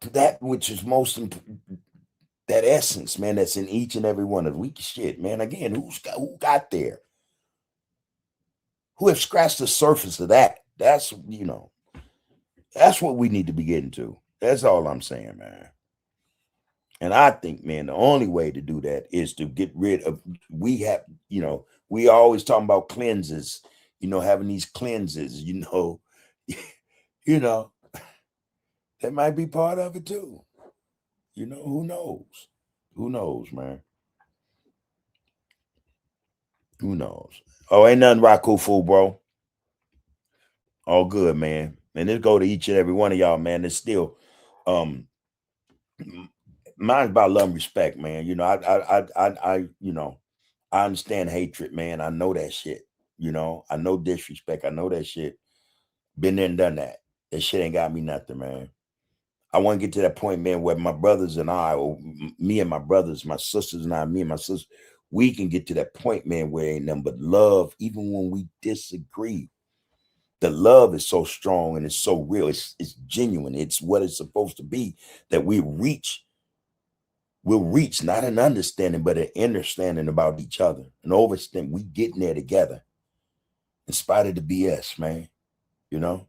Speaker 2: to that which is most important, that essence, man, that's in each and every one of us. Shit, man. Again, who got there? Who have scratched the surface of that? That's what we need to be getting to. That's all I'm saying, man. And I think, man, the only way to do that is to get rid of, we always talking about cleanses, having these cleanses, You know, that might be part of it too. You know, who knows? Who knows, man? Who knows? Oh, ain't nothing Rakufu, bro. All good, man. And this go to each and every one of y'all, man. It's still mine's about love and respect, man. You know, you know, I understand hatred, man. I know that shit. You know, I know disrespect. I know that shit. Been there and done that. That shit ain't got me nothing, man. I want to get to that point, man, where my brothers and I, or me and my brothers, my sisters and I, me and my sisters, we can get to that point, man, where ain't nothing but love, even when we disagree. The love is so strong and it's so real. It's genuine. It's what it's supposed to be, that we'll reach not an understanding, but an understanding about each other. An overstand. We getting there together in spite of the BS, man. You know,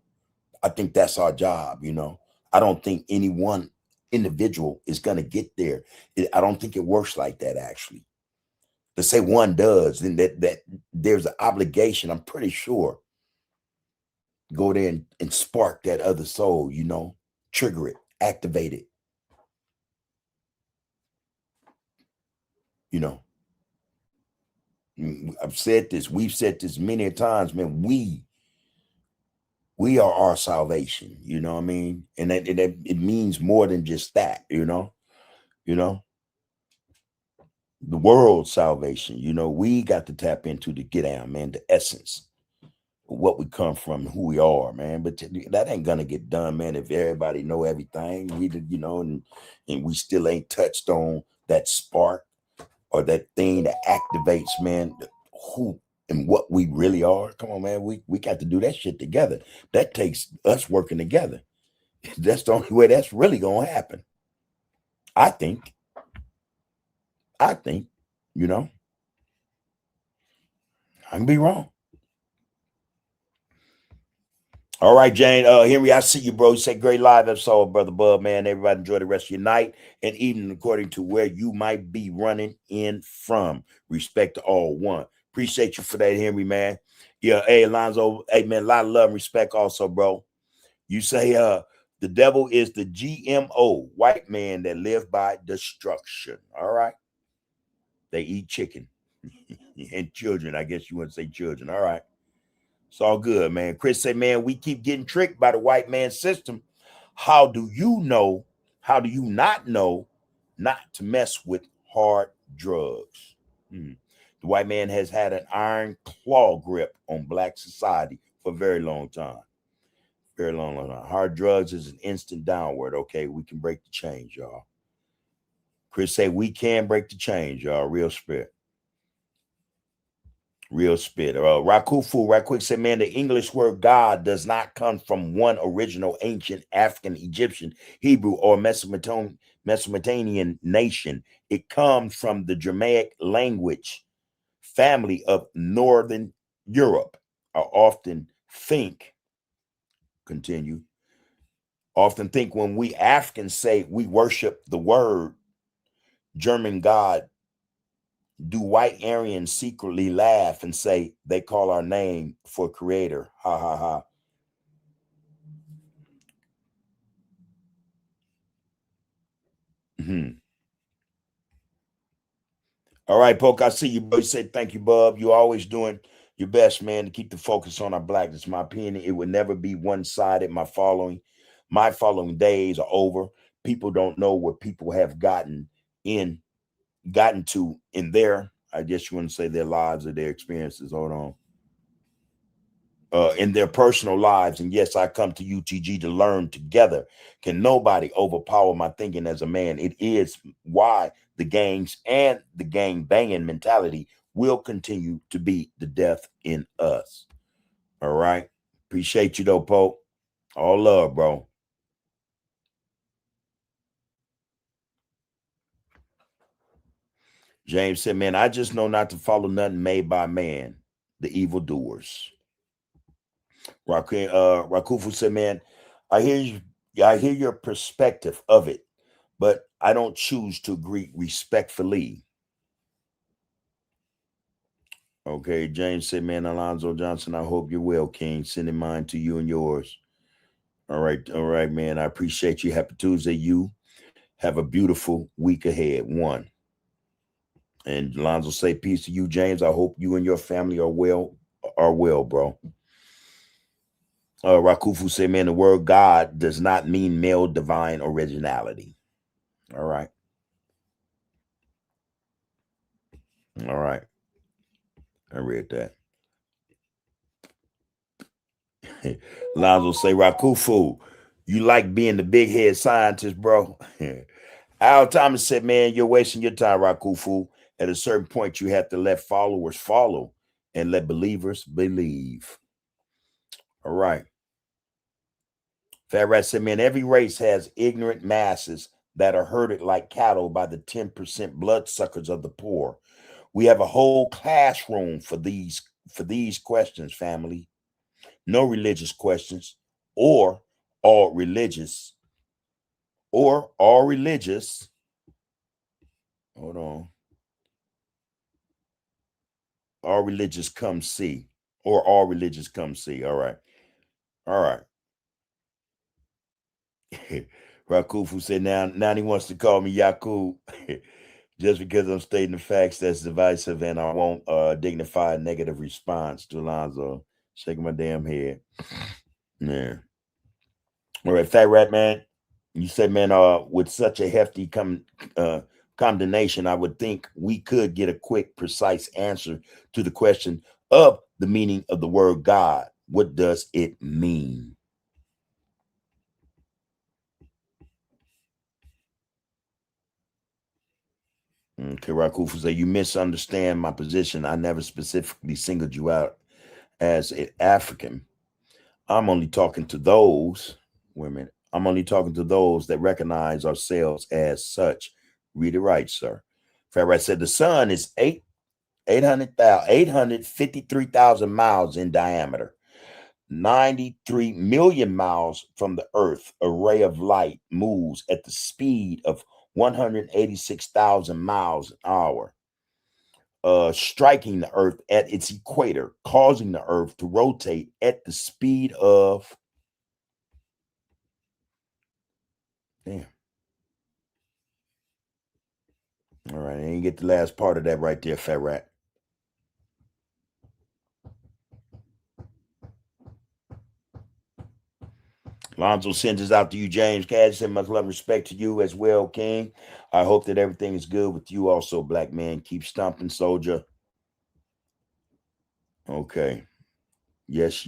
Speaker 2: I think that's our job. You know, I don't think any one individual is going to get there. I don't think it works like that, actually. To say one does, then that there's an obligation, I'm pretty sure, go there and spark that other soul, you know, trigger it, activate it. You know, I've said this, we've said this many times, man. We are our salvation, you know what I mean? And that it means more than just that, you know, the world's salvation, you know, we got to tap into to get down, man, the essence of what we come from, who we are, man. But that ain't gonna get done, man, if everybody know everything. You know, and we still ain't touched on that spark or that thing that activates, man, who and what we really are. Come on, man, we got to do that shit together. That takes us working together. That's the only way that's really gonna happen. I think, you know, I can be wrong. All right, Jane. Henry, I see you, bro. You say great live episode, Brother Bub, man. Everybody enjoy the rest of your night and evening according to where you might be running in from. Respect to all one. Appreciate you for that, Henry, man. Yeah, hey, Alonzo, hey, man, a lot of love and respect also, bro. You say the devil is the GMO, white man that live by destruction. All right. They eat chicken and children. I guess you want to say children. All right. It's all good, man. Chris said, man, we keep getting tricked by the white man system. How do you know? How do you not know not to mess with hard drugs? The white man has had an iron claw grip on black society for a very long time. Very long time. Hard drugs is an instant downward. Okay, we can break the change, y'all. Chris said, we can break the change, y'all. Real spirit. Real spit. Rakufu, right quick, said, man, the English word God does not come from one original ancient African, Egyptian, Hebrew, or Mesopotamian nation. It comes from the Germanic language family of Northern Europe. I often think when we Africans say we worship the word German God, do white Aryans secretly laugh and say they call our name for creator? Ha ha ha. All right, Poke, I see you, bro. You said thank you, Bub. You're always doing your best, man, to keep the focus on our blackness. My opinion, it would never be one-sided. My following days are over. People don't know what people have gotten to in their, I guess you wouldn't say their lives or their experiences. Hold on. In their personal lives. And yes, I come to UTG to learn together. Can nobody overpower my thinking as a man? It is why the gangs and the gang banging mentality will continue to be the death in us. All right. Appreciate you though, Pope. All love, bro. James said, man, I just know not to follow nothing made by man, the evildoers. Rakufu said, man, I hear your perspective of it, but I don't choose to agree respectfully. Okay, James said, man, Alonzo Johnson, I hope you're well, King. Sending mine to you and yours. All right, man. I appreciate you. Happy Tuesday. You have a beautiful week ahead. One. And Lonzo say peace to you, James. I hope you and your family are well, bro. Rakufu say, man, the word God does not mean male divine originality. All right. All right. I read that. Lonzo say, Rakufu, you like being the big head scientist, bro? Al Thomas said, man, you're wasting your time, Rakufu. At a certain point, you have to let followers follow and let believers believe. All right. Fat Rat said, man, every race has ignorant masses that are herded like cattle by the 10% bloodsuckers of the poor. We have a whole classroom for these questions, family. No religious questions or all religious. Hold on. All religious come see. Or all religious come see. All right. Rakufu said, now he wants to call me Yakub. Just because I'm stating the facts, that's divisive, and I won't dignify a negative response to Alonzo. Shaking my damn head. Yeah. All right, Fat Rat, man. You said, man, with such a hefty condemnation, I would think we could get a quick, precise answer to the question of the meaning of the word God. What does it mean? Okay, Rakufu say, you misunderstand my position. I never specifically singled you out as an African. I'm only talking to those women. I'm only talking to those that recognize ourselves as such. Read it right, sir. Fat Rat said the sun is 853,000 miles in diameter. 93 million miles from the earth. A ray of light moves at the speed of 186,000 miles an hour, striking the earth at its equator, causing the earth to rotate at the speed of, damn. All right, I didn't get the last part of that right there, Fat Rat. Lonzo sends us out to you, James Cash. Send much love and respect to you as well, King. I hope that everything is good with you also, black man. Keep stomping, soldier. Okay. Yes,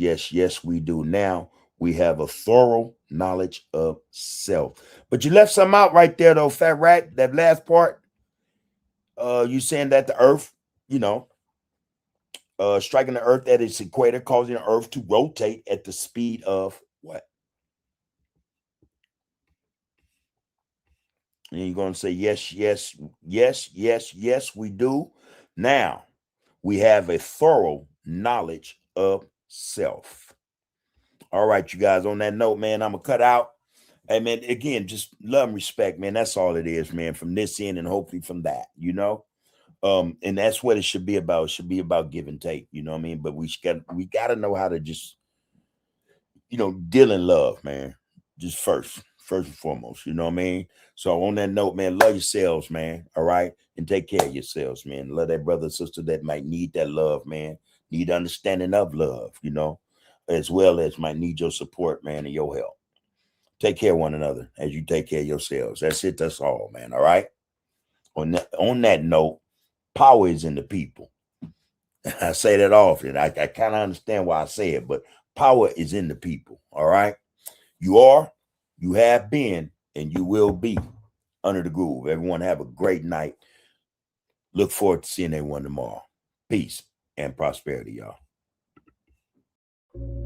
Speaker 2: we do. Now we have a thorough knowledge of self. But you left something out right there, though, Fat Rat. That last part. You saying that the earth, striking the earth at its equator, causing the earth to rotate at the speed of what? And you're going to say, yes, we do. Now, we have a thorough knowledge of self. All right, you guys, on that note, man, I'm going to cut out. Hey, man, again, just love and respect, man. That's all it is, man, from this end and hopefully from that, and that's what it should be about. It should be about give and take, you know what I mean? But we got to know how to just, deal in love, man. Just first and foremost, you know what I mean? So on that note, man, love yourselves, man. All right. And take care of yourselves, man. Love that brother or sister that might need that love, man. Need understanding of love, as well as might need your support, man, and your help. Take care of one another as you take care of yourselves. That's it. That's all, man. All right. On that note, power is in the people. I say that often. I kind of understand why I say it, but power is in the people. All right. You are, you have been, and you will be under the groove. Everyone have a great night. Look forward to seeing everyone tomorrow. Peace and prosperity, y'all.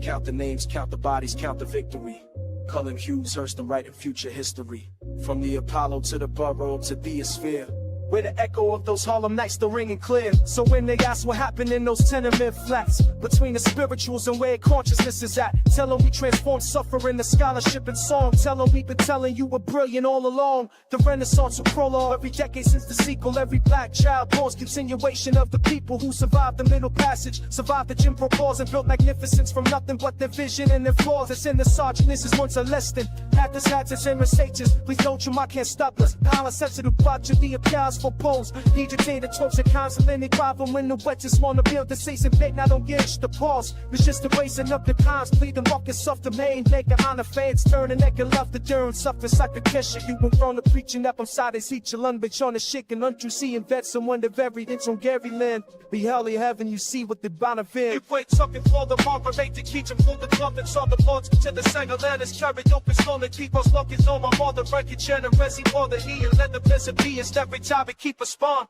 Speaker 1: Count the names, count the bodies, count the victory. Cullen Hughes, Hurst, and writing future history. From the Apollo to the Borough to the Sphere. where the echo of those Harlem nights still ringing clear. So when they ask what happened in those tenement flats, between the spirituals and where consciousness is at, tell them we transform suffering to scholarship and song. Tell them we've been telling you we're brilliant all along. The Renaissance will prologue every decade since the sequel. Every black child born's continuation of the people who survived the Middle Passage, survived the Jim Crow laws, and built magnificence from nothing but their vision and their flaws. It's in the sergeant, this is once a less than had this had this and Mercedes. Please don't you, I can't stop us. Power sensitive budget, the applause for polls. Need your data, talks and counsel, any problem when the wet just wanna build the season big. Now don't get the pause. It's just erasing up the times, plead the markets off the main. Make it honor fans, turn and neck and love the durn. Suffer like a kesha. You went from the preaching up on side is each alone, but on the shake and untrue seeing vets and wonder very it's on Gary Land. Be hell in heaven, you see what the bonnet feel. If we're talking for the marker, make the key to pull the club and saw the boards to the singer land is carried open, slowly keep us looking on my mother, break it generous, he for the he and let the peasant be, is every time we keep a spawn.